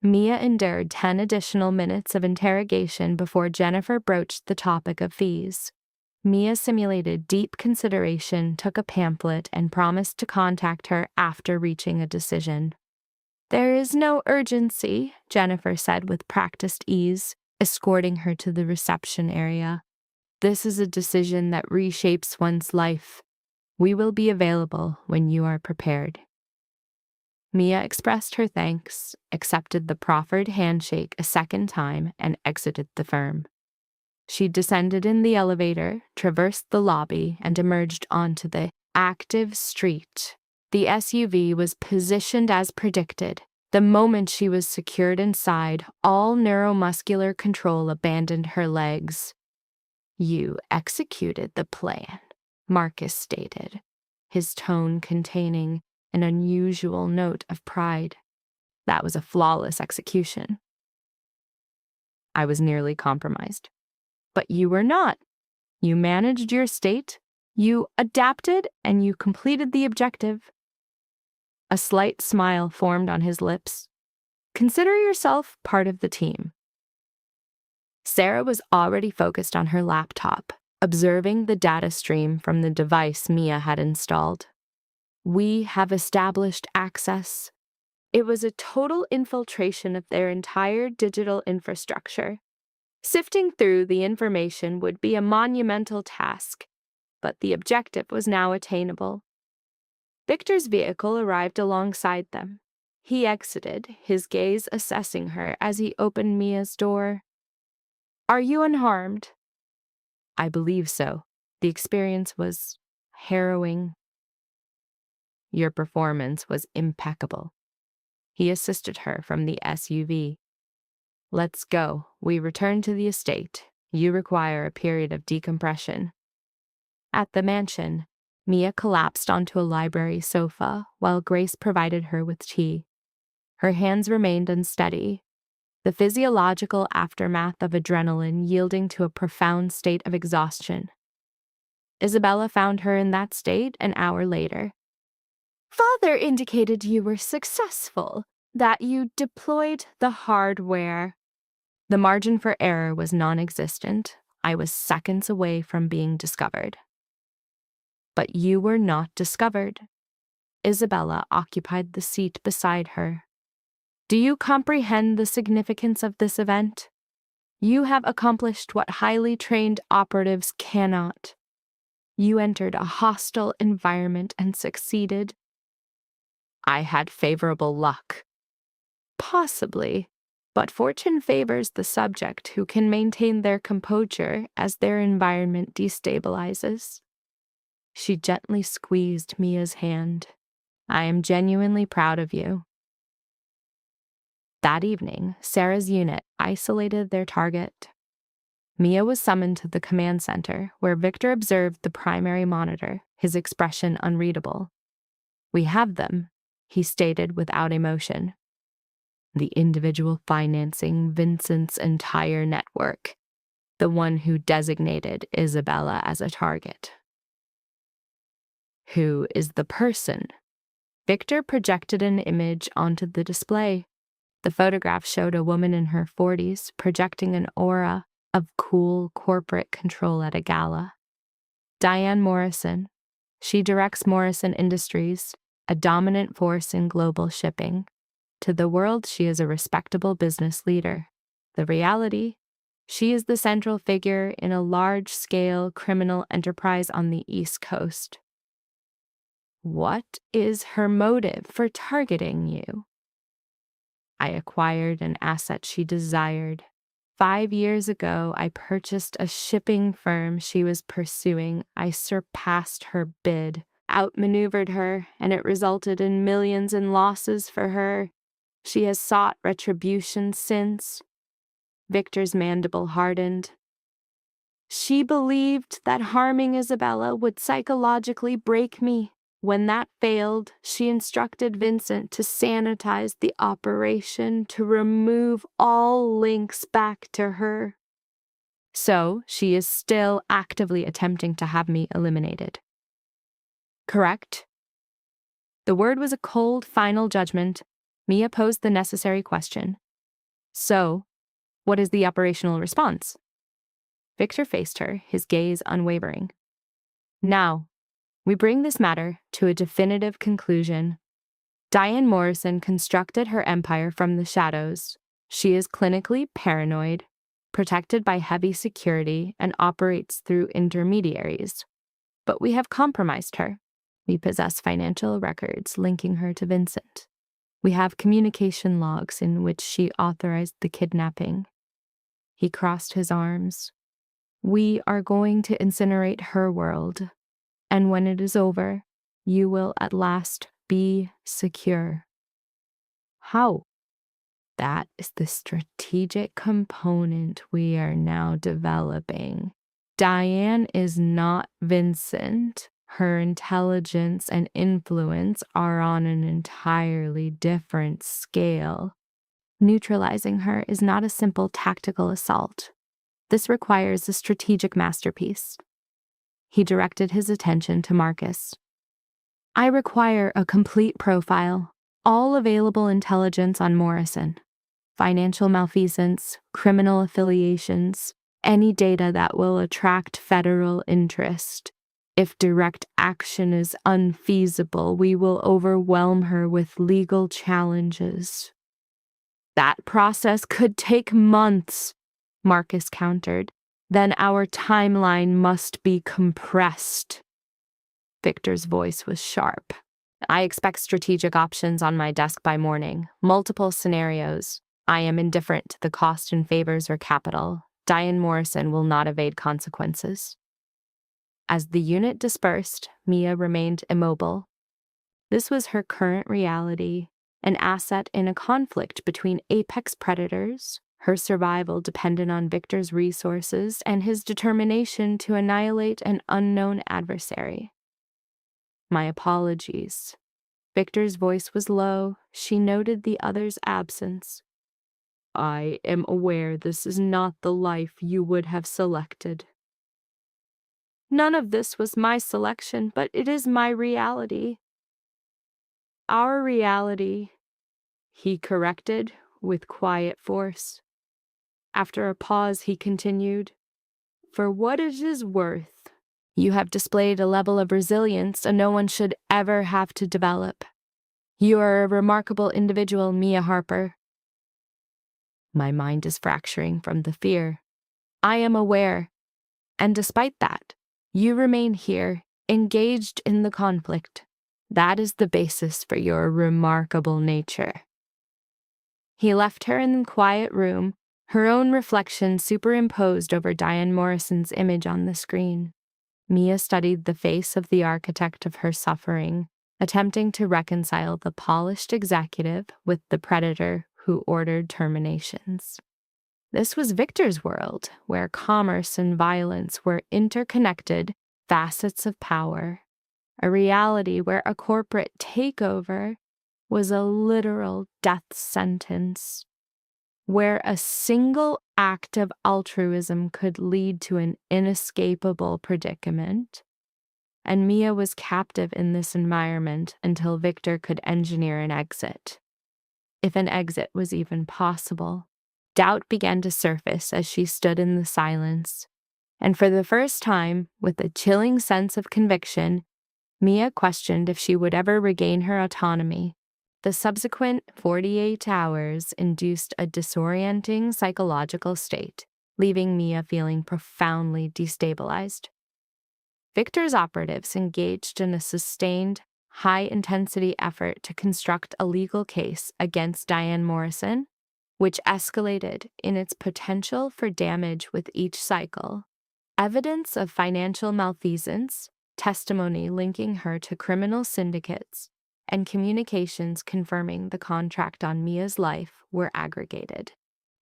Mia endured 10 additional minutes of interrogation before Jennifer broached the topic of fees. Mia simulated deep consideration, took a pamphlet, and promised to contact her after reaching a decision. "There is no urgency," Jennifer said with practiced ease, escorting her to the reception area. "This is a decision that reshapes one's life. We will be available when you are prepared." Mia expressed her thanks, accepted the proffered handshake a second time, and exited the firm. She descended in the elevator, traversed the lobby, and emerged onto the active street. The SUV was positioned as predicted. The moment she was secured inside, all neuromuscular control abandoned her legs. "You executed the plan," Marcus stated, his tone containing an unusual note of pride. "That was a flawless execution." "I was nearly compromised." "But you were not. You managed your state, you adapted, and you completed the objective." A slight smile formed on his lips. "Consider yourself part of the team." Sarah was already focused on her laptop, observing the data stream from the device Mia had installed. "We have established access." It was a total infiltration of their entire digital infrastructure. Sifting through the information would be a monumental task, but the objective was now attainable. Victor's vehicle arrived alongside them. He exited, his gaze assessing her as he opened Mia's door. "Are you unharmed?" "I believe so. The experience was harrowing." "Your performance was impeccable." He assisted her from the SUV. "Let's go. We return to the estate. You require a period of decompression." At the mansion, Mia collapsed onto a library sofa while Grace provided her with tea. Her hands remained unsteady, the physiological aftermath of adrenaline yielding to a profound state of exhaustion. Isabella found her in that state an hour later. "Father indicated you were successful, that you deployed the hardware." The margin for error was non-existent. I was seconds away from being discovered. "But you were not discovered." Isabella occupied the seat beside her. "Do you comprehend the significance of this event? You have accomplished what highly trained operatives cannot. You entered a hostile environment and succeeded." "I had favorable luck." "Possibly, but fortune favors the subject who can maintain their composure as their environment destabilizes." She gently squeezed Mia's hand. "I am genuinely proud of you." That evening, Sarah's unit isolated their target. Mia was summoned to the command center, where Victor observed the primary monitor, his expression unreadable. "We have them," he stated without emotion. "The individual financing Vincent's entire network, the one who designated Isabella as a target." "Who is the person?" Victor projected an image onto the display. The photograph showed a woman in her 40s projecting an aura of cool corporate control at a gala. "Diane Morrison. She directs Morrison Industries, a dominant force in global shipping. To the world, she is a respectable business leader. The reality? She is the central figure in a large-scale criminal enterprise on the East Coast." What is her motive for targeting you? I acquired an asset she desired. 5 years ago, I purchased a shipping firm she was pursuing. I surpassed her bid, outmaneuvered her, and it resulted in millions in losses for her. She has sought retribution since. Victor's mandible hardened. She believed that harming Isabella would psychologically break me. When that failed, she instructed Vincent to sanitize the operation, to remove all links back to her. So, she is still actively attempting to have me eliminated. Correct? The word was a cold, final judgment. Mia posed the necessary question. So, what is the operational response? Victor faced her, his gaze unwavering. Now, we bring this matter to a definitive conclusion. Diane Morrison constructed her empire from the shadows. She is clinically paranoid, protected by heavy security, and operates through intermediaries. But we have compromised her. We possess financial records linking her to Vincent. We have communication logs in which she authorized the kidnapping. He crossed his arms. We are going to incinerate her world. And when it is over, you will at last be secure. How? That is the strategic component we are now developing. Diane is not Vincent. Her intelligence and influence are on an entirely different scale. Neutralizing her is not a simple tactical assault. This requires a strategic masterpiece. He directed his attention to Marcus. I require a complete profile, all available intelligence on Morrison, financial malfeasance, criminal affiliations, any data that will attract federal interest. If direct action is unfeasible, we will overwhelm her with legal challenges. That process could take months, Marcus countered. Then our timeline must be compressed. Victor's voice was sharp. I expect strategic options on my desk by morning. Multiple scenarios. I am indifferent to the cost and favors or capital. Diane Morrison will not evade consequences. As the unit dispersed, Mia remained immobile. This was her current reality, an asset in a conflict between apex predators. Her survival depended on Victor's resources and his determination to annihilate an unknown adversary. My apologies. Victor's voice was low. She noted the other's absence. I am aware this is not the life you would have selected. None of this was my selection, but it is my reality. Our reality, he corrected with quiet force. After a pause, he continued, For what it is worth, you have displayed a level of resilience no one should ever have to develop. You are a remarkable individual, Mia Harper. My mind is fracturing from the fear. I am aware, and despite that, you remain here, engaged in the conflict. That is the basis for your remarkable nature. He left her in the quiet room, her own reflection superimposed over Diane Morrison's image on the screen. Mia studied the face of the architect of her suffering, attempting to reconcile the polished executive with the predator who ordered terminations. This was Victor's world, where commerce and violence were interconnected facets of power, a reality where a corporate takeover was a literal death sentence, where a single act of altruism could lead to an inescapable predicament. And Mia was captive in this environment until Victor could engineer an exit. If an exit was even possible. Doubt began to surface as she stood in the silence. And for the first time, with a chilling sense of conviction, Mia questioned if she would ever regain her autonomy. The subsequent 48 hours induced a disorienting psychological state, leaving Mia feeling profoundly destabilized. Victor's operatives engaged in a sustained, high-intensity effort to construct a legal case against Diane Morrison, which escalated in its potential for damage with each cycle. Evidence of financial malfeasance, testimony linking her to criminal syndicates, and communications confirming the contract on Mia's life were aggregated.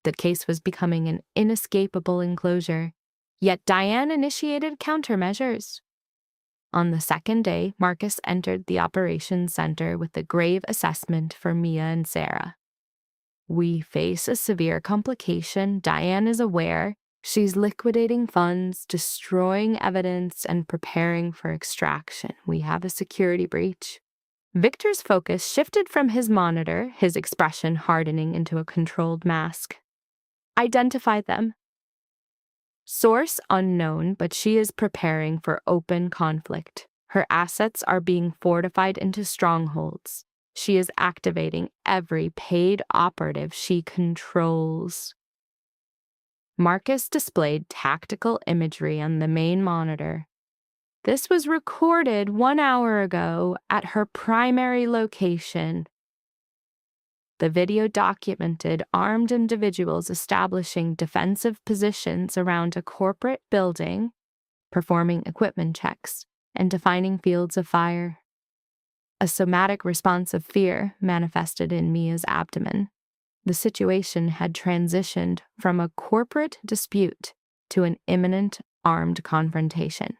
The case was becoming an inescapable enclosure, yet Diane initiated countermeasures. On the second day, Marcus entered the operations center with a grave assessment for Mia and Sarah. "We face a severe complication. Diane is aware. She's liquidating funds, destroying evidence, and preparing for extraction. We have a security breach." Victor's focus shifted from his monitor, his expression hardening into a controlled mask. "Identify them." "Source unknown, but she is preparing for open conflict. Her assets are being fortified into strongholds. She is activating every paid operative she controls." Marcus displayed tactical imagery on the main monitor. This was recorded 1 hour ago at her primary location. The video documented armed individuals establishing defensive positions around a corporate building, performing equipment checks, and defining fields of fire. A somatic response of fear manifested in Mia's abdomen. The situation had transitioned from a corporate dispute to an imminent armed confrontation.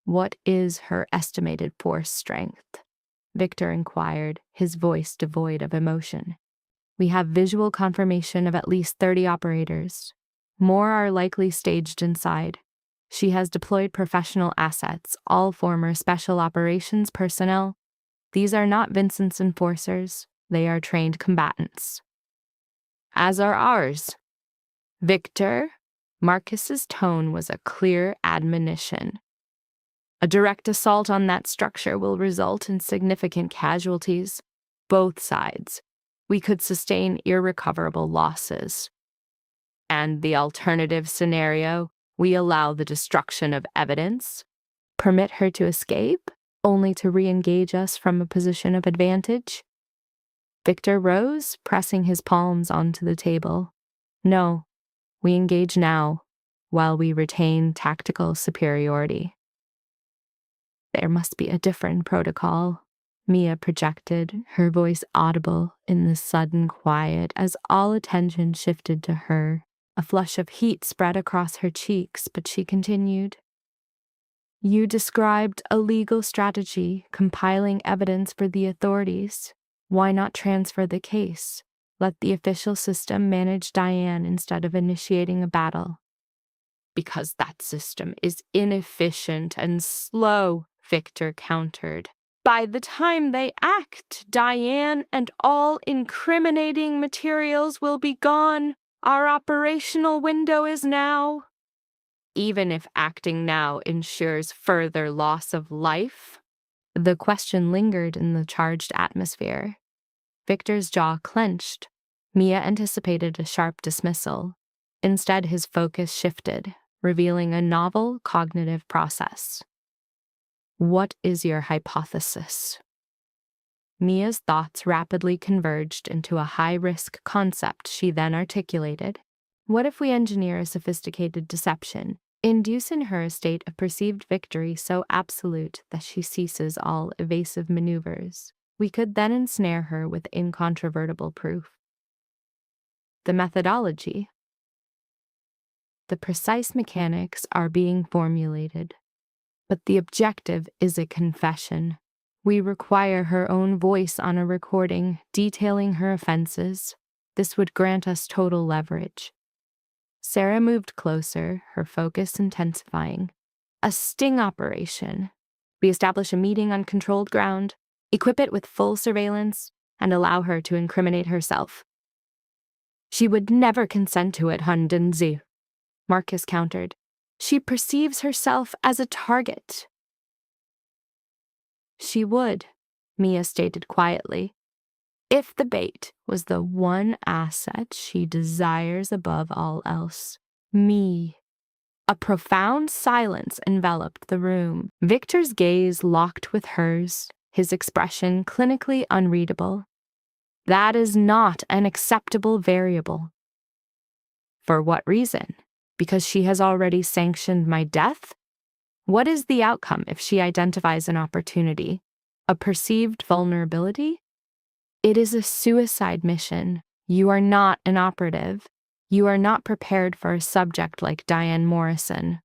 "What is her estimated force strength?" Victor inquired, his voice devoid of emotion. "We have visual confirmation of at least 30 operators. More are likely staged inside. She has deployed professional assets, all former special operations personnel. These are not Vincent's enforcers. They are trained combatants." "As are ours." "Victor," Marcus's tone was a clear admonition. "A direct assault on that structure will result in significant casualties. Both sides. We could sustain irrecoverable losses. And the alternative scenario, we allow the destruction of evidence, permit her to escape, only to re-engage us from a position of advantage." Victor rose, pressing his palms onto the table. "No, we engage now, while we retain tactical superiority." "There must be a different protocol," Mia projected, her voice audible in the sudden quiet as all attention shifted to her. A flush of heat spread across her cheeks, but she continued. "You described a legal strategy, compiling evidence for the authorities. Why not transfer the case? Let the official system manage Diane instead of initiating a battle." "Because that system is inefficient and slow," Victor countered. "By the time they act, Diane and all incriminating materials will be gone. Our operational window is now." "Even if acting now ensures further loss of life?" The question lingered in the charged atmosphere. Victor's jaw clenched. Mia anticipated a sharp dismissal. Instead, his focus shifted, revealing a novel cognitive process. "What is your hypothesis?" Mia's thoughts rapidly converged into a high-risk concept she then articulated. "What if we engineer a sophisticated deception, induce in her a state of perceived victory so absolute that she ceases all evasive maneuvers? We could then ensnare her with incontrovertible proof." The methodology. The precise mechanics are being formulated, but the objective is a confession. We require her own voice on a recording detailing her offenses. This would grant us total leverage. Sarah moved closer, her focus intensifying. "A sting operation. We establish a meeting on controlled ground, equip it with full surveillance, and allow her to incriminate herself." "She would never consent to it, Hundenzi," Marcus countered. "She perceives herself as a target." "She would," Mia stated quietly, "if the bait was the one asset she desires above all else. Me. A profound silence enveloped the room. Victor's gaze locked with hers, his expression clinically unreadable. That is not an acceptable variable. For what reason? Because she has already sanctioned my death? What is the outcome if she identifies an opportunity, a perceived vulnerability? It is a suicide mission. You are not an operative. You are not prepared for a subject like Diane Morrison.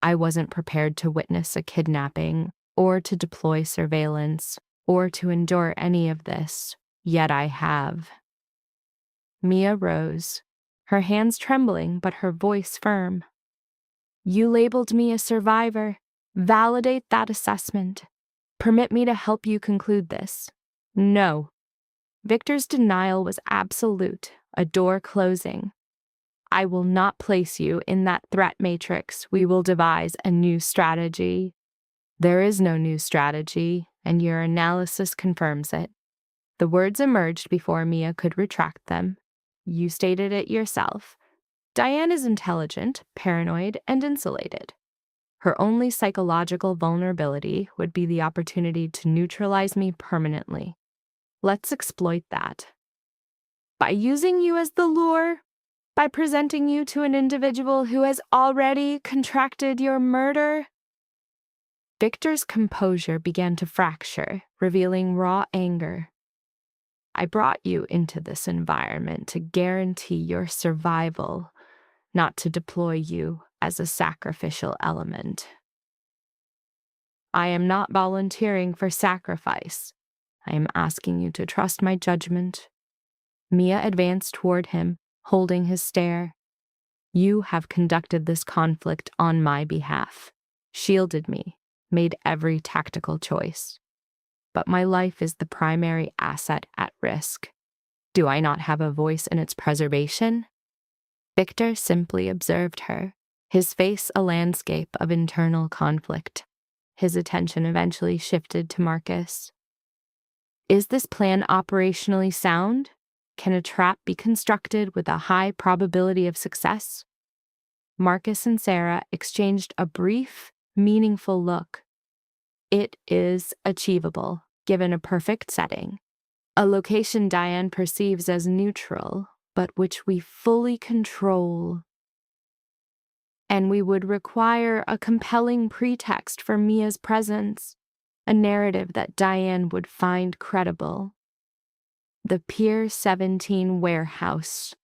I wasn't prepared to witness a kidnapping, or to deploy surveillance, or to endure any of this, yet I have. Mia rose, her hands trembling but her voice firm. You labeled me a survivor. Validate that assessment. Permit me to help you conclude this. No. Victor's denial was absolute, a door closing. I will not place you in that threat matrix. We will devise a new strategy. There is no new strategy, and your analysis confirms it. The words emerged before Mia could retract them. You stated it yourself. Diane is intelligent, paranoid, and insulated. Her only psychological vulnerability would be the opportunity to neutralize me permanently. Let's exploit that. By using you as the lure, by presenting you to an individual who has already contracted your murder. Victor's composure began to fracture, revealing raw anger. I brought you into this environment to guarantee your survival, not to deploy you as a sacrificial element. I am not volunteering for sacrifice. I am asking you to trust my judgment. Mia advanced toward him, holding his stare. You have conducted this conflict on my behalf, shielded me, made every tactical choice. But my life is the primary asset at risk. Do I not have a voice in its preservation? Victor simply observed her, his face a landscape of internal conflict. His attention eventually shifted to Marcus. Is this plan operationally sound? Can a trap be constructed with a high probability of success? Marcus and Sarah exchanged a brief, meaningful look. It is achievable, given a perfect setting. A location Diane perceives as neutral, but which we fully control. And we would require a compelling pretext for Mia's presence, a narrative that Diane would find credible. The Pier 17 warehouse,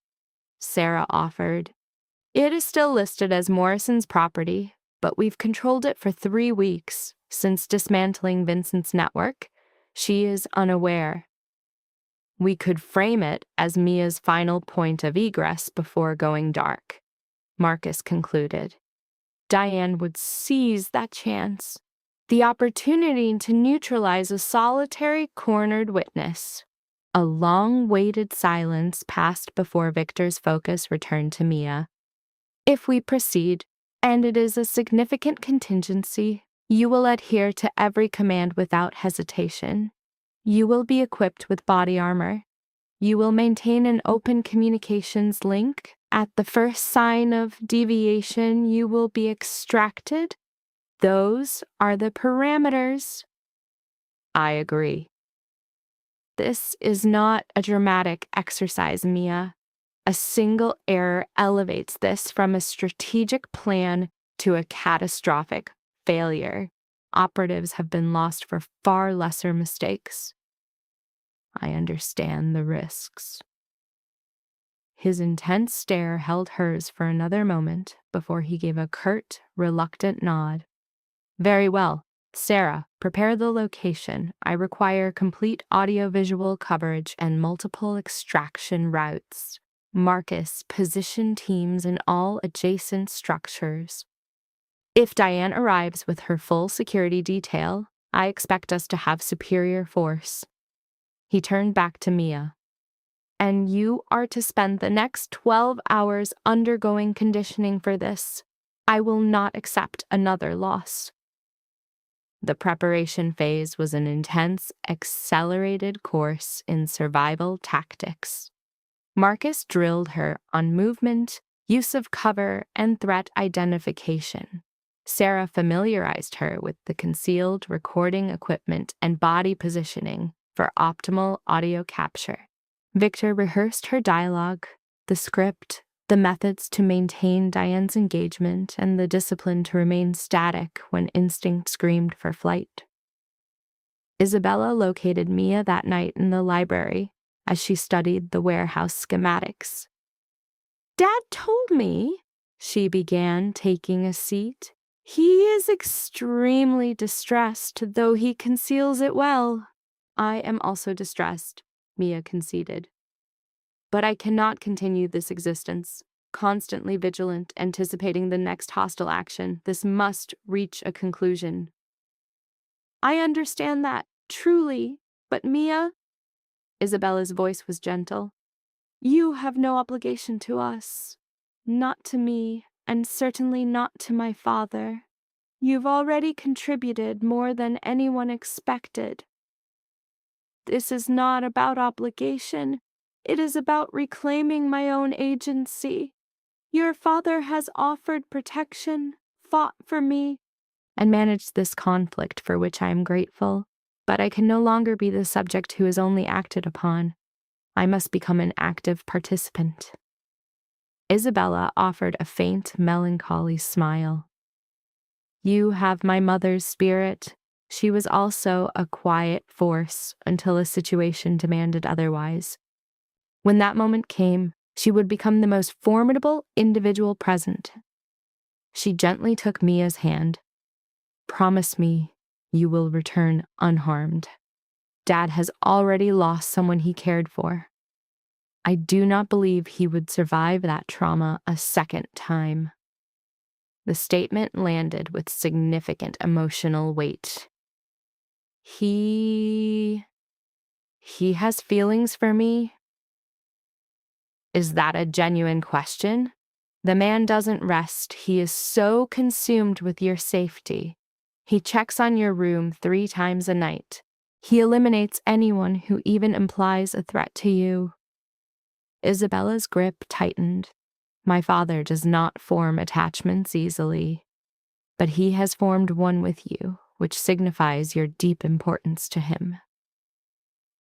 Sarah offered. It is still listed as Morrison's property, but we've controlled it for 3 weeks. Since dismantling Vincent's network, she is unaware. We could frame it as Mia's final point of egress before going dark, Marcus concluded. Diane would seize that chance, the opportunity to neutralize a solitary cornered witness. A long-waited silence passed before Victor's focus returned to Mia. If we proceed, and it is a significant contingency, you will adhere to every command without hesitation. You will be equipped with body armor. You will maintain an open communications link. At the first sign of deviation, you will be extracted. Those are the parameters. I agree. This is not a dramatic exercise, Mia. A single error elevates this from a strategic plan to a catastrophic failure. Operatives have been lost for far lesser mistakes. I understand the risks. His intense stare held hers for another moment before he gave a curt, reluctant nod. Very well. Sarah, prepare the location. I require complete audiovisual coverage and multiple extraction routes. Marcus, position teams in all adjacent structures. If Diane arrives with her full security detail, I expect us to have superior force. He turned back to Mia. And you are to spend the next 12 hours undergoing conditioning for this. I will not accept another loss. The preparation phase was an intense, accelerated course in survival tactics. Marcus drilled her on movement, use of cover, and threat identification. Sarah familiarized her with the concealed recording equipment and body positioning for optimal audio capture. Victor rehearsed her dialogue, the script, the methods to maintain Diane's engagement, and the discipline to remain static when instinct screamed for flight. Isabella located Mia that night in the library as she studied the warehouse schematics. "Dad told me," she began, taking a seat, "he is extremely distressed, though he conceals it well." "I am also distressed," Mia conceded. "But I cannot continue this existence, constantly vigilant, anticipating the next hostile action. This must reach a conclusion." "I understand that, truly, but Mia," Isabella's voice was gentle, "you have no obligation to us. Not to me, and certainly not to my father. You've already contributed more than anyone expected. This is not about obligation. It is about reclaiming my own agency. Your father has offered protection, fought for me, and managed this conflict for which I am grateful. But I can no longer be the subject who is only acted upon. I must become an active participant." Isabella offered a faint, melancholy smile. "You have my mother's spirit. She was also a quiet force until a situation demanded otherwise. When that moment came, she would become the most formidable individual present." She gently took Mia's hand. "Promise me you will return unharmed. Dad has already lost someone he cared for. I do not believe he would survive that trauma a second time." The statement landed with significant emotional weight. He has feelings for me? Is that a genuine question? The man doesn't rest. He is so consumed with your safety. He checks on your room 3 times a night. He eliminates anyone who even implies a threat to you. Isabella's grip tightened. My father does not form attachments easily, but he has formed one with you, which signifies your deep importance to him.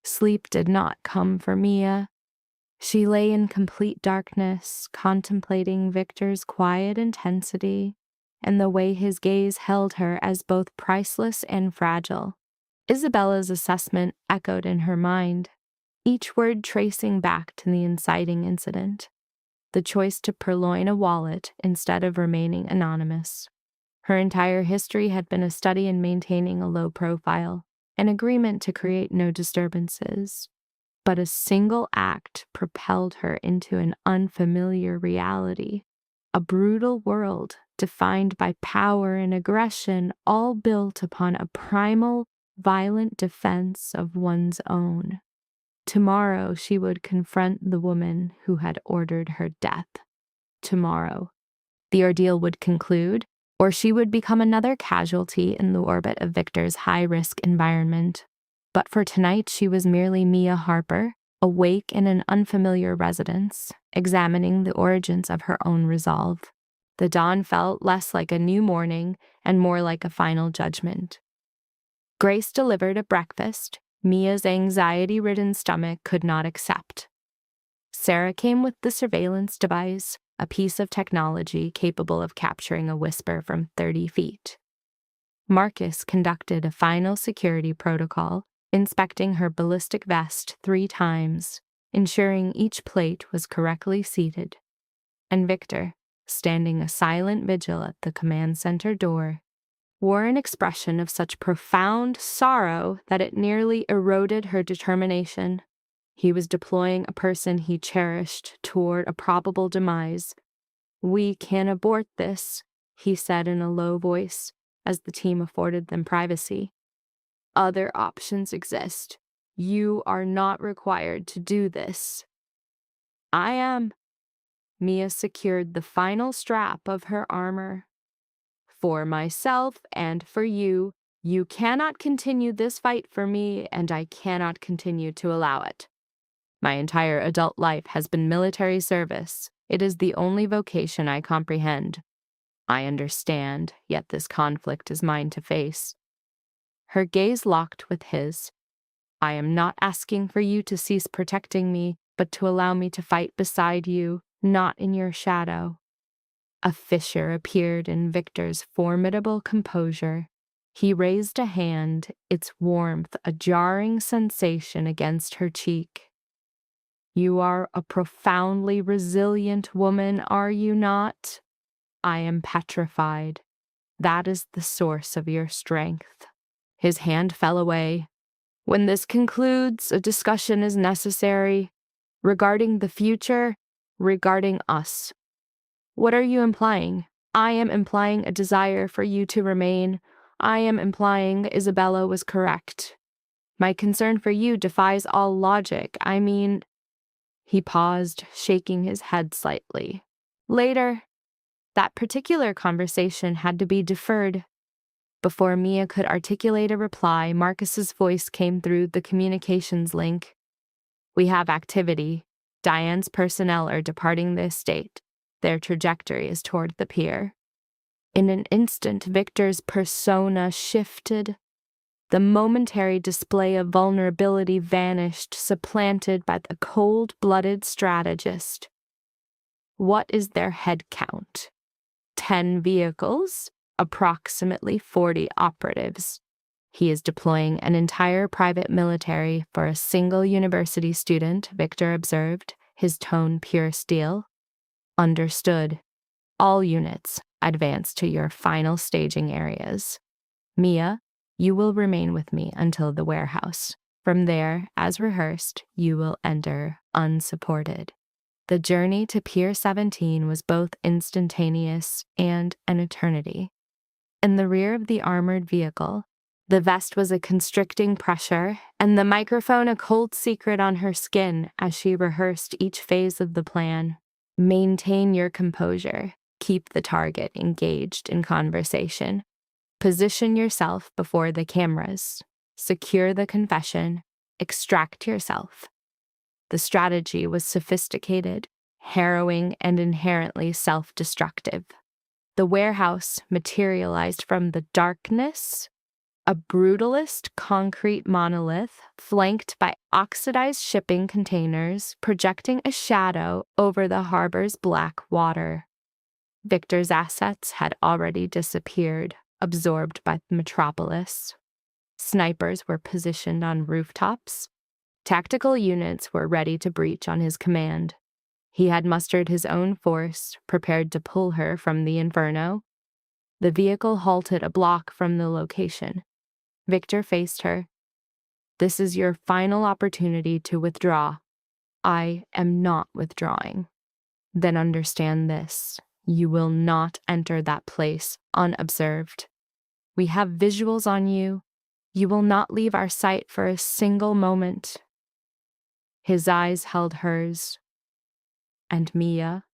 Sleep did not come for Mia. She lay in complete darkness, contemplating Victor's quiet intensity and the way his gaze held her as both priceless and fragile. Isabella's assessment echoed in her mind, each word tracing back to the inciting incident, the choice to purloin a wallet instead of remaining anonymous. Her entire history had been a study in maintaining a low profile, an agreement to create no disturbances. But a single act propelled her into an unfamiliar reality, a brutal world defined by power and aggression, all built upon a primal, violent defense of one's own. Tomorrow she would confront the woman who had ordered her death. Tomorrow, the ordeal would conclude, or she would become another casualty in the orbit of Victor's high-risk environment. But for tonight, she was merely Mia Harper, awake in an unfamiliar residence, examining the origins of her own resolve. The dawn felt less like a new morning and more like a final judgment. Grace delivered a breakfast Mia's anxiety-ridden stomach could not accept. Sarah came with the surveillance device, a piece of technology capable of capturing a whisper from 30 feet. Marcus conducted a final security protocol, inspecting her ballistic vest 3 times, ensuring each plate was correctly seated. And Victor, standing a silent vigil at the command center door, wore an expression of such profound sorrow that it nearly eroded her determination. He was deploying a person he cherished toward a probable demise. "We can abort this," he said in a low voice, as the team afforded them privacy. "Other options exist. You are not required to do this." "I am." Mia secured the final strap of her armor. "For myself and for you, you cannot continue this fight for me, and I cannot continue to allow it. My entire adult life has been military service. It is the only vocation I comprehend. I understand, yet this conflict is mine to face. Her gaze locked with his. I am not asking for you to cease protecting me, but to allow me to fight beside you, not in your shadow. A fissure appeared in Victor's formidable composure. He raised a hand, its warmth a jarring sensation against her cheek. You are a profoundly resilient woman, are you not? I am petrified. That is the source of your strength. His hand fell away. When this concludes, a discussion is necessary regarding the future, regarding us. What are you implying? I am implying a desire for you to remain. I am implying Isabella was correct. My concern for you defies all logic. I mean... He paused, shaking his head slightly. Later, that particular conversation had to be deferred. Before Mia could articulate a reply, Marcus's voice came through the communications link. We have activity. Diane's personnel are departing the estate. Their trajectory is toward the pier. In an instant, Victor's persona shifted. The momentary display of vulnerability vanished, supplanted by the cold-blooded strategist. What is their head count? 10 vehicles, approximately 40 operatives. He is deploying an entire private military for a single university student, Victor observed, his tone pure steel. Understood. All units, advance to your final staging areas. Mia, you will remain with me until the warehouse. From there, as rehearsed, you will enter unsupported. The journey to Pier 17 was both instantaneous and an eternity. In the rear of the armored vehicle, the vest was a constricting pressure, and the microphone a cold secret on her skin as she rehearsed each phase of the plan. Maintain your composure. Keep the target engaged in conversation. Position yourself before the cameras. Secure the confession. Extract yourself. The strategy was sophisticated, harrowing, and inherently self-destructive. The warehouse materialized from the darkness, a brutalist concrete monolith flanked by oxidized shipping containers projecting a shadow over the harbor's black water. Victor's assets had already disappeared, absorbed by the metropolis. Snipers were positioned on rooftops. Tactical units were ready to breach on his command. He had mustered his own force, prepared to pull her from the inferno. The vehicle halted a block from the location. Victor faced her. This is your final opportunity to withdraw. I am not withdrawing. Then understand this. You will not enter that place unobserved. We have visuals on you. You will not leave our sight for a single moment. His eyes held hers. And Mia,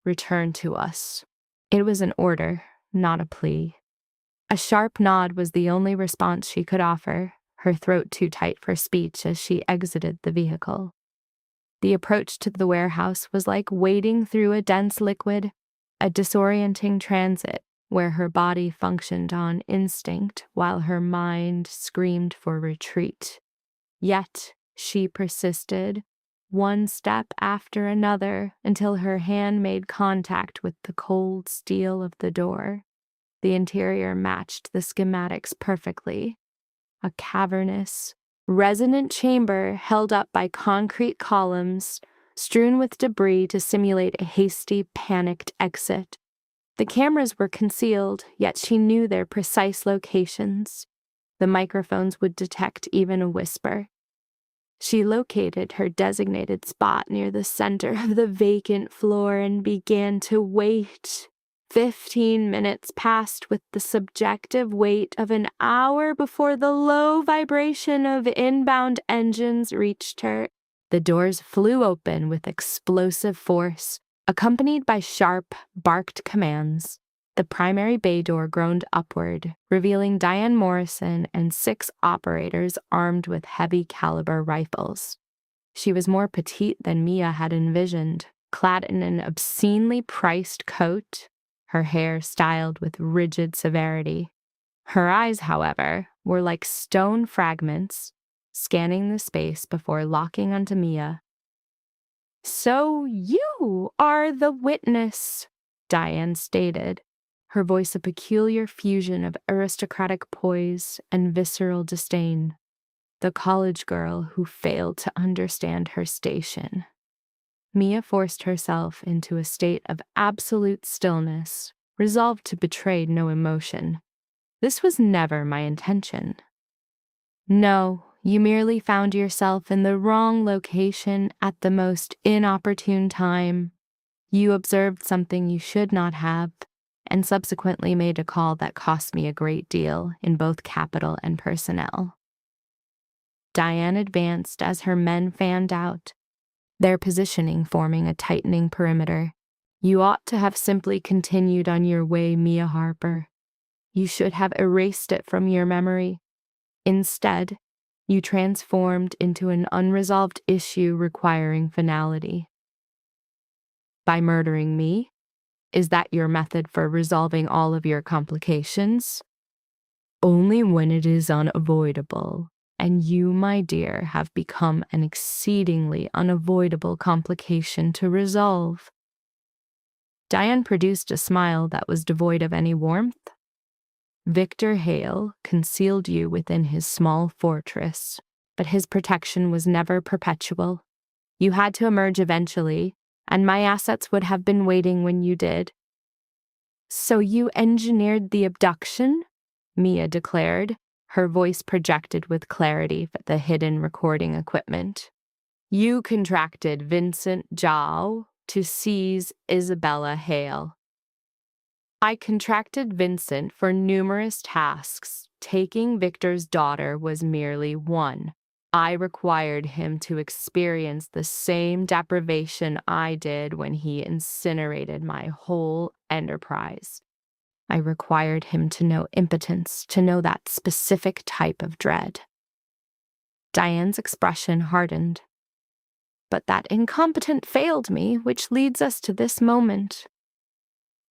return to us. It was an order, not a plea. A sharp nod was the only response she could offer, her throat too tight for speech as she exited the vehicle. The approach to the warehouse was like wading through a dense liquid, a disorienting transit where her body functioned on instinct while her mind screamed for retreat. Yet she persisted, one step after another, until her hand made contact with the cold steel of the door. The interior matched the schematics perfectly. A cavernous, resonant chamber held up by concrete columns, strewn with debris to simulate a hasty, panicked exit. The cameras were concealed, yet she knew their precise locations. The microphones would detect even a whisper. She located her designated spot near the center of the vacant floor and began to wait. 15 minutes passed with the subjective wait of an hour before the low vibration of inbound engines reached her. The doors flew open with explosive force, accompanied by sharp, barked commands. The primary bay door groaned upward, revealing Diane Morrison and 6 operators armed with heavy-caliber rifles. She was more petite than Mia had envisioned, clad in an obscenely priced coat, her hair styled with rigid severity. Her eyes, however, were like stone fragments, scanning the space before locking onto Mia. "So you are the witness," Diane stated, her voice a peculiar fusion of aristocratic poise and visceral disdain. The college girl who failed to understand her station. Mia forced herself into a state of absolute stillness, resolved to betray no emotion. "This was never my intention." "No, you merely found yourself in the wrong location at the most inopportune time. You observed something you should not have, and subsequently made a call that cost me a great deal in both capital and personnel." Diane advanced as her men fanned out, their positioning forming a tightening perimeter. "You ought to have simply continued on your way, Mia Harper. You should have erased it from your memory. Instead, you transformed into an unresolved issue requiring finality. By murdering me? Is that your method for resolving all of your complications?" "Only when it is unavoidable. And you, my dear, have become an exceedingly unavoidable complication to resolve." Diane produced a smile that was devoid of any warmth. "Victor Hale concealed you within his small fortress, but his protection was never perpetual. You had to emerge eventually, and my assets would have been waiting when you did." "So you engineered the abduction?" Mia declared, her voice projected with clarity for the hidden recording equipment. "You contracted Vincent Zhao to seize Isabella Hale." "I contracted Vincent for numerous tasks. Taking Victor's daughter was merely one. I required him to experience the same deprivation I did when he incinerated my whole enterprise. I required him to know impotence, to know that specific type of dread." Diane's expression hardened. "But that incompetent failed me, which leads us to this moment."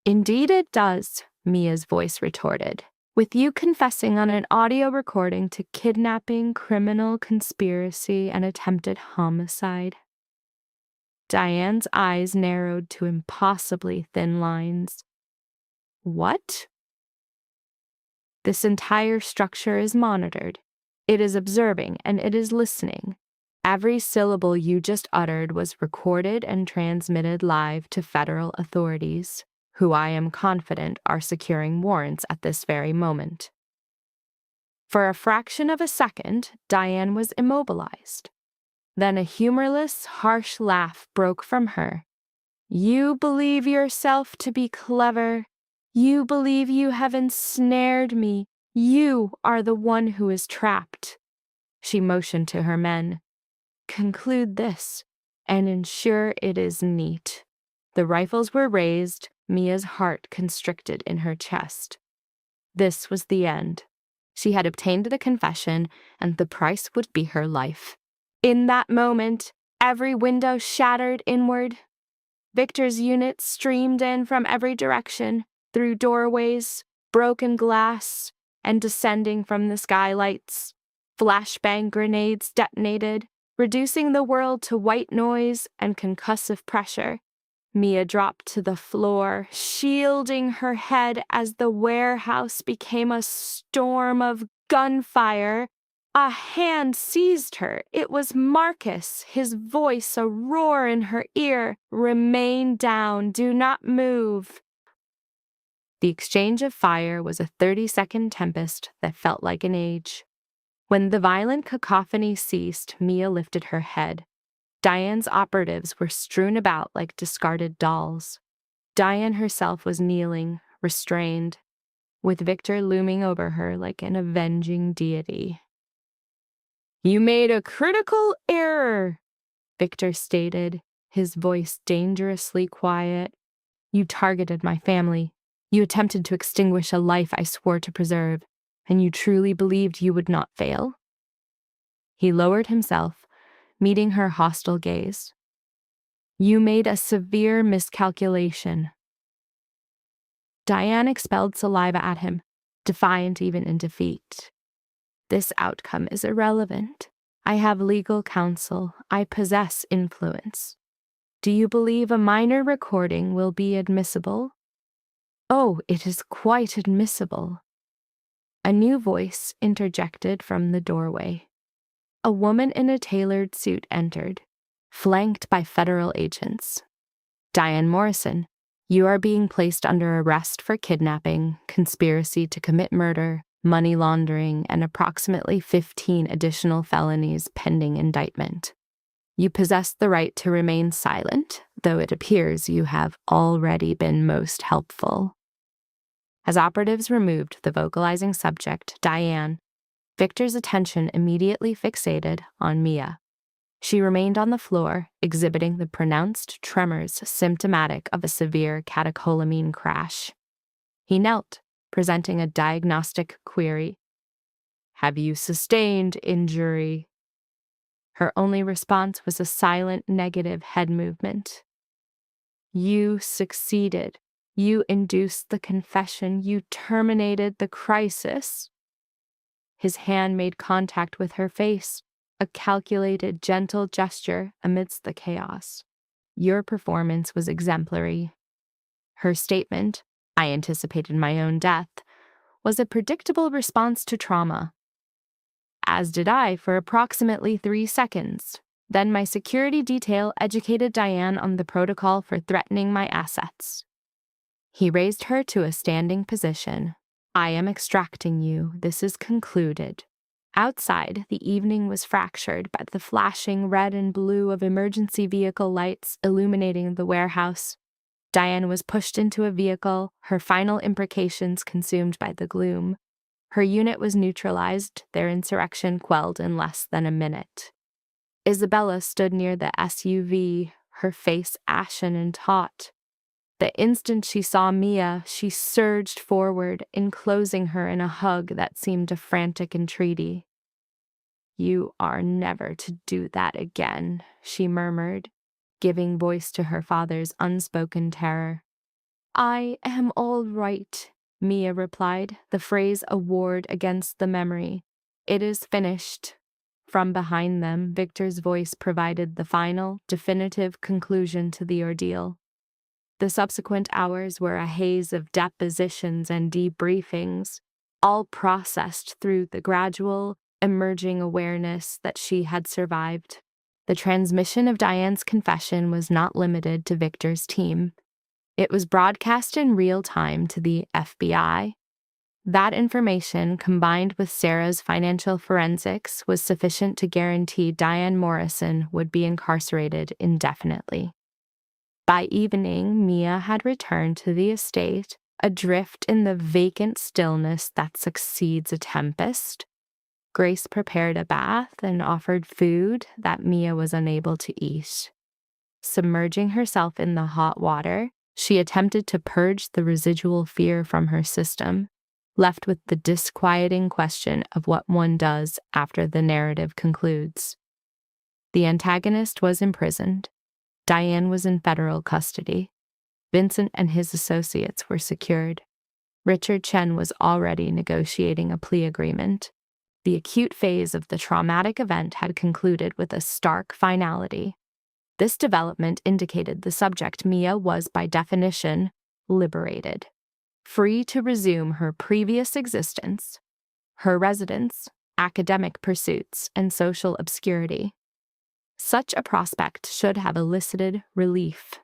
"Indeed it does," Mia's voice retorted, "with you confessing on an audio recording to kidnapping, criminal conspiracy, and attempted homicide." Diane's eyes narrowed to impossibly thin lines. "What?" "This entire structure is monitored. It is observing and it is listening. Every syllable you just uttered was recorded and transmitted live to federal authorities, who I am confident are securing warrants at this very moment." For a fraction of a second, Diane was immobilized. Then a humorless, harsh laugh broke from her. "You believe yourself to be clever. You believe you have ensnared me. You are the one who is trapped." She motioned to her men. "Conclude this, and ensure it is neat." The rifles were raised, Mia's heart constricted in her chest. This was the end. She had obtained the confession, and the price would be her life. In that moment, every window shattered inward. Victor's unit streamed in from every direction, through doorways, broken glass, and descending from the skylights. Flashbang grenades detonated, reducing the world to white noise and concussive pressure. Mia dropped to the floor, shielding her head as the warehouse became a storm of gunfire. A hand seized her. It was Marcus, his voice a roar in her ear. "Remain down. Do not move." The exchange of fire was a 30-second tempest that felt like an age. When the violent cacophony ceased, Mia lifted her head. Diane's operatives were strewn about like discarded dolls. Diane herself was kneeling, restrained, with Victor looming over her like an avenging deity. "You made a critical error," Victor stated, his voice dangerously quiet. "You targeted my family. You attempted to extinguish a life I swore to preserve, and you truly believed you would not fail?" He lowered himself, meeting her hostile gaze. You made a severe miscalculation. Diane expelled saliva at him, defiant even in defeat. This outcome is irrelevant. I have legal counsel. I possess influence. Do you believe a minor recording will be admissible? Oh, it is quite admissible. A new voice interjected from the doorway. A woman in a tailored suit entered, flanked by federal agents. Diane Morrison, you are being placed under arrest for kidnapping, conspiracy to commit murder, money laundering, and approximately 15 additional felonies pending indictment. You possess the right to remain silent, though it appears you have already been most helpful. As operatives removed the vocalizing subject, Diane, Victor's attention immediately fixated on Mia. She remained on the floor, exhibiting the pronounced tremors symptomatic of a severe catecholamine crash. He knelt, presenting a diagnostic query. Have you sustained injury? Her only response was a silent negative head movement. You succeeded. You induced the confession. You terminated the crisis. His hand made contact with her face, a calculated, gentle gesture amidst the chaos. Your performance was exemplary. Her statement, I anticipated my own death, was a predictable response to trauma. As did I for approximately 3 seconds. Then my security detail educated Diane on the protocol for threatening my assets. He raised her to a standing position. I am extracting you. This is concluded. Outside, the evening was fractured by the flashing red and blue of emergency vehicle lights illuminating the warehouse. Diane was pushed into a vehicle, her final imprecations consumed by the gloom. Her unit was neutralized, their insurrection quelled in less than a minute. Isabella stood near the SUV, her face ashen and taut. The instant she saw Mia, she surged forward, enclosing her in a hug that seemed a frantic entreaty. You are never to do that again, she murmured, giving voice to her father's unspoken terror. I am all right, Mia replied, the phrase a ward against the memory. It is finished. From behind them, Victor's voice provided the final, definitive conclusion to the ordeal. The subsequent hours were a haze of depositions and debriefings, all processed through the gradual, emerging awareness that she had survived. The transmission of Diane's confession was not limited to Victor's team. It was broadcast in real time to the FBI. That information, combined with Sarah's financial forensics, was sufficient to guarantee Diane Morrison would be incarcerated indefinitely. By evening, Mia had returned to the estate, adrift in the vacant stillness that succeeds a tempest. Grace prepared a bath and offered food that Mia was unable to eat. Submerging herself in the hot water, she attempted to purge the residual fear from her system, left with the disquieting question of what one does after the narrative concludes. The antagonist was imprisoned. Diane was in federal custody. Vincent and his associates were secured. Richard Chen was already negotiating a plea agreement. The acute phase of the traumatic event had concluded with a stark finality. This development indicated the subject, Mia, was by definition liberated, free to resume her previous existence, her residence, academic pursuits, and social obscurity. Such a prospect should have elicited relief.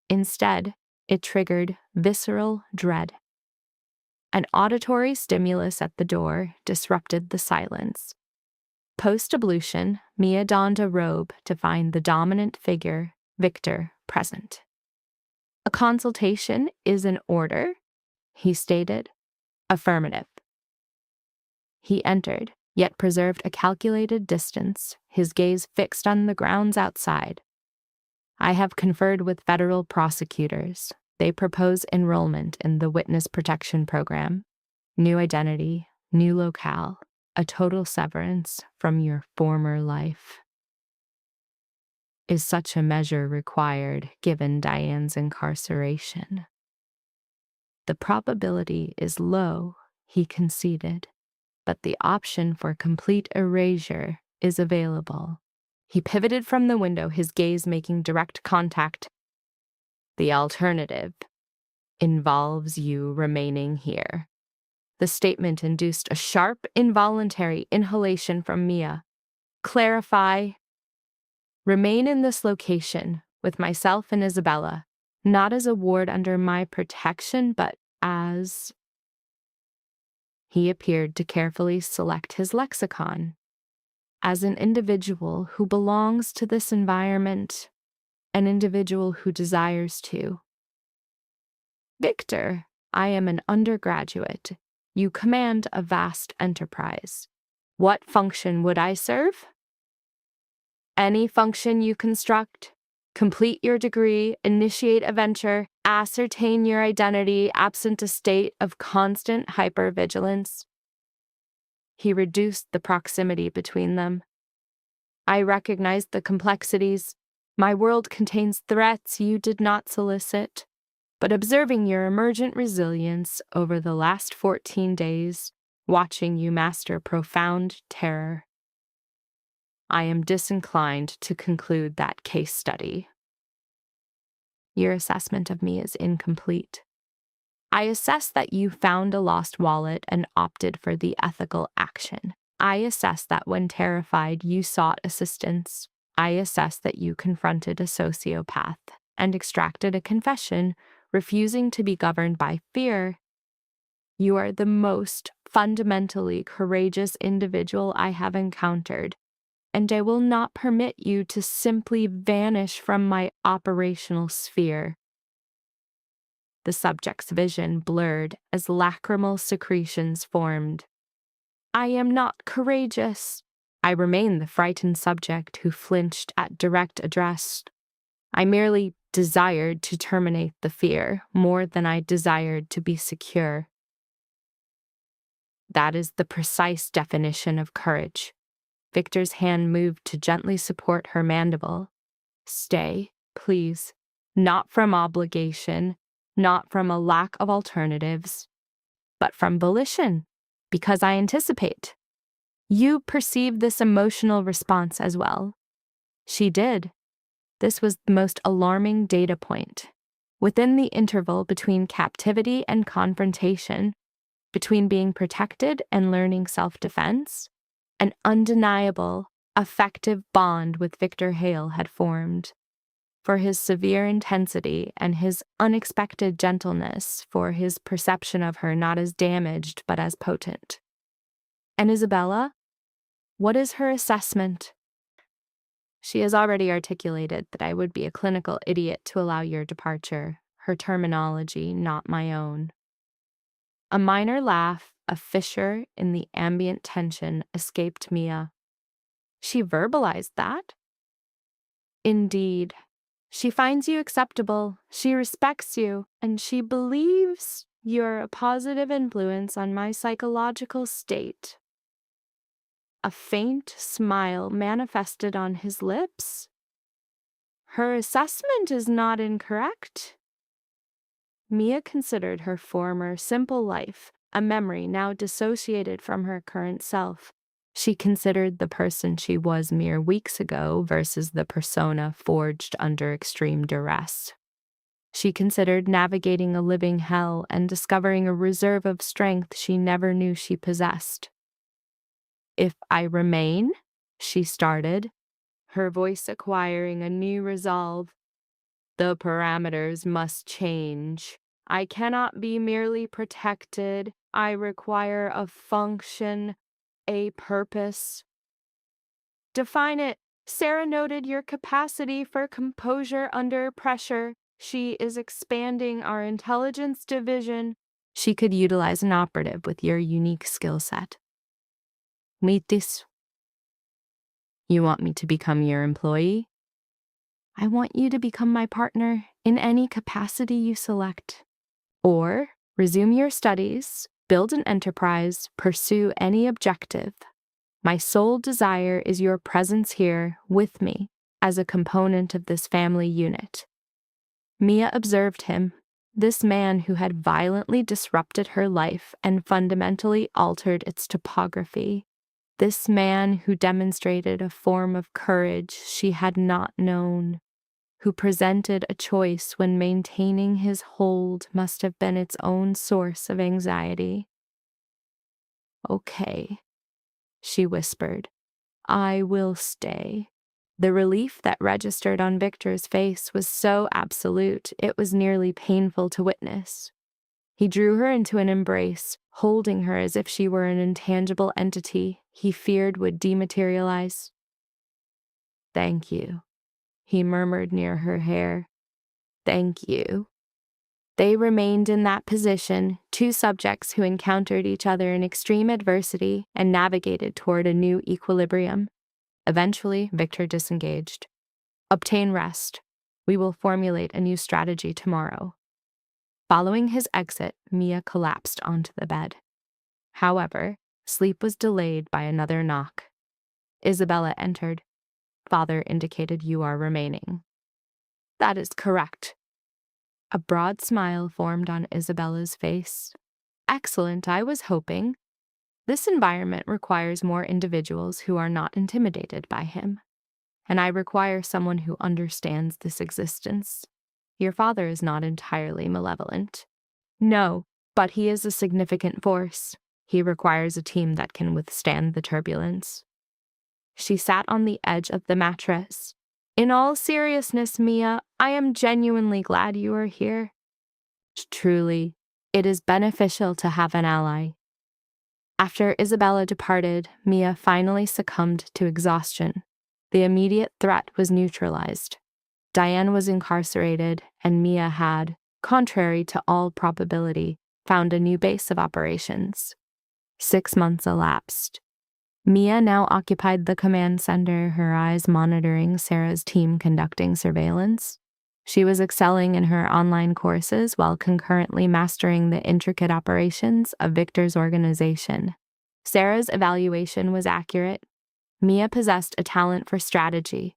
Instead, it triggered visceral dread. An auditory stimulus at the door disrupted the silence. Post-ablution, Mia donned a robe to find the dominant figure, Victor, present. A consultation is in order, he stated. Affirmative. He entered, yet preserved a calculated distance, his gaze fixed on the grounds outside. I have conferred with federal prosecutors. They propose enrollment in the Witness Protection Program. New identity, new locale, a total severance from your former life. Is such a measure required given Diane's incarceration? The probability is low, he conceded, but the option for complete erasure is available. He pivoted from the window, his gaze making direct contact. The alternative involves you remaining here. The statement induced a sharp, involuntary inhalation from Mia. Clarify. Remain in this location with myself and Isabella, not as a ward under my protection, but as... He appeared to carefully select his lexicon. As an individual who belongs to this environment, an individual who desires to. Victor, I am an undergraduate. You command a vast enterprise. What function would I serve? Any function you construct. Complete your degree, initiate a venture, ascertain your identity absent a state of constant hypervigilance. He reduced the proximity between them. I recognized the complexities. My world contains threats you did not solicit. But observing your emergent resilience over the last 14 days, watching you master profound terror, I am disinclined to conclude that case study. Your assessment of me is incomplete. I assess that you found a lost wallet and opted for the ethical action. I assess that when terrified, you sought assistance. I assess that you confronted a sociopath and extracted a confession, refusing to be governed by fear. You are the most fundamentally courageous individual I have encountered, and I will not permit you to simply vanish from my operational sphere. The subject's vision blurred as lacrimal secretions formed. I am not courageous. I remain the frightened subject who flinched at direct address. I merely desired to terminate the fear more than I desired to be secure. That is the precise definition of courage. Victor's hand moved to gently support her mandible. Stay, please. Not from obligation, not from a lack of alternatives, but from volition, because I anticipate. You perceive this emotional response as well. She did. This was the most alarming data point. Within the interval between captivity and confrontation, between being protected and learning self-defense, an undeniable, affective bond with Victor Hale had formed. For his severe intensity and his unexpected gentleness, for his perception of her not as damaged but as potent. And Isabella? What is her assessment? She has already articulated that I would be a clinical idiot to allow your departure, her terminology, not my own. A minor laugh, a fissure in the ambient tension, escaped Mia. She verbalized that? Indeed. She finds you acceptable, she respects you, and she believes you're a positive influence on my psychological state. A faint smile manifested on his lips. Her assessment is not incorrect. Mia considered her former simple life a memory now dissociated from her current self. She considered the person she was mere weeks ago versus the persona forged under extreme duress. She considered navigating a living hell and discovering a reserve of strength she never knew she possessed. If I remain, she started, her voice acquiring a new resolve. The parameters must change. I cannot be merely protected. I require a function, a purpose. Define it. Sarah noted your capacity for composure under pressure. She is expanding our intelligence division. She could utilize an operative with your unique skill set. Meet this. You want me to become your employee? I want you to become my partner in any capacity you select. Or resume your studies, build an enterprise, pursue any objective. My sole desire is your presence here with me, as a component of this family unit. Mia observed him, this man who had violently disrupted her life and fundamentally altered its topography. This man who demonstrated a form of courage she had not known, who presented a choice when maintaining his hold must have been its own source of anxiety. "Okay," she whispered. "I will stay." The relief that registered on Victor's face was so absolute it was nearly painful to witness. He drew her into an embrace, holding her as if she were an intangible entity he feared would dematerialize. "Thank you," he murmured near her hair. "Thank you." They remained in that position, two subjects who encountered each other in extreme adversity and navigated toward a new equilibrium. Eventually, Victor disengaged. "Obtain rest. We will formulate a new strategy tomorrow." Following his exit, Mia collapsed onto the bed. However, sleep was delayed by another knock. Isabella entered. "Father indicated you are remaining." "That is correct." A broad smile formed on Isabella's face. "Excellent, I was hoping. This environment requires more individuals who are not intimidated by him, and I require someone who understands this existence. Your father is not entirely malevolent." "No, but he is a significant force. He requires a team that can withstand the turbulence." She sat on the edge of the mattress. "In all seriousness, Mia, I am genuinely glad you are here. Truly, it is beneficial to have an ally." After Isabella departed, Mia finally succumbed to exhaustion. The immediate threat was neutralized. Diane was incarcerated, and Mia had, contrary to all probability, found a new base of operations. 6 months elapsed. Mia now occupied the command center, her eyes monitoring Sarah's team conducting surveillance. She was excelling in her online courses while concurrently mastering the intricate operations of Victor's organization. Sarah's evaluation was accurate. Mia possessed a talent for strategy.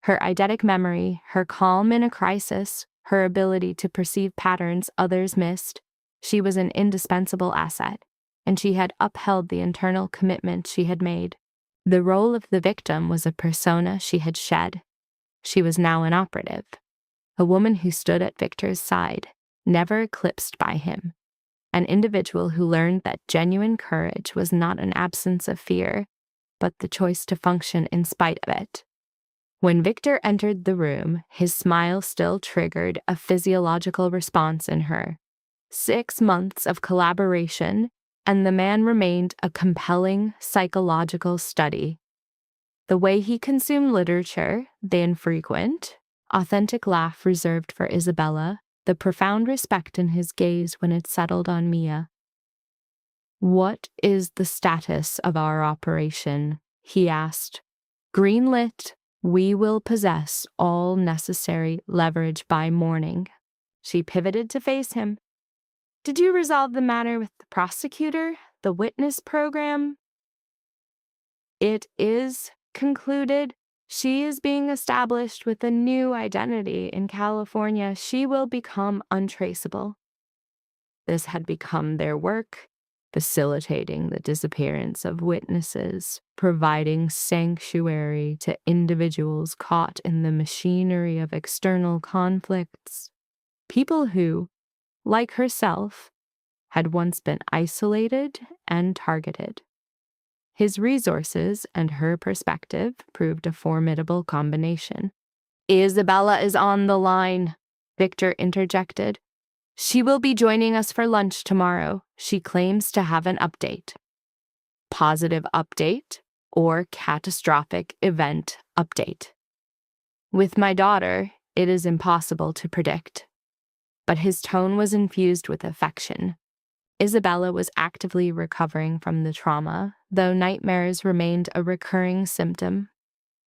Her eidetic memory, her calm in a crisis, her ability to perceive patterns others missed. She was an indispensable asset, and she had upheld the internal commitment she had made. The role of the victim was a persona she had shed. She was now an operative, a woman who stood at Victor's side, never eclipsed by him, an individual who learned that genuine courage was not an absence of fear, but the choice to function in spite of it. When Victor entered the room, his smile still triggered a physiological response in her. 6 months of collaboration, and the man remained a compelling psychological study. The way he consumed literature, the infrequent, authentic laugh reserved for Isabella, the profound respect in his gaze when it settled on Mia. "What is the status of our operation?" he asked. "Greenlit. We will possess all necessary leverage by morning." She pivoted to face him. "Did you resolve the matter with the prosecutor, the witness program?" "It is concluded. She is being established with a new identity in California. She will become untraceable." This had become their work, facilitating the disappearance of witnesses, providing sanctuary to individuals caught in the machinery of external conflicts. People who, like herself, had once been isolated and targeted. His resources and her perspective proved a formidable combination. "Isabella is on the line," Victor interjected. "She will be joining us for lunch tomorrow. She claims to have an update." Positive update or catastrophic event update? With my daughter, it is impossible to predict. But his tone was infused with affection. Isabella was actively recovering from the trauma, though nightmares remained a recurring symptom.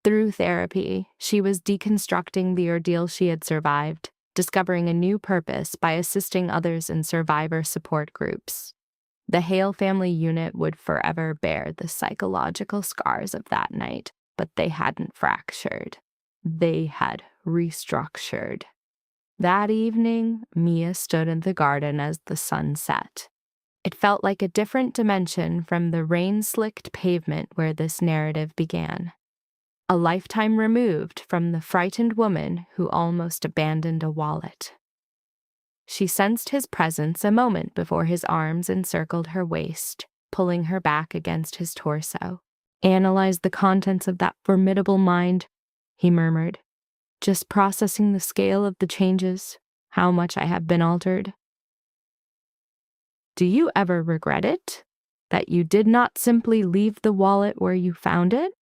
Through therapy, she was deconstructing the ordeal she had survived, discovering a new purpose by assisting others in survivor support groups. The Hale family unit would forever bear the psychological scars of that night, but they hadn't fractured. They had restructured. That evening, Mia stood in the garden as the sun set. It felt like a different dimension from the rain-slicked pavement where this narrative began. A lifetime removed from the frightened woman who almost abandoned a wallet. She sensed his presence a moment before his arms encircled her waist, pulling her back against his torso. "Analyze the contents of that formidable mind," he murmured, "just processing the scale of the changes, how much I have been altered." "Do you ever regret it? That you did not simply leave the wallet where you found it?"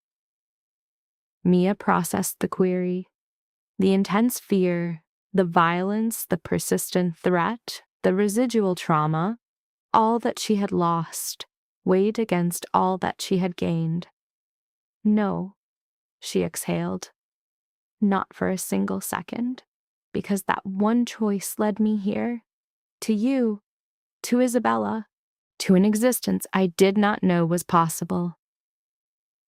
Mia processed the query. The intense fear, the violence, the persistent threat, the residual trauma, all that she had lost, weighed against all that she had gained. "No," she exhaled. "Not for a single second, because that one choice led me here, to you, to Isabella, to an existence I did not know was possible."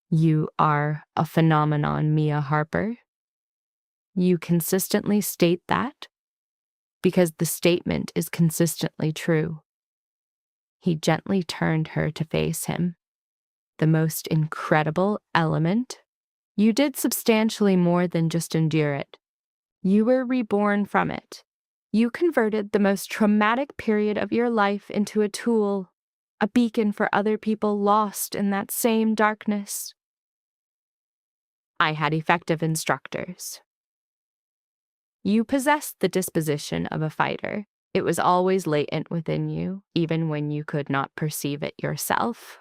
"You are a phenomenon, Mia Harper. You consistently state that because the statement is consistently true." He gently turned her to face him. "The most incredible element? You did substantially more than just endure it. You were reborn from it. You converted the most traumatic period of your life into a tool, a beacon for other people lost in that same darkness." "I had effective instructors." "You possessed the disposition of a fighter. It was always latent within you, even when you could not perceive it yourself."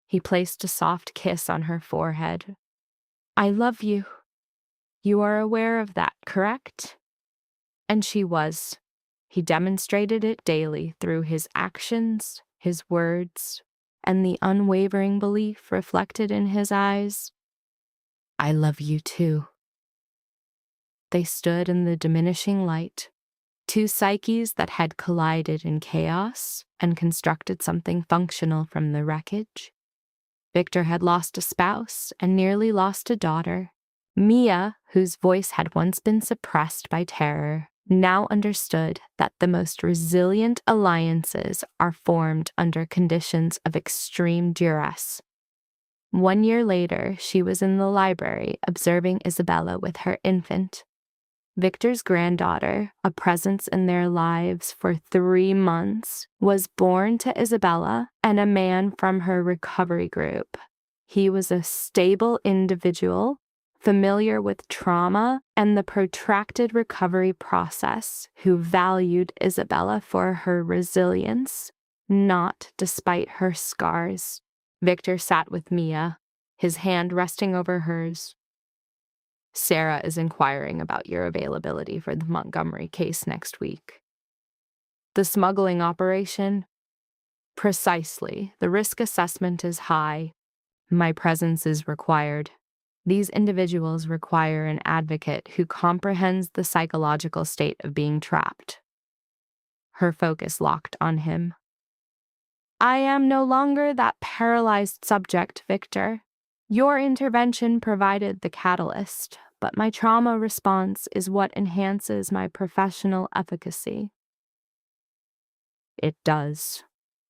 He placed a soft kiss on her forehead. "I love you. You are aware of that, correct?" And she was. He demonstrated it daily through his actions, his words, and the unwavering belief reflected in his eyes. "I love you too." They stood in the diminishing light, two psyches that had collided in chaos and constructed something functional from the wreckage. Victor had lost a spouse and nearly lost a daughter. Mia, whose voice had once been suppressed by terror, now understood that the most resilient alliances are formed under conditions of extreme duress. 1 year later, she was in the library observing Isabella with her infant. Victor's granddaughter, a presence in their lives for 3 months, was born to Isabella and a man from her recovery group. He was a stable individual, familiar with trauma and the protracted recovery process, who valued Isabella for her resilience, not despite her scars. Victor sat with Mia, his hand resting over hers. "Sarah is inquiring about your availability for the Montgomery case next week." "The smuggling operation?" "Precisely. The risk assessment is high. My presence is required. These individuals require an advocate who comprehends the psychological state of being trapped." Her focus locked on him. "I am no longer that paralyzed subject, Victor. Your intervention provided the catalyst, but my trauma response is what enhances my professional efficacy." "It does,"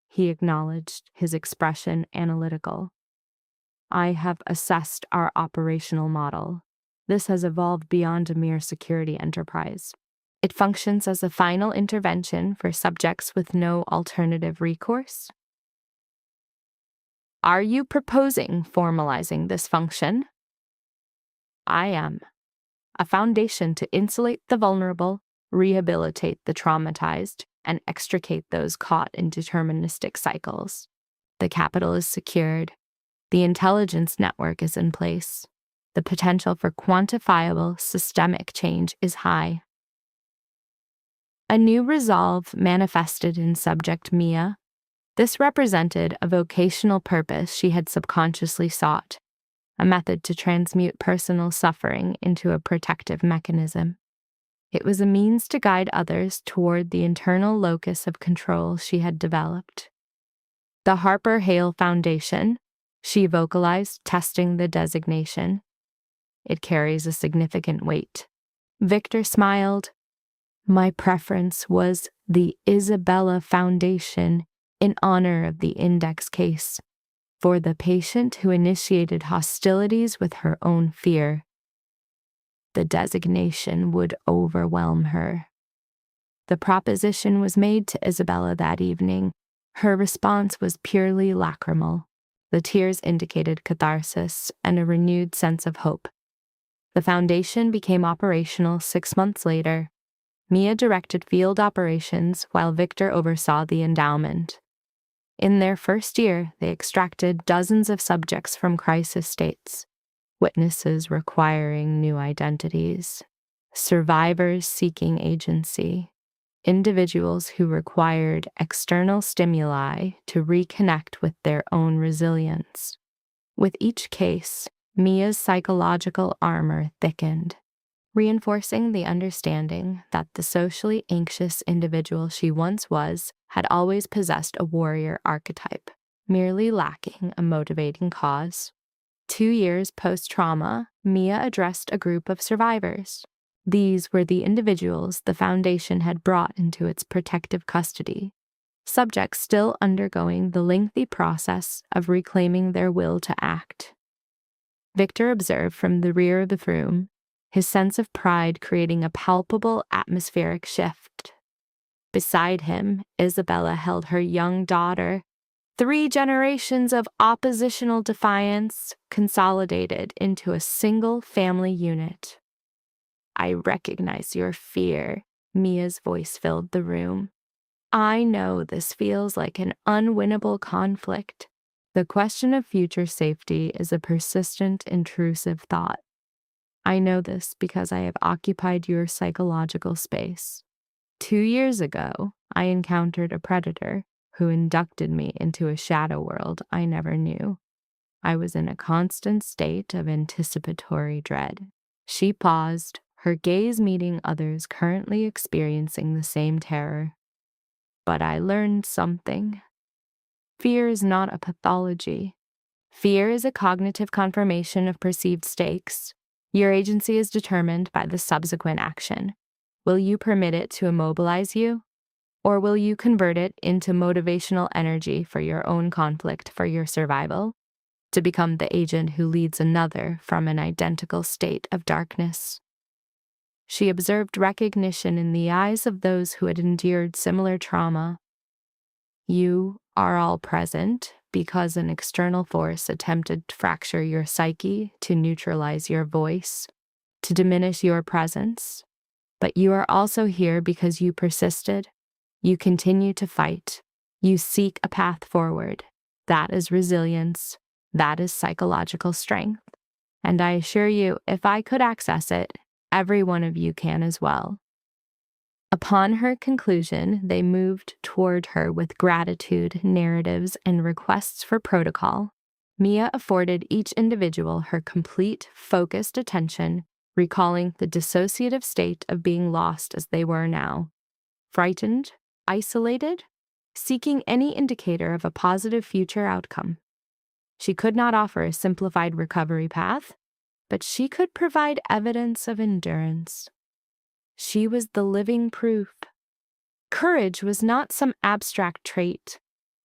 he acknowledged, his expression analytical. "I have assessed our operational model. This has evolved beyond a mere security enterprise. It functions as a final intervention for subjects with no alternative recourse." "Are you proposing formalizing this function?" "I am. A foundation to insulate the vulnerable, rehabilitate the traumatized, and extricate those caught in deterministic cycles. The capital is secured. The intelligence network is in place. The potential for quantifiable systemic change is high." A new resolve manifested in subject Mia. This represented a vocational purpose she had subconsciously sought, a method to transmute personal suffering into a protective mechanism. It was a means to guide others toward the internal locus of control she had developed. "The Harper Hale Foundation," she vocalized, testing the designation. it carries a significant weight. Victor smiled. My preference was the Isabella Foundation in honor of the index case, for the patient who initiated hostilities with her own fear. The designation would overwhelm her. The proposition was made to Isabella that evening. Her response was purely lacrimal. The tears indicated catharsis and a renewed sense of hope. The foundation became operational 6 months later. Mia directed field operations while Victor oversaw the endowment. In their first year, they extracted dozens of subjects from crisis states, witnesses requiring new identities, survivors seeking agency, individuals who required external stimuli to reconnect with their own resilience. With each case, Mia's psychological armor thickened, reinforcing the understanding that the socially anxious individual she once was had always possessed a warrior archetype, merely lacking a motivating cause. 2 years post-trauma, Mia addressed a group of survivors. These were the individuals the Foundation had brought into its protective custody, subjects still undergoing the lengthy process of reclaiming their will to act. Victor observed from the rear of the room, his sense of pride creating a palpable atmospheric shift. Beside him, Isabella held her young daughter, 3 generations of oppositional defiance consolidated into a single family unit. I recognize your fear, Mia's voice filled the room. I know this feels like an unwinnable conflict. The question of future safety is a persistent, intrusive thought. I know this because I have occupied your psychological space. 2 years ago, I encountered a predator who inducted me into a shadow world I never knew. I was in a constant state of anticipatory dread. She paused, her gaze meeting others currently experiencing the same terror. But I learned something. Fear is not a pathology. Fear is a cognitive confirmation of perceived stakes. Your agency is determined by the subsequent action. Will you permit it to immobilize you? Or will you convert it into motivational energy for your own conflict, for your survival? To become the agent who leads another from an identical state of darkness. She observed recognition in the eyes of those who had endured similar trauma. You are all present because an external force attempted to fracture your psyche, to neutralize your voice, to diminish your presence. But you are also here because you persisted. You continue to fight. You seek a path forward. That is resilience. That is psychological strength. And I assure you, if I could access it, every one of you can as well. Upon her conclusion, they moved toward her with gratitude, narratives, and requests for protocol. Mia afforded each individual her complete, focused attention, recalling the dissociative state of being lost as they were now. Frightened, isolated, seeking any indicator of a positive future outcome. She could not offer a simplified recovery path, but she could provide evidence of endurance. She was the living proof. Courage was not some abstract trait.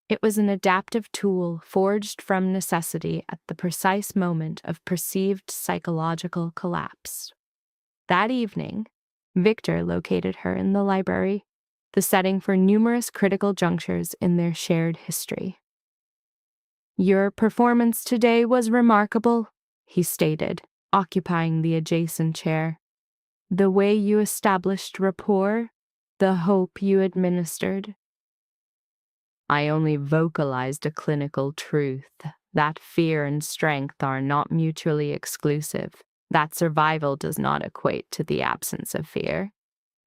It was an adaptive tool forged from necessity at the precise moment of perceived psychological collapse. That evening, Victor located her in the library, the setting for numerous critical junctures in their shared history. Your performance today was remarkable, he stated, occupying the adjacent chair. The way you established rapport, the hope you administered. I only vocalized a clinical truth, that fear and strength are not mutually exclusive, that survival does not equate to the absence of fear.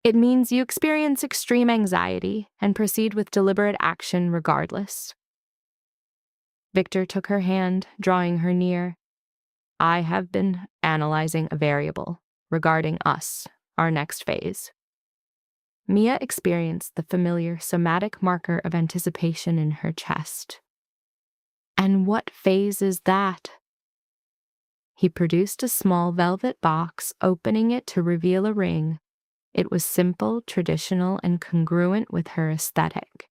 It means you experience extreme anxiety and proceed with deliberate action regardless. Victor took her hand, drawing her near. I have been analyzing a variable regarding us, our next phase. Mia experienced the familiar somatic marker of anticipation in her chest. And what phase is that? He produced a small velvet box, opening it to reveal a ring. It was simple, traditional, and congruent with her aesthetic.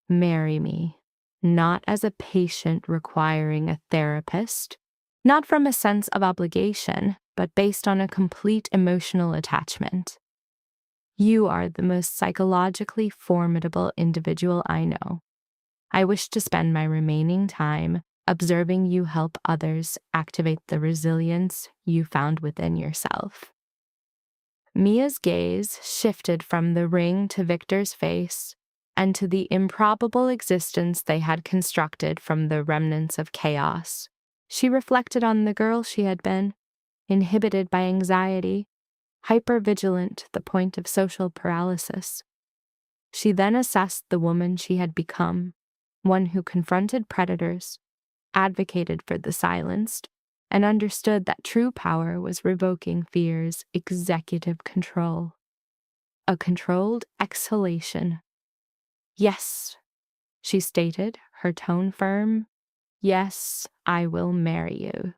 Marry me, not as a patient requiring a therapist, not from a sense of obligation, but based on a complete emotional attachment. You are the most psychologically formidable individual I know. I wish to spend my remaining time observing you help others activate the resilience you found within yourself. Mia's gaze shifted from the ring to Victor's face and to the improbable existence they had constructed from the remnants of chaos. She reflected on the girl she had been, inhibited by anxiety, hypervigilant to the point of social paralysis. She then assessed the woman she had become, one who confronted predators, advocated for the silenced, and understood that true power was revoking fear's executive control. A controlled exhalation. Yes, she stated, her tone firm. Yes, I will marry you.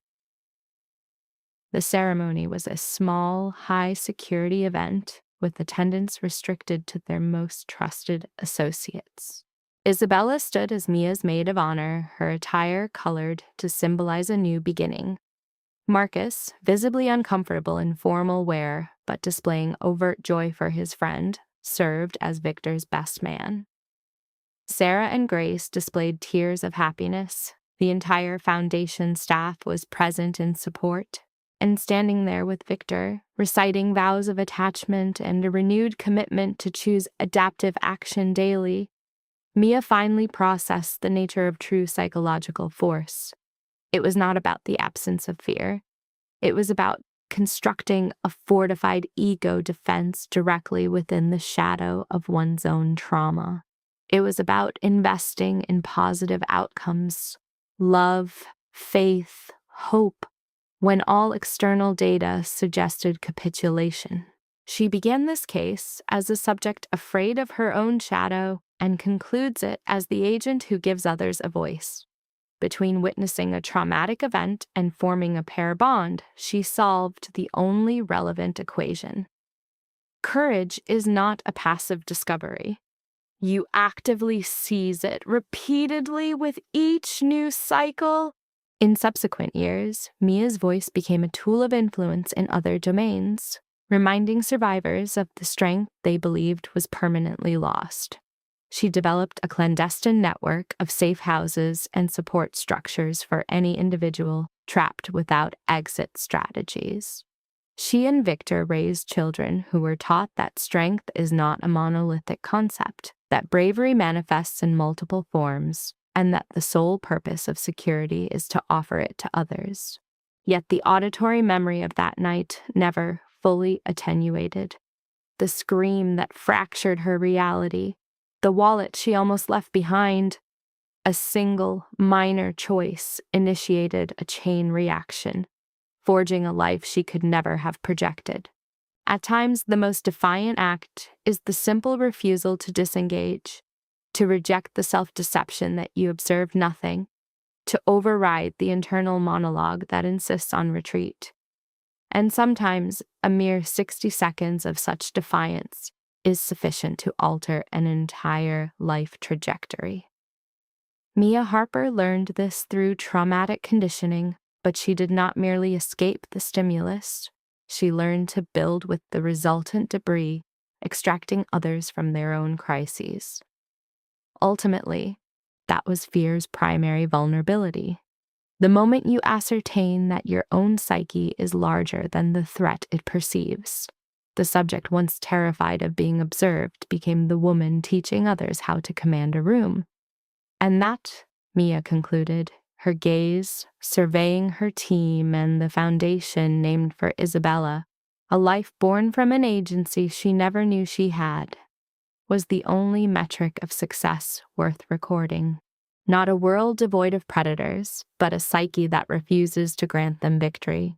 The ceremony was a small, high-security event with attendance restricted to their most trusted associates. Isabella stood as Mia's maid of honor, her attire colored to symbolize a new beginning. Marcus, visibly uncomfortable in formal wear, but displaying overt joy for his friend, served as Victor's best man. Sarah and Grace displayed tears of happiness. The entire foundation staff was present in support, and standing there with Victor, reciting vows of attachment and a renewed commitment to choose adaptive action daily, Mia finally processed the nature of true psychological force. It was not about the absence of fear. It was about constructing a fortified ego defense directly within the shadow of one's own trauma. It was about investing in positive outcomes, love, faith, hope, when all external data suggested capitulation. She began this case as a subject afraid of her own shadow and concludes it as the agent who gives others a voice. Between witnessing a traumatic event and forming a pair bond, she solved the only relevant equation. Courage is not a passive discovery. You actively seize it repeatedly with each new cycle. In subsequent years, Mia's voice became a tool of influence in other domains, reminding survivors of the strength they believed was permanently lost. She developed a clandestine network of safe houses and support structures for any individual trapped without exit strategies. She and Victor raised children who were taught that strength is not a monolithic concept, that bravery manifests in multiple forms, and that the sole purpose of security is to offer it to others. Yet the auditory memory of that night never fully attenuated. The scream that fractured her reality, the wallet she almost left behind, a single minor choice initiated a chain reaction, forging a life she could never have projected. At times, the most defiant act is the simple refusal to disengage, to reject the self-deception that you observe nothing, to override the internal monologue that insists on retreat. And sometimes, a mere 60 seconds of such defiance is sufficient to alter an entire life trajectory. Mia Harper learned this through traumatic conditioning, but she did not merely escape the stimulus. She learned to build with the resultant debris, extracting others from their own crises. Ultimately, that was fear's primary vulnerability. The moment you ascertain that your own psyche is larger than the threat it perceives, the subject once terrified of being observed became the woman teaching others how to command a room. And that, Mia concluded, her gaze surveying her team and the foundation named for Isabella, a life born from an agency she never knew she had, was the only metric of success worth recording. Not a world devoid of predators, but a psyche that refuses to grant them victory.